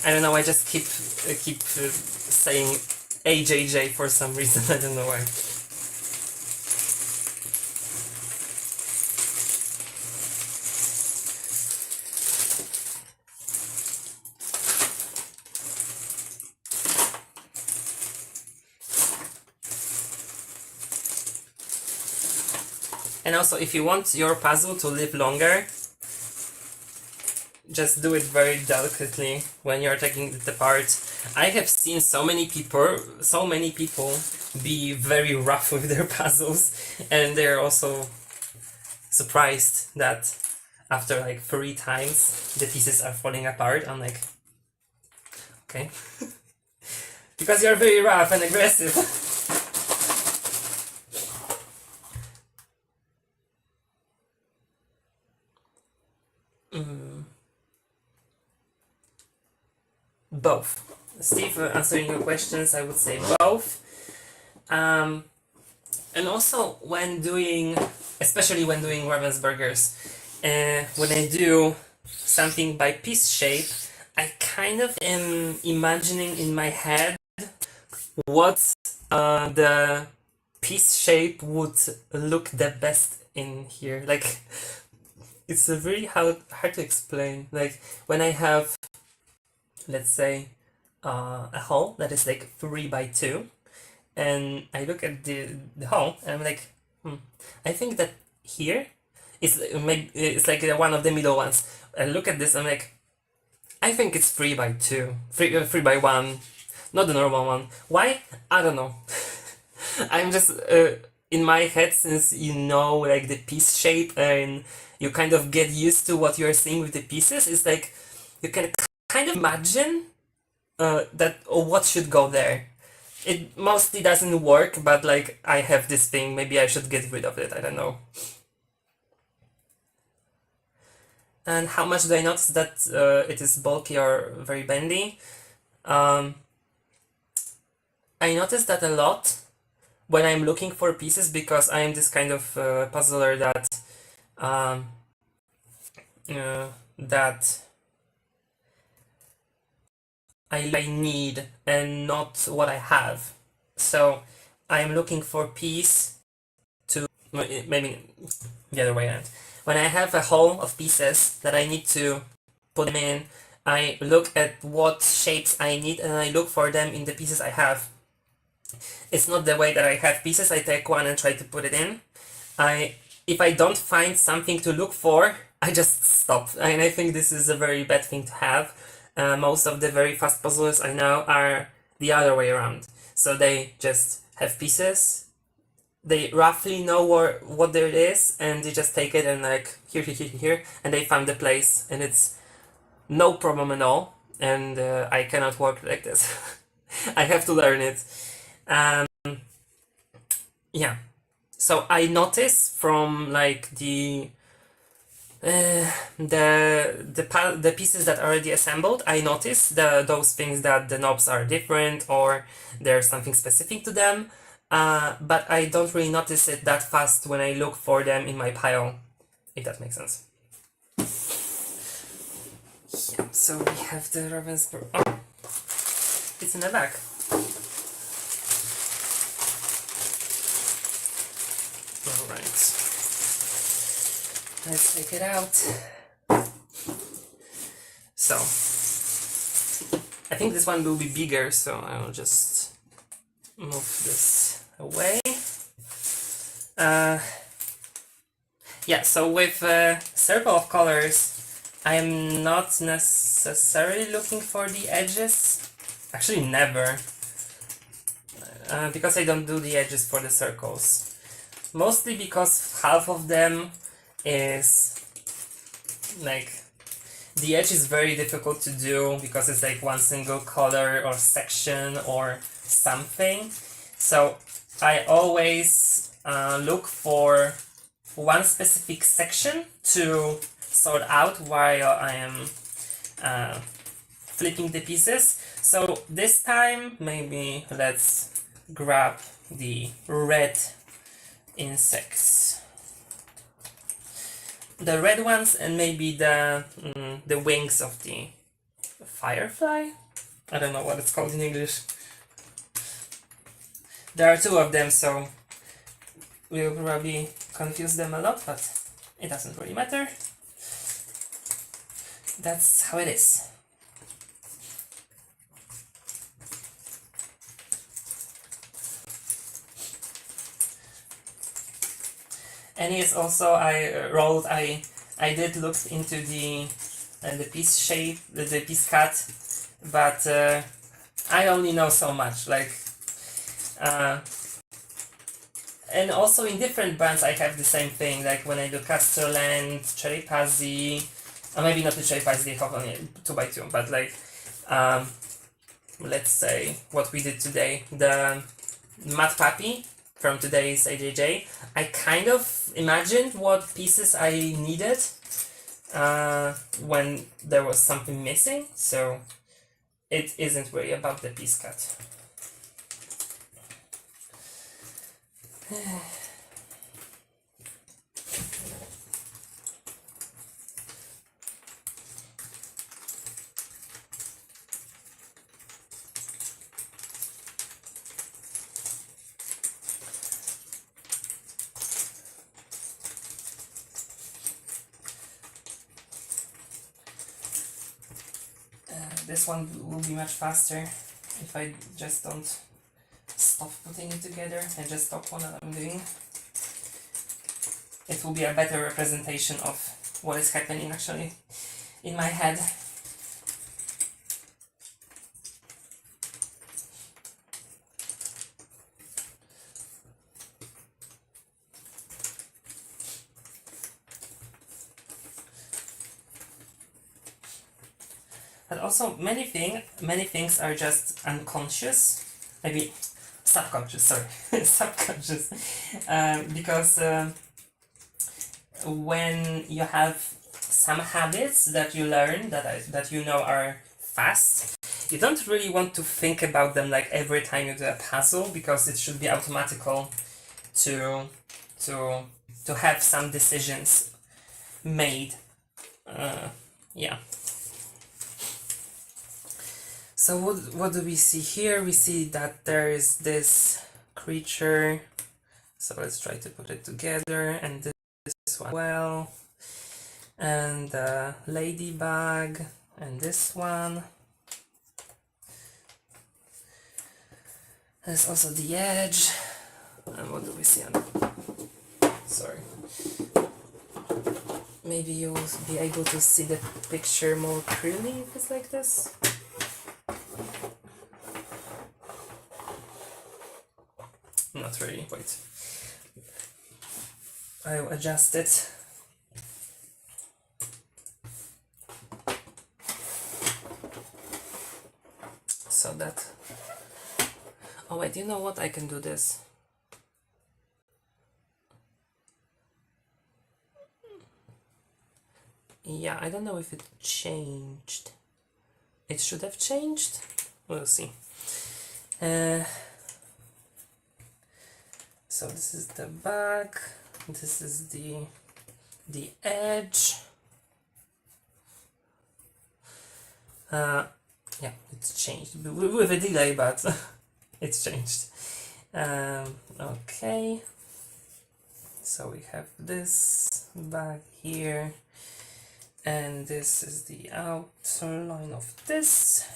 A: I don't know, I just keep saying AJJ for some reason, I don't know why. And also, if you want your puzzle to live longer, just do it very delicately when you're taking it apart. I have seen so many people be very rough with their puzzles, and they're also surprised that after like 3 times the pieces are falling apart. I'm like, okay, because you're very rough and aggressive. Both. Steve, answering your questions, I would say both. And also when doing, especially when doing Ravensburgers, when I do something by piece shape, I kind of am imagining in my head what the piece shape would look the best in here. Like, it's a really hard to explain. Like, when I have, let's say, a hole that is like 3 by 2, and I look at the hole and I'm like, I think that here is maybe it's like one of the middle ones. I look at this, I'm like, I think it's 3 by 2, 3 by 1, not the normal one. Why? I don't know. I'm just in my head, since you know like the piece shape and you kind of get used to what you're seeing with the pieces. It's like you can kind of imagine that what should go there. It mostly doesn't work, but like I have this thing, maybe I should get rid of it, I don't know. And how much do I notice that it is bulky or very bendy? I notice that a lot when I'm looking for pieces, because I am this kind of puzzler that that I need and not what I have. So I'm looking for piece to, maybe the other way around. When I have a hole of pieces that I need to put them in, I look at what shapes I need and I look for them in the pieces I have. It's not the way that I have pieces, I take one and try to put it in. If I don't find something to look for, I just stop. And I think this is a very bad thing to have. Most of the very fast puzzlers I know are the other way around. So they just have pieces, they roughly know what there is, and they just take it and like here, and they find the place, and it's no problem at all. And I cannot work like this. I have to learn it. Yeah. So I notice from like the pieces that are already assembled, I notice those things that the knobs are different or there's something specific to them, but I don't really notice it that fast when I look for them in my pile, if that makes sense. Yeah, so we have the Ravensburg. Oh, it's in the back. Alright. Let's take it out. So, I think this one will be bigger, so I'll just move this away. Yeah, so with Circle of Colors, I'm not necessarily looking for the edges. Actually, never. Because I don't do the edges for the circles. mostly because half of them is like the edge is very difficult to do because it's like one single color or section or something. So I always look for one specific section to sort out while I am flipping the pieces. So this time maybe let's grab the red insects, the red ones, and maybe the wings of the firefly. I don't know what it's called in English. There are two of them, so we'll probably confuse them a lot, but it doesn't really matter. That's how it is. And yes, also I did look into the piece shape, the piece cut, but I only know so much. Like, and also in different brands I have the same thing. Like when I do Casterland, Cherry Pazzi, maybe not the Cherry Pazzi, they have only 2x2, but like, let's say what we did today, the Matte Papi from today's AJJ. I kind of imagined what pieces I needed when there was something missing, so it isn't really about the piece cut. This one will be much faster if I just don't stop putting it together and just stop what I'm doing. It will be a better representation of what is happening actually in my head. But also many things are just unconscious, maybe subconscious. Sorry, subconscious, because when you have some habits that you learn that you know are fast, you don't really want to think about them like every time you do a puzzle, because it should be automatical to have some decisions made. Yeah. So what do we see here? We see that there is this creature. So let's try to put it together, and this one well, and ladybug, and this one. There's also the edge. And what do we see on? Sorry. Maybe you'll be able to see the picture more clearly if it's like this. Not really, wait. I'll adjust it. So that... Oh wait, you know what? I can do this. Yeah, I don't know if it changed. It should have changed. We'll see. So this is the back, this is the edge. Yeah, it's changed with a delay, but it's changed. Okay, so we have this back here, and this is the outer line of this.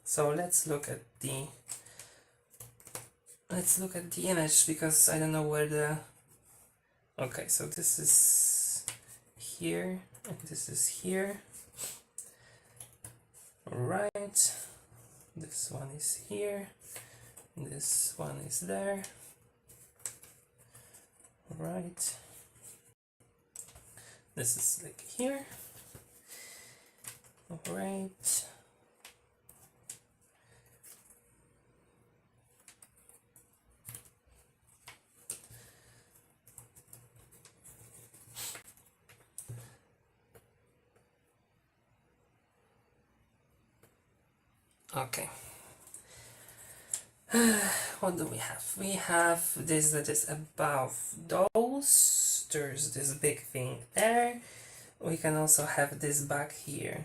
A: So let's look at the image, because I don't know where the... Okay, so this is here, and this is here. Right, this one is here, this one is there. Right. This is like here. Right. Okay. What do we have? We have this that is above those. There's this big thing there. We can also have this back here.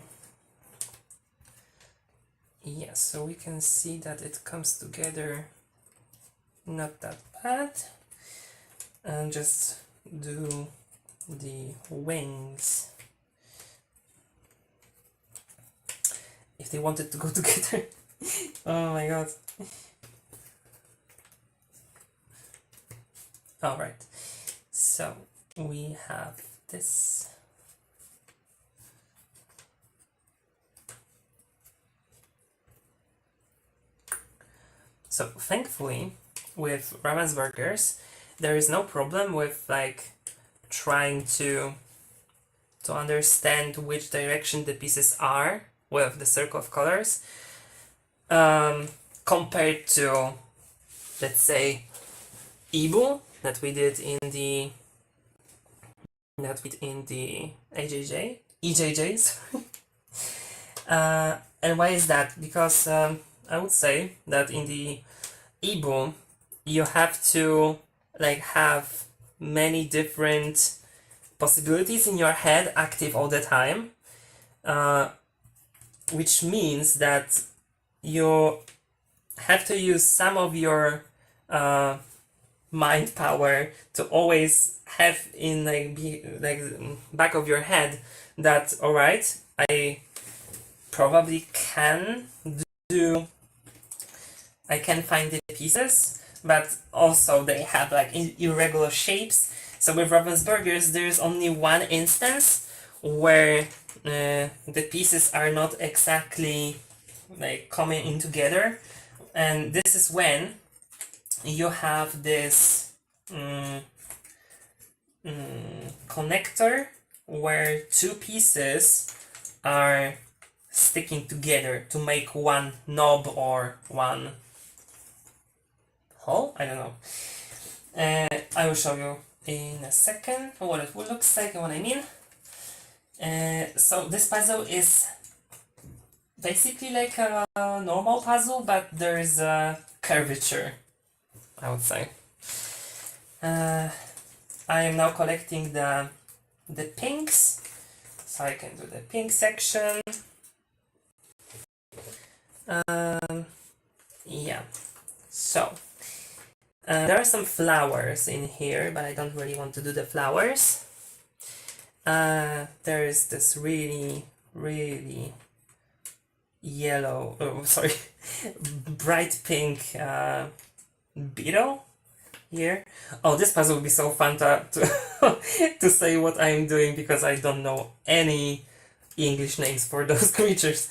A: Yeah, so we can see that it comes together not that bad. And just do the wings. If they wanted to go together. Oh my god. Alright, so we have this. So thankfully, with Ravensburgers, there is no problem with like trying to understand which direction the pieces are with the circle of colors, compared to, let's say, Ibu that we did in the EJJs. And why is that? Because I would say that in the Ibu you have to like have many different possibilities in your head active all the time, which means that you have to use some of your mind power to always have in back of your head that alright, I probably can I can find the pieces, but also they have like irregular shapes. So with Ravensburgers, there's only one instance where the pieces are not exactly like coming in together, and this is when you have this connector where two pieces are sticking together to make one knob or one hole. I don't know. I will show you in a second what it looks like and what I mean. So this puzzle is basically like a normal puzzle, but there's a curvature, I would say. I am now collecting the pinks, so I can do the pink section. Yeah, so there are some flowers in here, but I don't really want to do the flowers. There is this really yellow, bright pink beetle here. Oh, this puzzle would be so fun to say what I'm doing, because I don't know any English names for those creatures.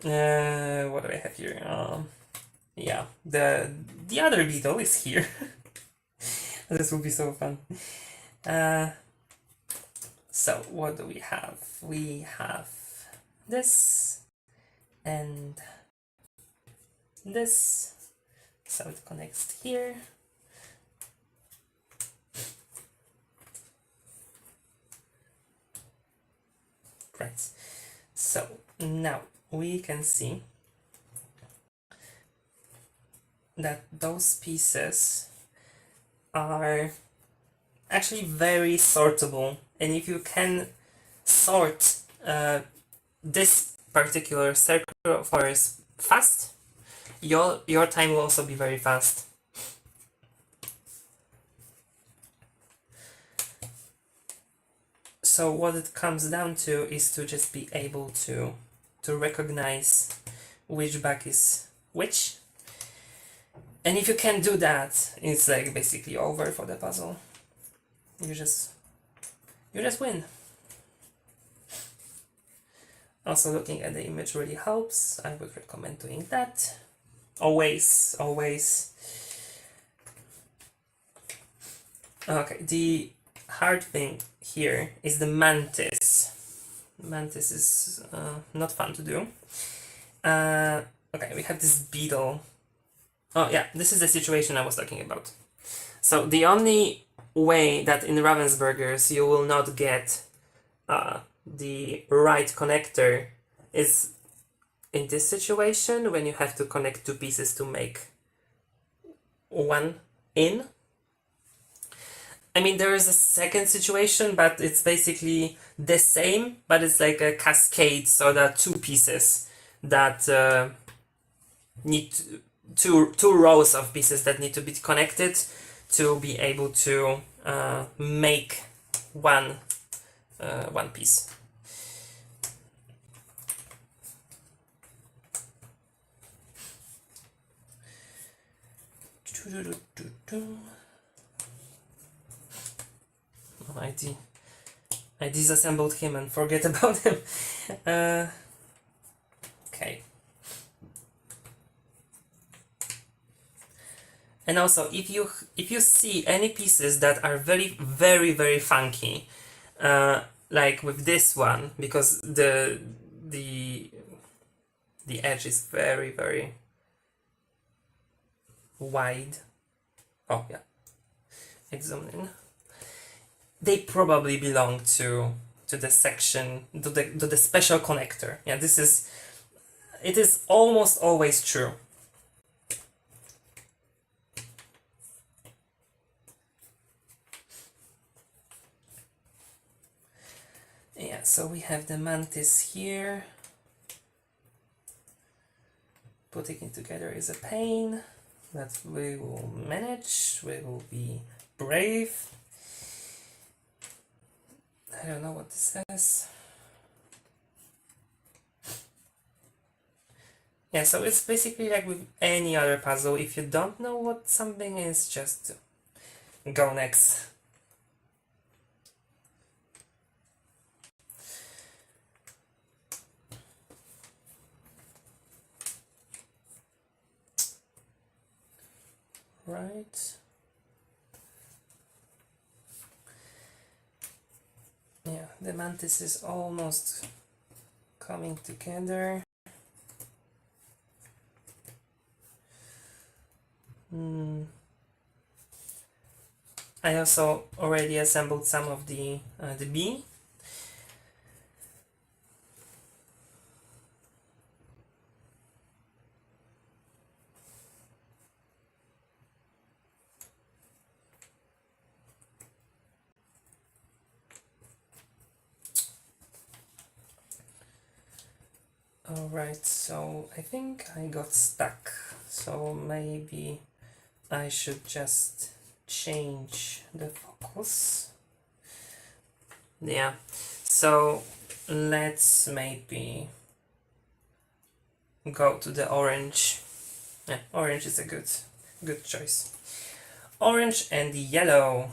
A: What do I have here? Yeah, the other beetle is here. This will be so fun. So what do we have? We have this and this, so it connects here. Right, so now we can see that those pieces are actually very sortable, and if you can sort this particular circle of colors fast, your time will also be very fast. So what it comes down to is to just be able to recognize which back is which. And if you can do that, it's like basically over for the puzzle. You just win. Also, looking at the image really helps. I would recommend doing that. Always. Okay, the hard thing here is the mantis. Mantis is not fun to do. Okay, we have this beetle. Oh yeah, this is the situation I was talking about. So the only way that in Ravensburgers you will not get the right connector is in this situation when you have to connect two pieces to make one in. I mean, there is a second situation, but it's basically the same, but it's like a cascade, so there are two pieces that need two rows of pieces that need to be connected to be able to make one one piece. Oh, I disassembled him and forget about him. Okay. And also, if you see any pieces that are very funky, like with this one, because the edge is very wide. Oh yeah, it's zoomed in. They probably belong to the section to the special connector. Yeah, it is almost always true. Yeah, so we have the mantis here. Putting it together is a pain, but we will manage. We will be brave. I don't know what this says. Yeah, so it's basically like with any other puzzle. If you don't know what something is, just go next. Right. Yeah, the mantis is almost coming together. I also already assembled some of the bee. Alright, so I think I got stuck, so maybe I should just change the focus. Yeah, so let's maybe go to the orange. Yeah, orange is a good choice. Orange and yellow.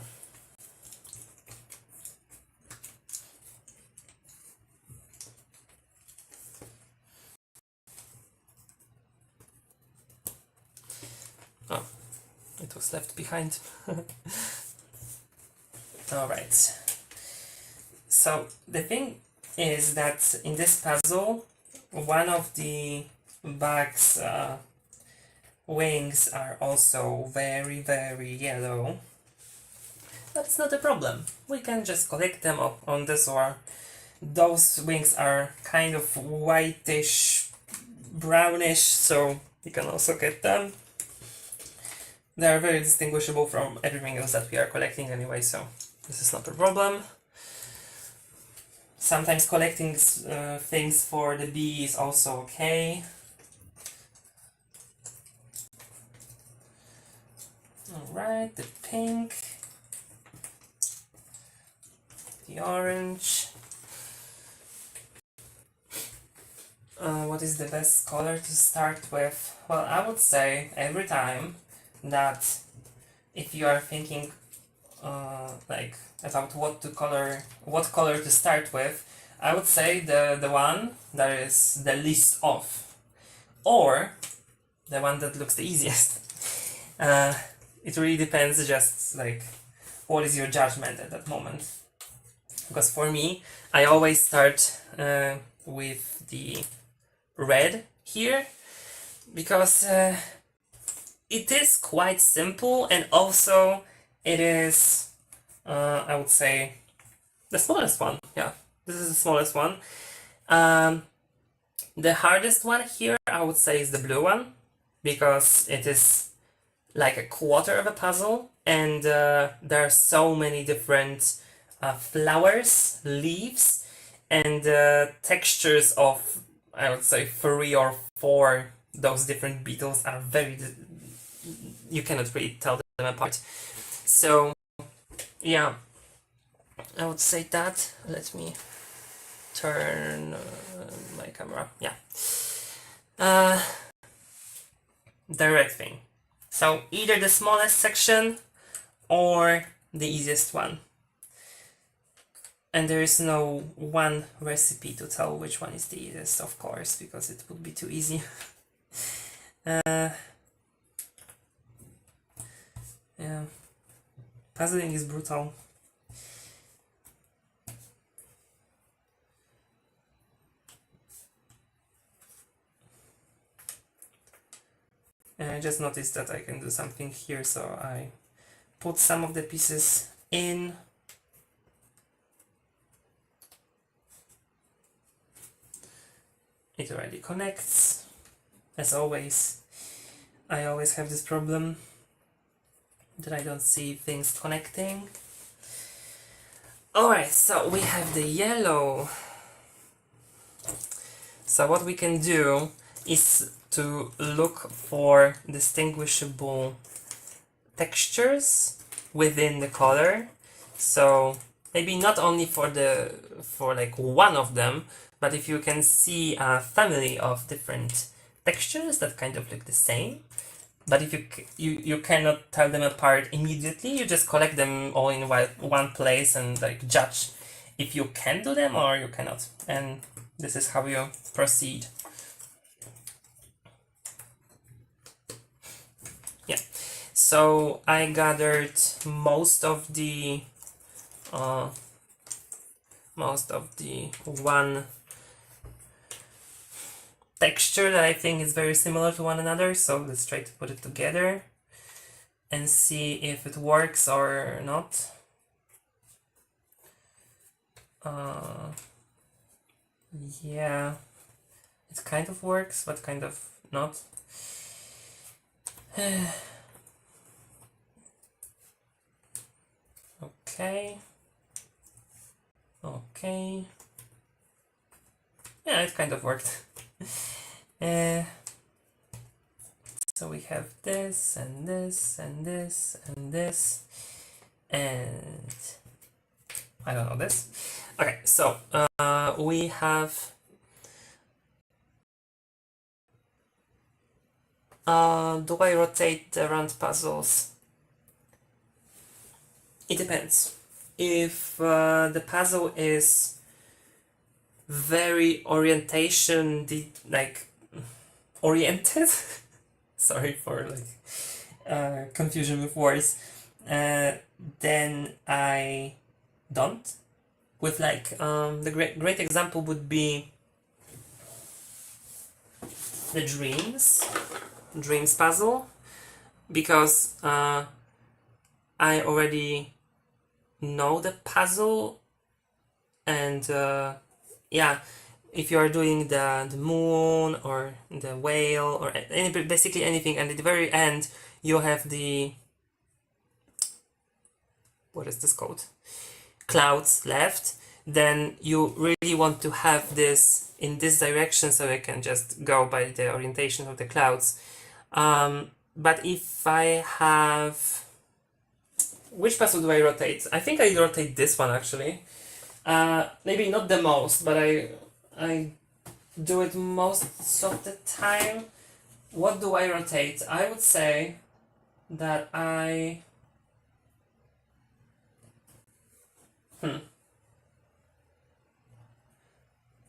A: Oh, it was left behind. Alright. So the thing is that in this puzzle, one of the bug's wings are also very yellow. That's not a problem. We can just collect them up on this one. Those wings are kind of whitish, brownish, so you can also get them. They are very distinguishable from everything else that we are collecting anyway, so this is not a problem. Sometimes collecting things for the bee is also okay. Alright, the pink, the orange. What is the best color to start with? Well, I would say every time that if you are thinking like about what color to start with, I would say the one that is the least off, or the one that looks the easiest. It really depends, just like what is your judgment at that moment? Because for me, I always start with the red here, because it is quite simple, and also it is, I would say, the smallest one. Yeah, this is the smallest one. The hardest one here, I would say, is the blue one, because it is like a quarter of a puzzle, and there are so many different flowers, leaves, and textures of, I would say, 3 or 4 those different beetles are very, you cannot really tell them apart. So yeah, I would say that. Let me turn my camera. Yeah. The red thing. So either the smallest section or the easiest one. And there is no one recipe to tell which one is the easiest, of course, because it would be too easy. Yeah. Puzzling is brutal. And I just noticed that I can do something here, so I put some of the pieces in. It already connects. As always, I always have this problem that I don't see things connecting. Alright, so we have the yellow. So what we can do is to look for distinguishable textures within the color. So maybe not only for like one of them, but if you can see a family of different textures that kind of look the same, but if you cannot tell them apart immediately, you just collect them all in one place and like judge if you can do them or you cannot. And this is how you proceed. Yeah. So I gathered most of the one texture that I think is very similar to one another, so let's try to put it together and see if it works or not. Yeah, it kind of works, but kind of not. Okay. Okay. Yeah, it kind of worked. So we have this and this and this and this and I don't know this. Okay, so we have do I rotate the round puzzles? It depends. If the puzzle is very oriented, sorry for like confusion with words, then I don't. With like the great example would be the dreams puzzle, because I already know the puzzle, and yeah, if you are doing the moon or the whale or basically anything, and at the very end you have the, what is this called, clouds left, then you really want to have this in this direction so you can just go by the orientation of the clouds. But if I have, which puzzle do I rotate? I think I rotate this one actually. Maybe not the most, but I do it most of the time. What do I rotate? I would say that I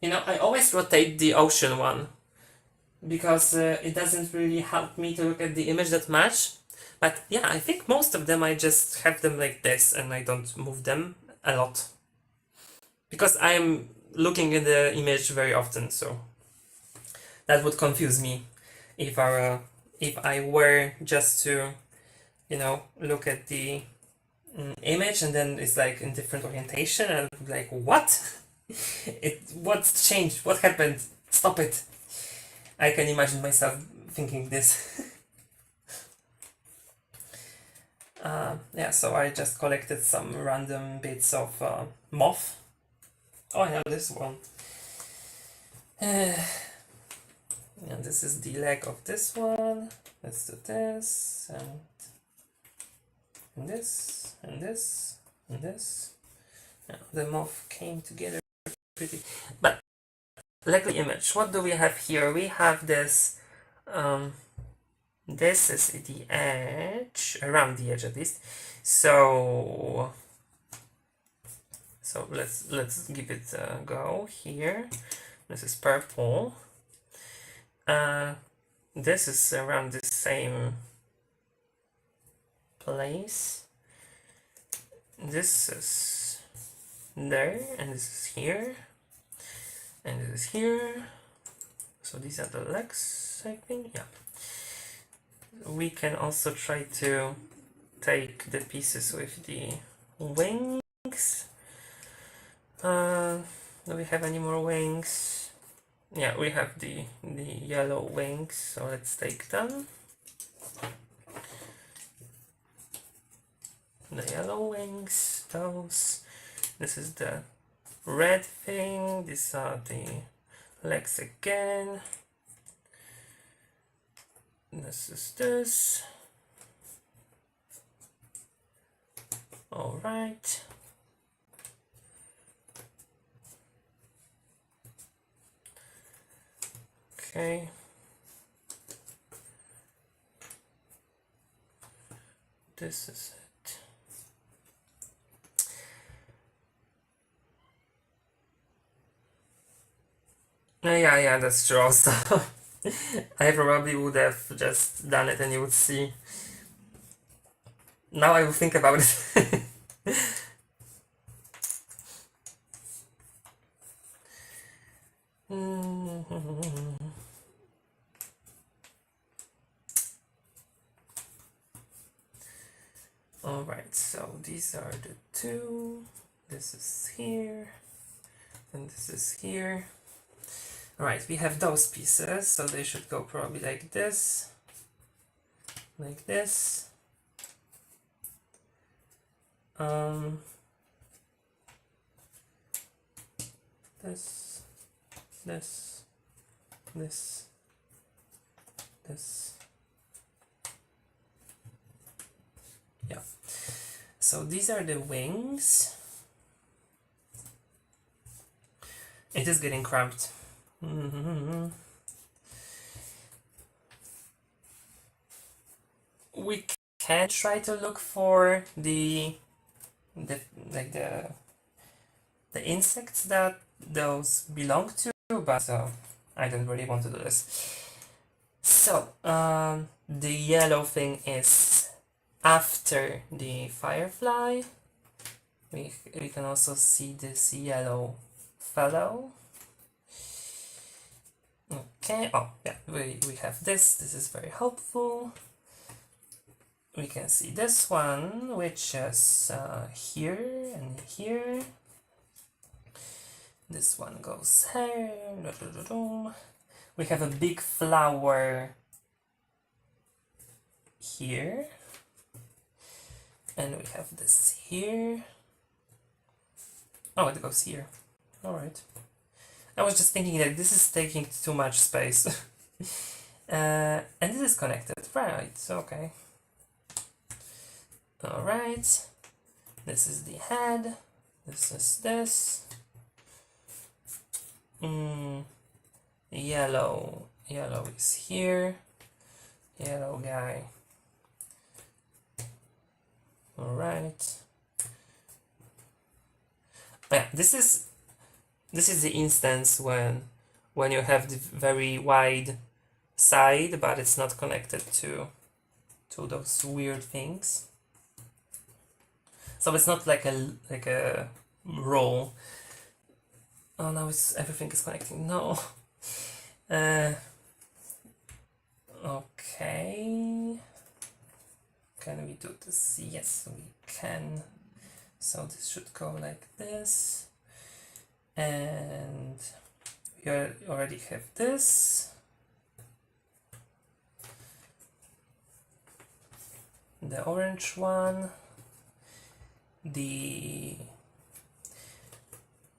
A: I always rotate the ocean one, because it doesn't really help me to look at the image that much. But yeah, I think most of them I just have them like this and I don't move them a lot. Because I'm looking at the image very often, so that would confuse me if I were just to, look at the image and then it's like in different orientation and I'd be like, what? What's changed? What happened? Stop it. I can imagine myself thinking this. Yeah, so I just collected some random bits of moth. Oh, I know this one. And this is the leg of this one. Let's do this, and this, and this, and this. Yeah, the moth came together pretty. But, like the image, what do we have here? We have this, this is the edge, around the edge at least. So let's give it a go here. This is purple. This is around the same place. This is there, and this is here, and this is here. So these are the legs, I think. Yeah. We can also try to take the pieces with the wings. Do we have any more wings? Yeah, we have the yellow wings, so let's take them. The yellow wings, those. This is the red thing. These are the legs again. This is this. All right. Okay. This is it. Yeah, that's true also. I probably would have just done it and you would see. Now I will think about it. Alright, so these are the two. This is here, and this is here. Alright, we have those pieces, so they should go probably like this. Like this. This, this, this, this. Yeah. So these are the wings. It is getting cramped. We can try to look for the insects that those belong to, but I don't really want to do this. So the yellow thing is after the firefly. We can also see this yellow fellow. Okay, oh yeah, we have this. This is very helpful. We can see this one, which is here and here. This one goes here. We have a big flower here. And we have this here. Oh, it goes here. Alright. I was just thinking that this is taking too much space. And this is connected. Right, okay. Alright. This is the head. This is this. Yellow is here. Yellow guy. Alright. Yeah, this is the instance when you have the very wide side, but it's not connected to to those weird things. So it's not like a roll. Oh, now everything is connecting. No. Okay. Can we do this? Yes, we can. So this should go like this. And we already have this. The orange one.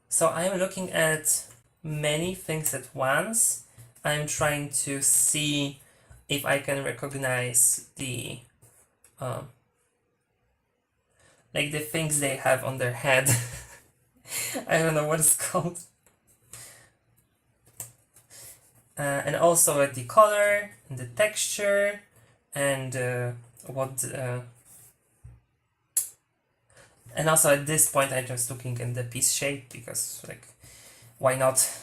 A: So I'm looking at many things at once. I'm trying to see if I can recognize the like the things they have on their head. I don't know what it's called. And also at the color and the texture and and also at this point I'm just looking at the piece shape because like why not?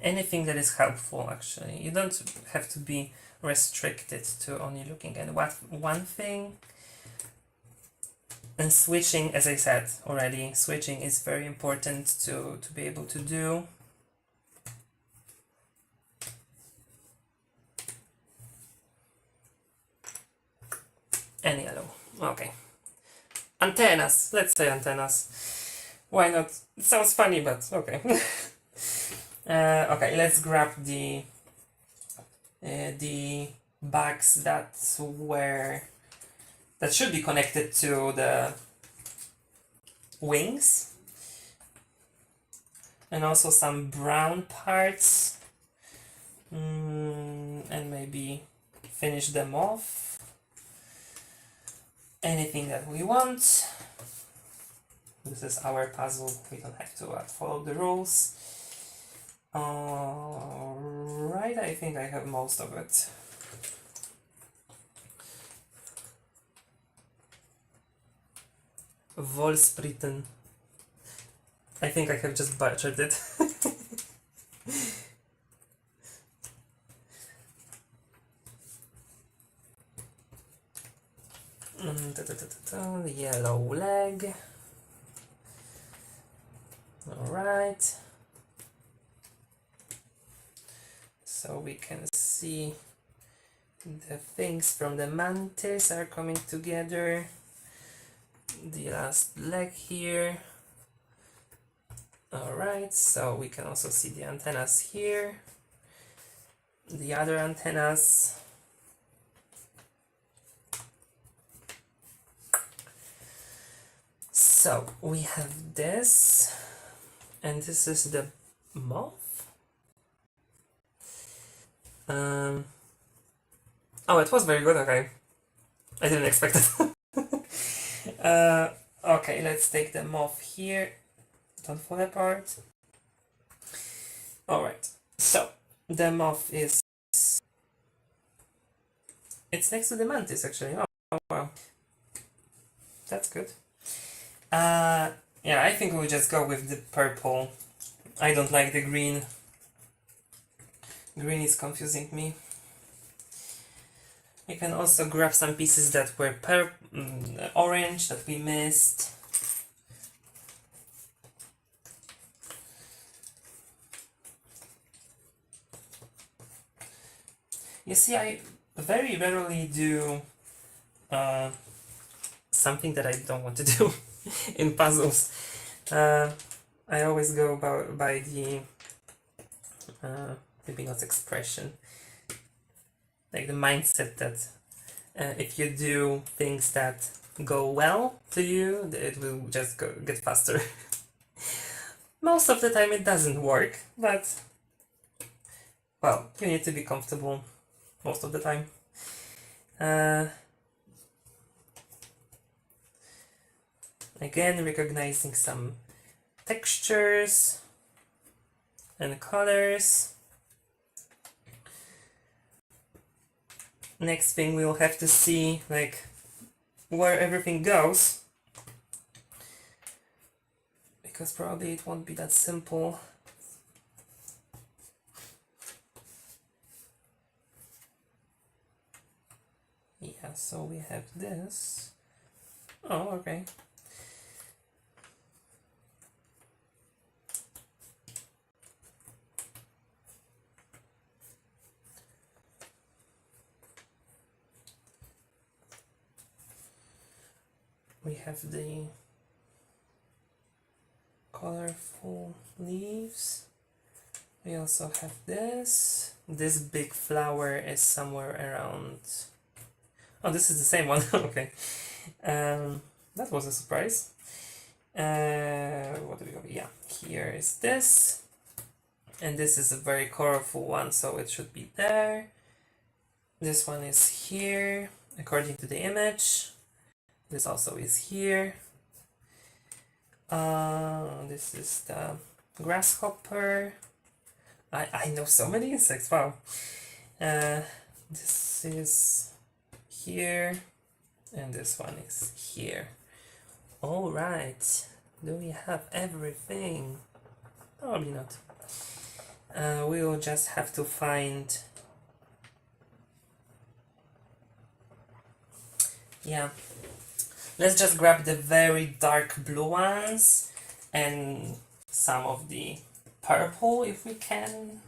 A: Anything that is helpful, actually. You don't have to be restricted to only looking at one thing. And switching, as I said already, switching is very important to be able to do. And yellow. Okay. Antennas. Let's say antennas. Why not? It sounds funny, but okay. Okay, let's grab the bags that should be connected to the wings, and also some brown parts, and maybe finish them off. Anything that we want. This is our puzzle. We don't have to follow the rules. Alright, I think I have most of it. Volspriten. I think I have just butchered it. The yellow leg. Alright. So we can see the things from the mantis are coming together. The last leg here. Alright, so we can also see the antennas here. The other antennas. So we have this, and this is the moth. Oh, it was very good. Okay, I didn't expect it. Okay, let's take the moth here. Don't fall apart. Alright, so the moth is. It's next to the mantis actually. Oh wow. That's good. Yeah, I think we'll just go with the purple. I don't like the green. Green is confusing me. We can also grab some pieces that were orange that we missed. You see, I very rarely do something that I don't want to do in puzzles. I always go by the maybe not expression, like the mindset that if you do things that go well to you, it will just get faster. Most of the time it doesn't work, but well, you need to be comfortable most of the time. Again, recognizing some textures and colors. Next thing we'll have to see like where everything goes, because probably it won't be that simple. Yeah, so we have this. Oh, okay. We have the colorful leaves. We also have this. This big flower is somewhere around. Oh, this is the same one. Okay. That was a surprise. What do we have? Yeah, here is this. And this is a very colorful one, so it should be there. This one is here, according to the image. This also is here. This is the grasshopper. I know so many insects, wow. This is here, and this one is here. All right, do we have everything? Probably not. We will just have to find. Yeah, let's just grab the very dark blue ones and some of the purple if we can.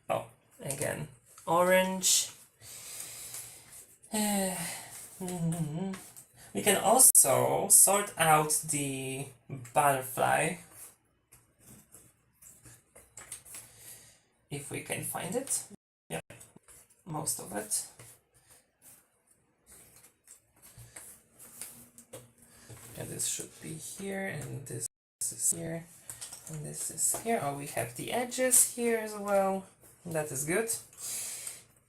A: Oh, again, orange. We can also sort out the butterfly if we can find it. Yeah, most of it. And this should be here, and this is here, and this is here. Oh, we have the edges here as well. That is good.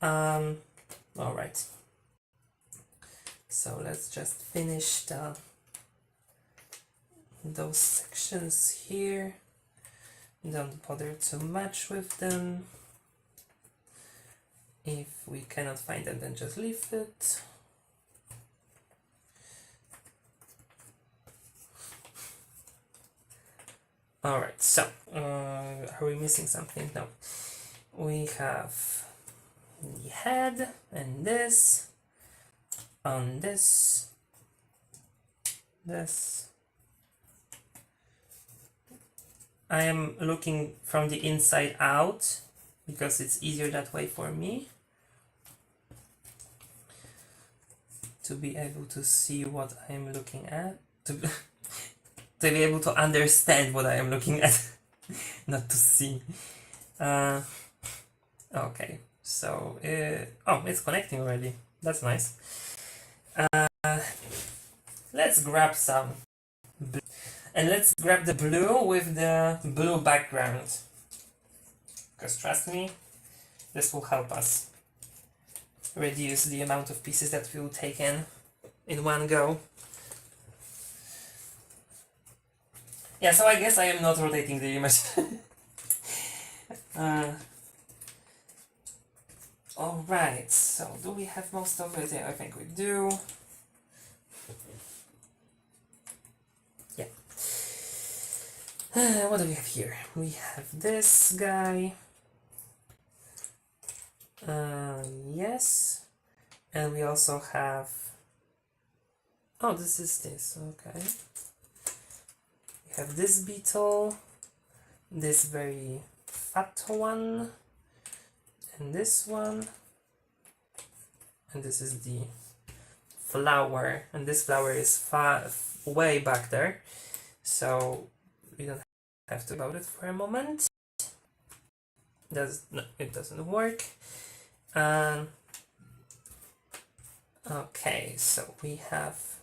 A: All right. So let's just finish those sections here. Don't bother too much with them. If we cannot find them, then just leave it. Alright, so are we missing something? No. We have the head and this on this. I am looking from the inside out because it's easier that way for me to be able to see what I am looking at, to be able to understand what I am looking at, not to see. Okay, so oh, it's connecting already. That's nice. Let's grab some blue. And let's grab the blue with the blue background. Because trust me, this will help us reduce the amount of pieces that we will take in one go. Yeah, so I guess I am not rotating the image. Alright, so do we have most of it? Yeah, I think we do. Yeah. What do we have here? We have this guy. Yes. And we also have... Oh, this is this, okay. We have this beetle, this very fat one, and this one. And this is the flower, and this flower is way back there, so we don't have to about it for a moment. No, it doesn't work. Okay, so we have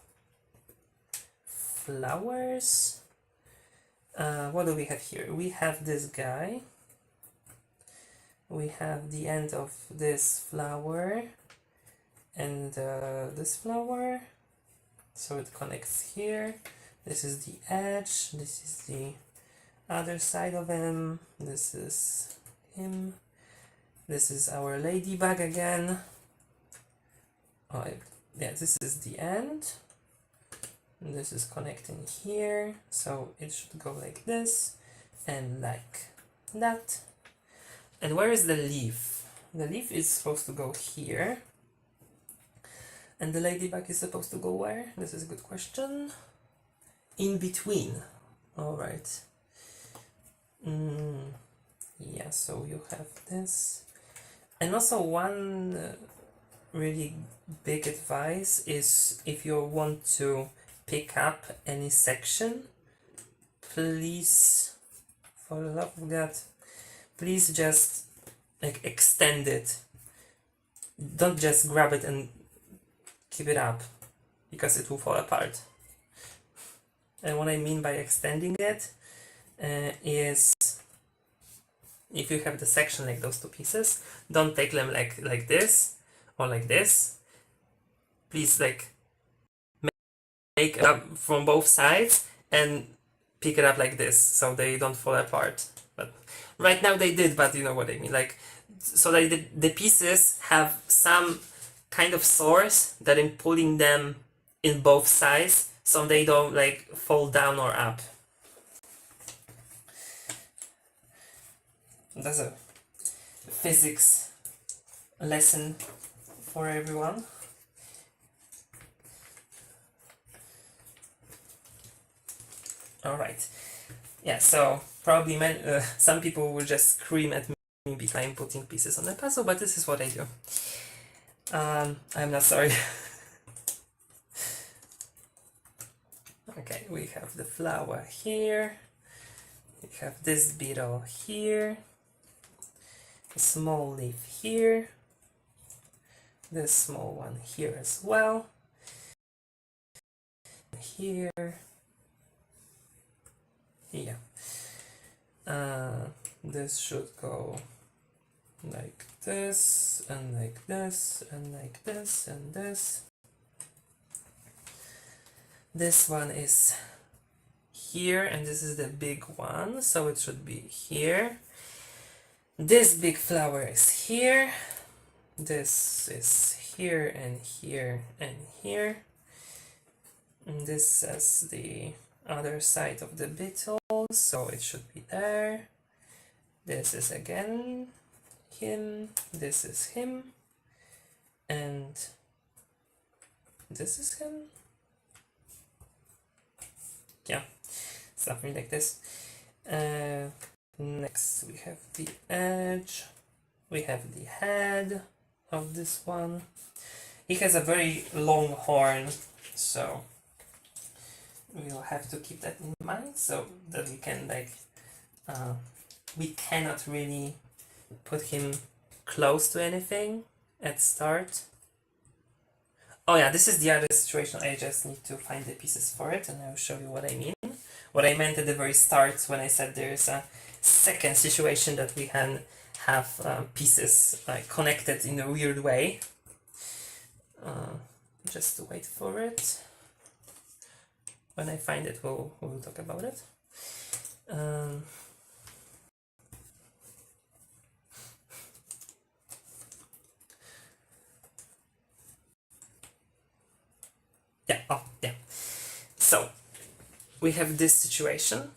A: flowers. What do we have here? We have this guy. We have the end of this flower and this flower, so it connects here. This is the edge, this is the other side of him, this is him, this is our ladybug again. Oh, yeah, this is the end, And this is connecting here, so it should go like this and like that. And where is the leaf? The leaf is supposed to go here. And the ladybug is supposed to go where? This is a good question. In between. Alright. Yeah, so you have this. And also one really big advice is if you want to pick up any section, please, for the love of God, please just like extend it. Don't just grab it and keep it up, because it will fall apart. And what I mean by extending it is if you have the section like those two pieces, don't take them like this or like this. Please like make it up from both sides and pick it up like this so they don't fall apart. But right now they did, but you know what I mean, like so that the pieces have some kind of source that I'm pulling them in both sides so they don't like fall down or up. That's a physics lesson for everyone. Alright, yeah, so probably some people will just scream at me because I'm putting pieces on the puzzle, but this is what I do. I'm not sorry. Okay, we have the flower here, we have this beetle here, a small leaf here, this small one here as well, here, yeah. This should go like this, and like this, and like this, and this. This one is here, and this is the big one, so it should be here. This big flower is here. This is here, and here, and here. And this is the other side of the beetle, so it should be there. This is again him, this is him, and this is him. Yeah, something like this. Next we have the edge, we have the head of this one. He has a very long horn, so we'll have to keep that in mind so that we can like we cannot really put him close to anything at start. Oh yeah, this is the other situation. I just need to find the pieces for it and I'll show you what I mean. What I meant at the very start when I said there's a second situation that we can have pieces connected in a weird way. Just to wait for it. When I find it, we'll talk about it. Yeah, oh, yeah. So, we have this situation.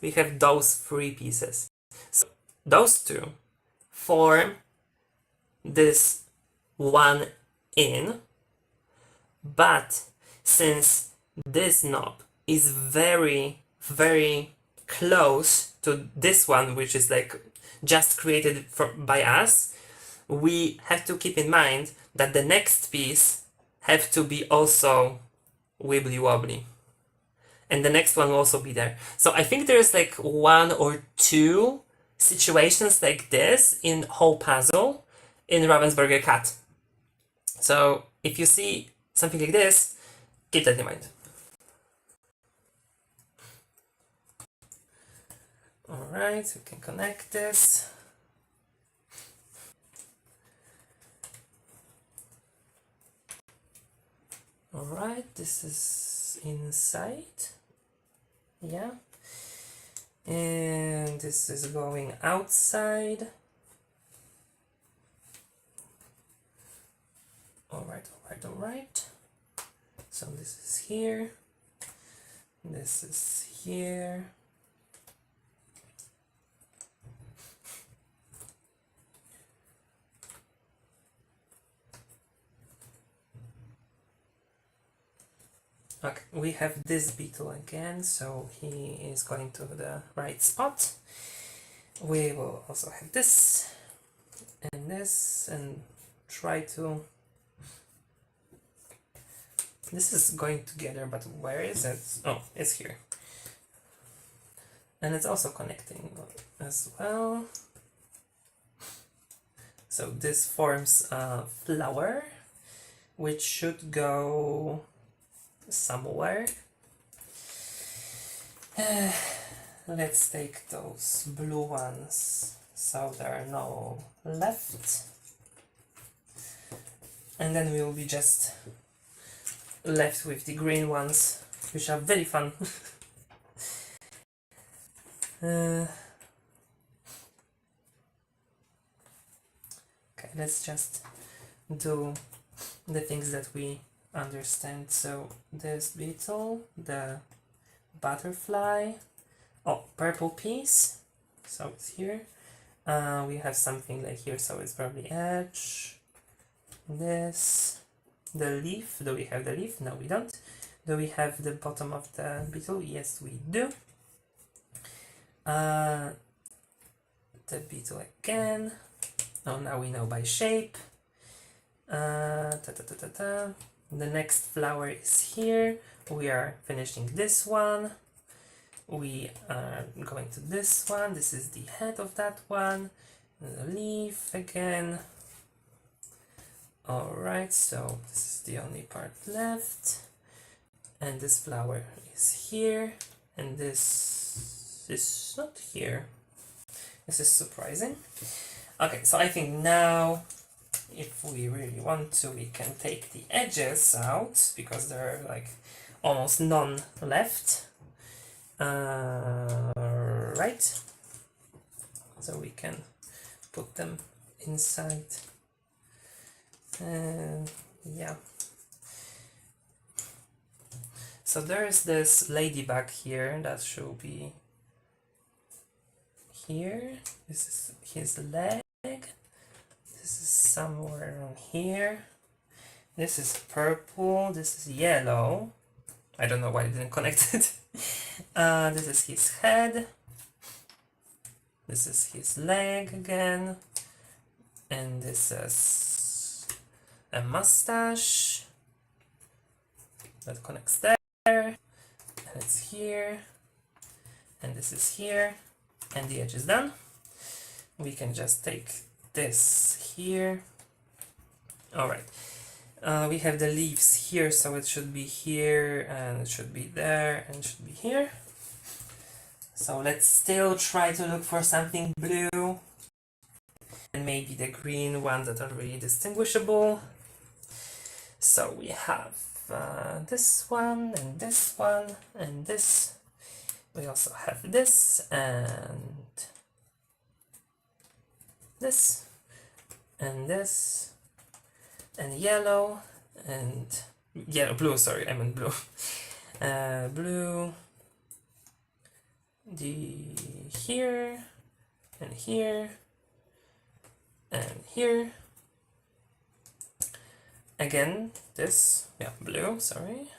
A: We have those three pieces. So, those two form this one in, but since this knob is very, very close to this one, which is like just created by us, we have to keep in mind that the next piece have to be also wibbly wobbly. And the next one will also be there. So I think there's like one or two situations like this in whole puzzle in Ravensburger Cat. So if you see something like this, keep that in mind. Alright, we can connect this. Alright, this is inside. Yeah. And this is going outside. Alright. So this is here, this is here. Okay, we have this beetle again, so he is going to the right spot. We will also have this, and try to... This is going together, but where is it? Oh, it's here. And it's also connecting as well. So this forms a flower, which should go somewhere. Let's take those blue ones, so there are no left. And then we will be just left with the green ones, which are very fun. Okay, let's just do the things that we understand. So this beetle, the butterfly, oh, purple piece, so it's here. We have something like here, so it's probably edge. This, the leaf, do we have the leaf? No, we don't. Do we have the bottom of the beetle? Yes, we do. The beetle again. Oh, now we know by shape. The next flower is here. We are finishing this one. We are going to this one. This is the head of that one. The leaf again. Alright, so this is the only part left. And this flower is here. And this is not here. This is surprising. Okay, so I think now, if we really want to, we can take the edges out, because there are like almost none left. Right, so we can put them inside. Yeah. So there's this ladybug here that should be here. This is his leg. This is somewhere around here. This is purple. This is yellow. I don't know why I didn't connect it. This is his head. This is his leg again. And this is a mustache that connects there. And it's here. And this is here. And the edge is done. We can just take this here. Alright. We have the leaves here, so it should be here, and it should be there, and it should be here. So let's still try to look for something blue. And maybe the green ones that are really distinguishable. So we have this one, and this one, and this. We also have this, and this, and this, and yellow, and blue, sorry, I meant blue. Blue, here, and here, and here. Again, this, blue, sorry.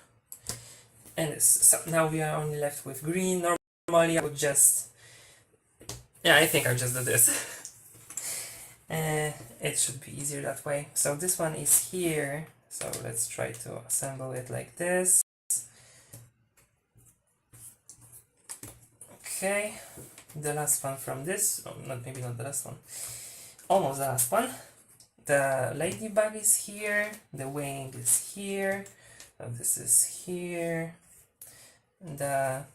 A: And this. So now we are only left with green. Normally I would just... I think I'll just do this. It should be easier that way. So this one is here. So let's try to assemble it like this. Okay. The last one from this. Oh, maybe not the last one. Almost the last one. The ladybug is here. The wing is here. So this is here. The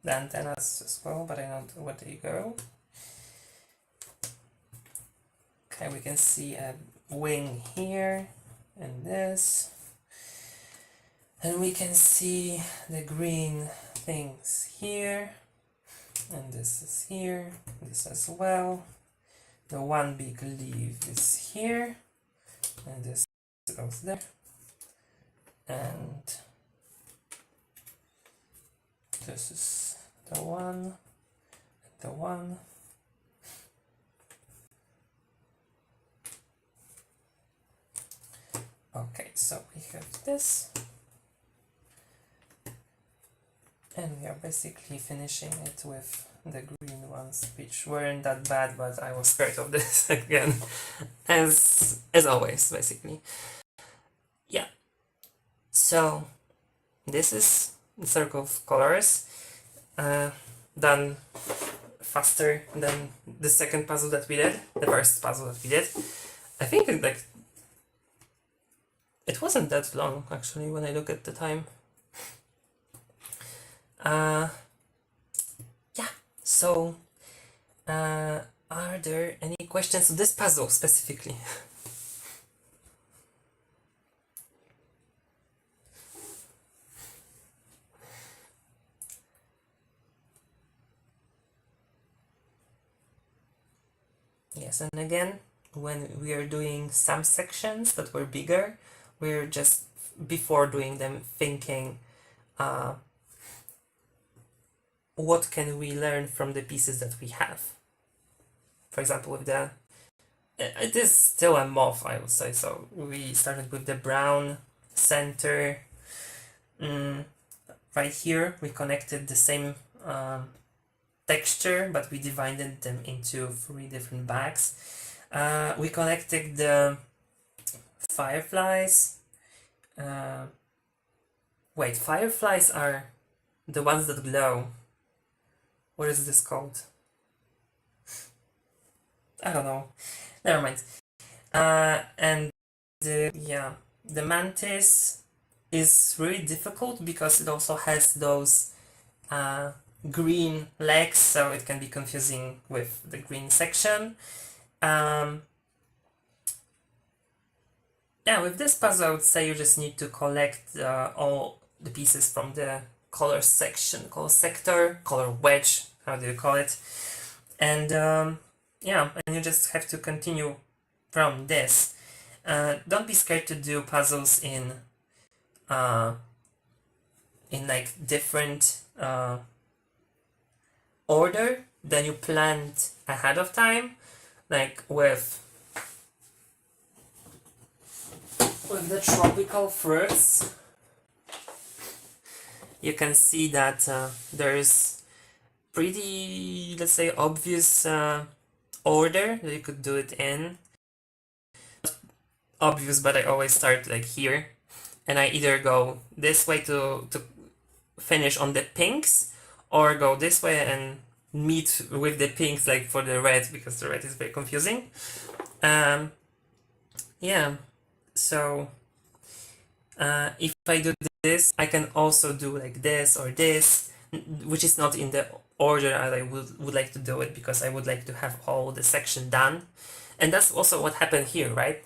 A: antennas as well, but I don't know where they go. Okay, we can see a wing here and this. And we can see the green things here. And this is here. This as well. The one big leaf is here. And this goes there, and this is the one, the one. Okay, so we have this, and we are basically finishing it with the green ones, which weren't that bad, but I was scared of this again, as always, basically. Yeah. So this is the circle of colors, done faster than the second puzzle that we did, the first puzzle that we did. I think it wasn't that long actually when I look at the time. Yeah, so are there any questions to this puzzle specifically? Yes, and again, when we are doing some sections that were bigger, we're just, before doing them, thinking what can we learn from the pieces that we have. For example, with the, it is still a moth, I would say, so we started with the brown center. Right here we connected the same texture, but we divided them into 3 different bags. We connected the fireflies. Wait, fireflies are the ones that glow. What is this called? I don't know. Never mind. And yeah, the mantis is really difficult because it also has those green legs, so it can be confusing with the green section. Yeah, with this puzzle I would say you just need to collect all the pieces from the color section, color sector, color wedge, how do you call it? And yeah, and you just have to continue from this. Don't be scared to do puzzles in like different order than you planned ahead of time, like with the tropical fruits. You can see that there's pretty, let's say, obvious order that you could do it in. Obvious, but I always start like here, and I either go this way to finish on the pinks, or go this way and meet with the pinks like for the red, because the red is very confusing. Yeah, so if I do this, I can also do like this or this, which is not in the order as I would like to do it, because I would like to have all the section done. And that's also what happened here, right?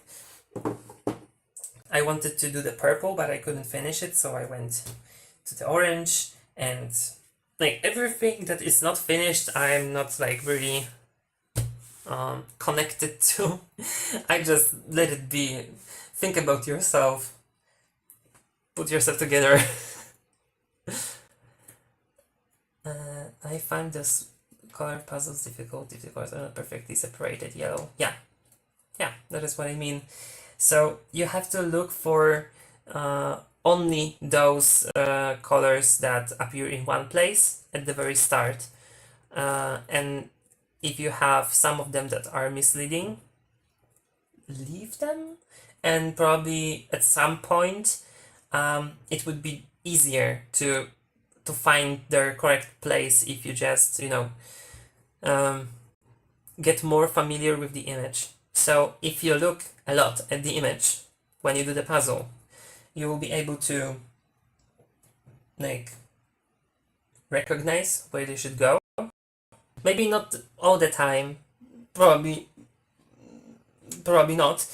A: I wanted to do the purple, but I couldn't finish it, so I went to the orange, and like everything that is not finished, I'm not like really connected to. I just let it be. Think about yourself. Put yourself together. I find this color puzzles difficult if the colors are not perfectly separated. Yellow. Yeah, that is what I mean. So you have to look for only those colors that appear in one place at the very start. And if you have some of them that are misleading, leave them, and probably at some point it would be easier to find their correct place if you just, get more familiar with the image. So if you look a lot at the image when you do the puzzle, you will be able to like recognize where they should go. Maybe not all the time, probably not,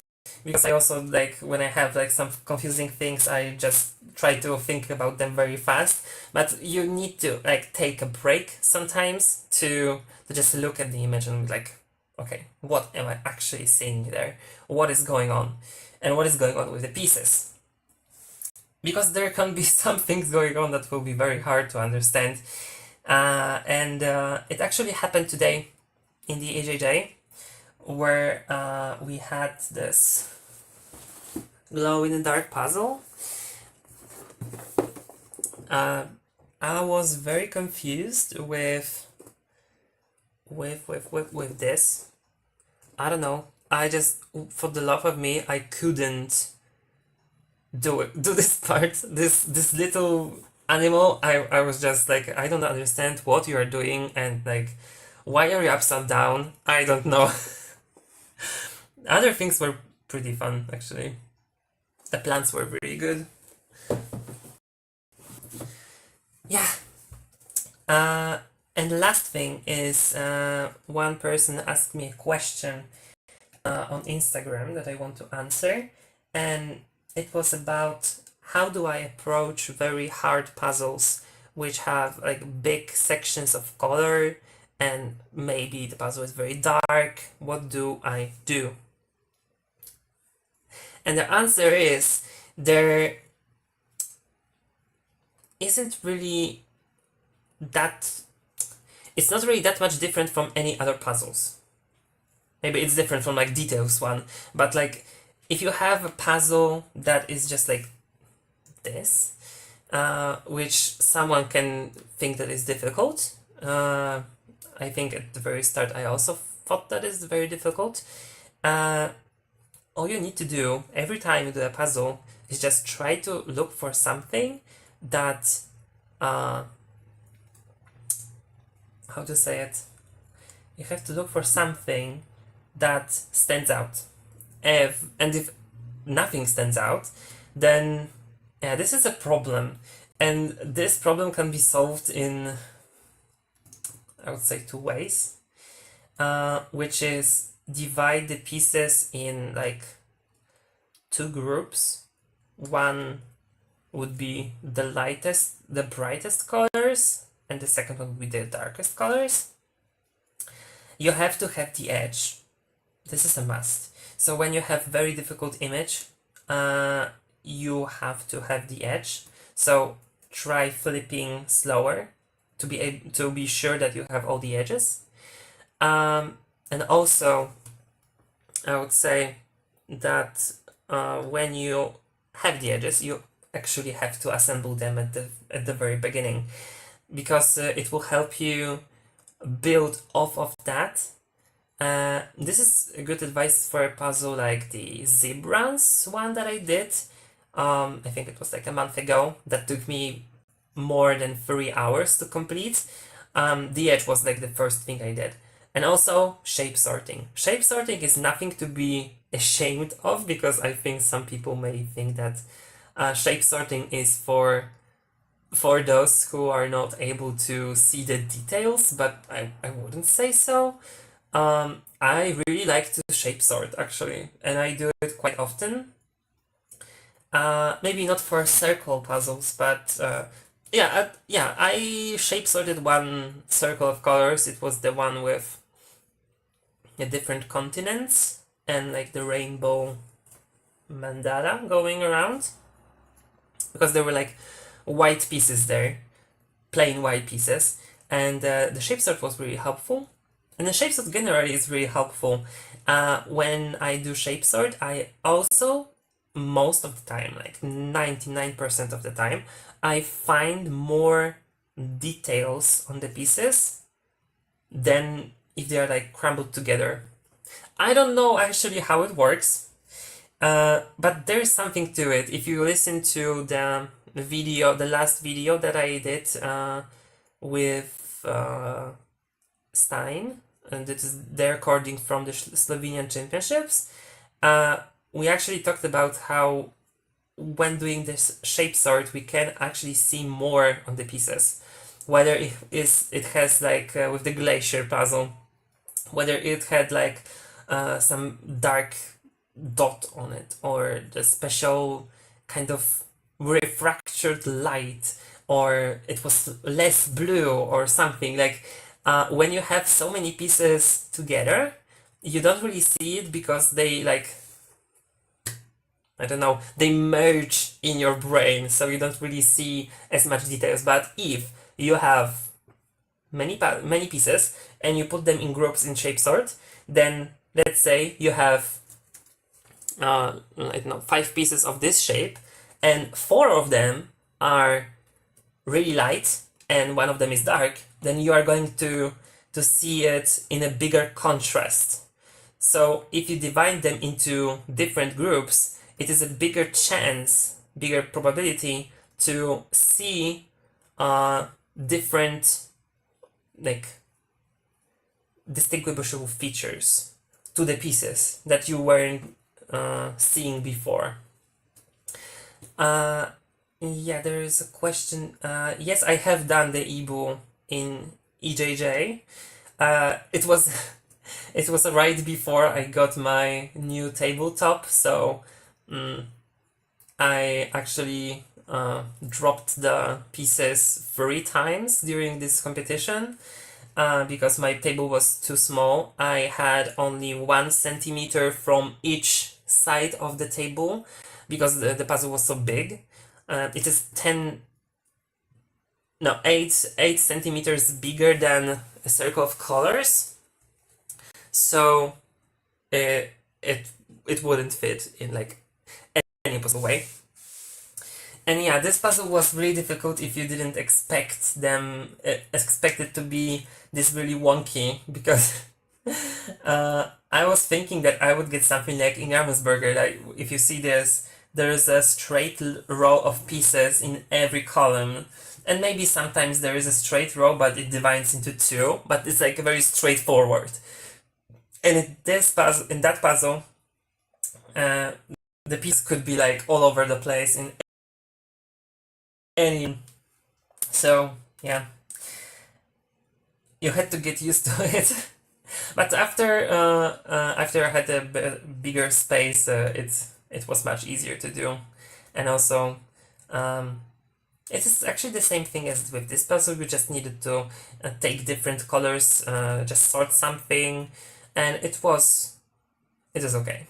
A: because I also like when I have like some confusing things, I just try to think about them very fast. But you need to like take a break sometimes to just look at the image and like okay, what am I actually seeing there? What is going on? And what is going on with the pieces? Because there can be some things going on that will be very hard to understand. And it actually happened today in the AJJ, where we had this glow in the dark puzzle. I was very confused with this. I don't know. I just, for the love of me, I couldn't do this part. This little animal. I was just like, I don't understand what you are doing, and like, why are you upside down? I don't know. Other things were pretty fun, actually. The plants were really good. Yeah. And the last thing is, one person asked me a question on Instagram that I want to answer, and it was about how do I approach very hard puzzles which have like big sections of color, and maybe the puzzle is very dark. What do I do? And the answer is, there isn't really that, it's not really that much different from any other puzzles. Maybe it's different from like Details one, but like if you have a puzzle that is just like this, which someone can think that is difficult. I think at the very start I also thought that is very difficult. All you need to do every time you do a puzzle is just try to look for something that, how to say it? You have to look for something that stands out. And if nothing stands out, then yeah, this is a problem. And this problem can be solved in, I would say, two ways, which is divide the pieces in like two groups. One would be the brightest colors, and the second one would be the darkest colors. You have to have the edge. This is a must. So when you have very difficult image, you have to have the edge. So try flipping slower to be sure that you have all the edges. And also, I would say that when you have the edges, you actually have to assemble them at the very beginning, because it will help you build off of that. This is a good advice for a puzzle like the Zebrans one that I did. I think it was like a month ago. That took me more than 3 hours to complete. The edge was like the first thing I did. And also shape sorting. Shape sorting is nothing to be ashamed of, because I think some people may think that shape sorting is for those who are not able to see the details, but I wouldn't say so. I really like to shape sort, actually, and I do it quite often. Maybe not for circle puzzles, but yeah, I shape sorted one circle of colors. It was the one with the different continents and like the rainbow mandala going around, because there were like white pieces there, plain white pieces, and the shape sort was really helpful. And the shape sort generally is really helpful. When I do shape sort, I also, most of the time, like 99% of the time, I find more details on the pieces than if they are like crumbled together. I don't know actually how it works, but there is something to it. If you listen to the last video that I did with Stein, and it is the recording from the Slovenian Championships, we actually talked about how when doing this shape sort, we can actually see more on the pieces. Whether it has like with the glacier puzzle, whether it had like some dark dot on it, or the special kind of refracted light, or it was less blue or something. Like when you have so many pieces together, you don't really see it because they like, I don't know, they merge in your brain, so you don't really see as much details. But if you have many pieces and you put them in groups in shape sort, then let's say you have I don't know, 5 pieces of this shape, and 4 of them are really light and one of them is dark, then you are going to see it in a bigger contrast. So if you divide them into different groups, it is a bigger chance, bigger probability to see different, like, distinguishable features to the pieces that you weren't seeing before. Yeah, there is a question. Yes, I have done the EBU in EJJ. It was it was right before I got my new tabletop, so I actually dropped the pieces 3 times during this competition because my table was too small. I had only 1 centimeter from each side of the table because the puzzle was so big. It is 8 centimeters bigger than a circle of colors, so it wouldn't fit in like any possible way. And yeah, this puzzle was really difficult if you didn't expect it to be this really wonky, because I was thinking that I would get something like in Burger. Like, if you see this, there is a straight row of pieces in every column, and maybe sometimes there is a straight row but it divides into 2, but it's like very straightforward. And in that puzzle, the piece could be like all over the place in any. So yeah, you had to get used to it. But after I had a bigger space, it was much easier to do, and also it is actually the same thing as with this puzzle. We just needed to take different colors, just sort something, and it is okay.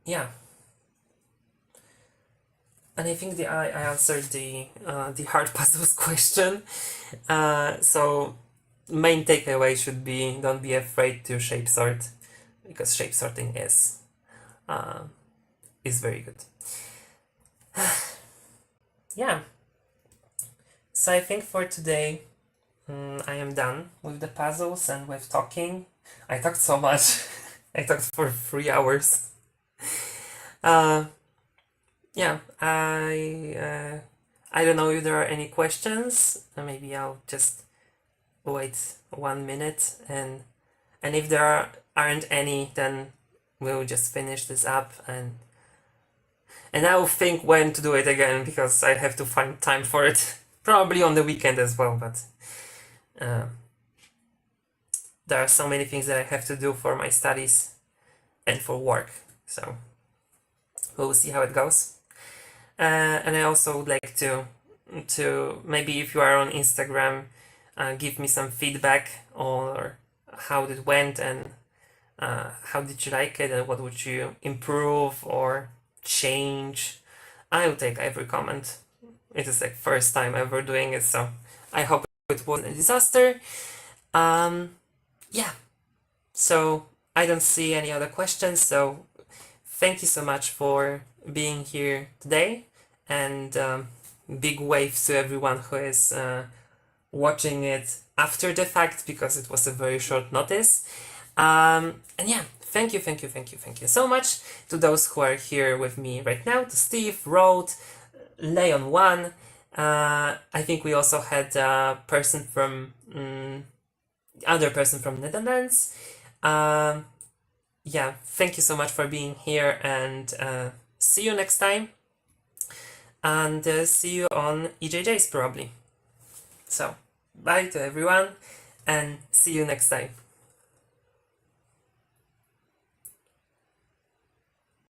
A: Yeah. And I think I answered the hard puzzles question. So main takeaway should be, don't be afraid to shape sort, because shape sorting is very good. Yeah. So I think for today I am done with the puzzles and with talking. I talked so much. I talked for 3 hours. Yeah, I don't know if there are any questions. Maybe I'll just wait 1 minute, and if there aren't any, then we'll just finish this up, and I will think when to do it again, because I have to find time for it. Probably on the weekend as well, but there are so many things that I have to do for my studies and for work, so we'll see how it goes. And I also would like to maybe, if you are on Instagram, give me some feedback or how it went, and how did you like it, and what would you improve or change. I will take every comment. It is like first time ever doing it, so I hope it wasn't a disaster. Yeah, so I don't see any other questions, so thank you so much for being here today, and big waves to everyone who is watching it after the fact, because it was a very short notice. And yeah, thank you so much to those who are here with me right now, to Steve, Rode, Leon 1. I think we also had a person from other person from Netherlands. Yeah, thank you so much for being here, and see you next time, and see you on EJJs probably. So bye to everyone, and see you next time.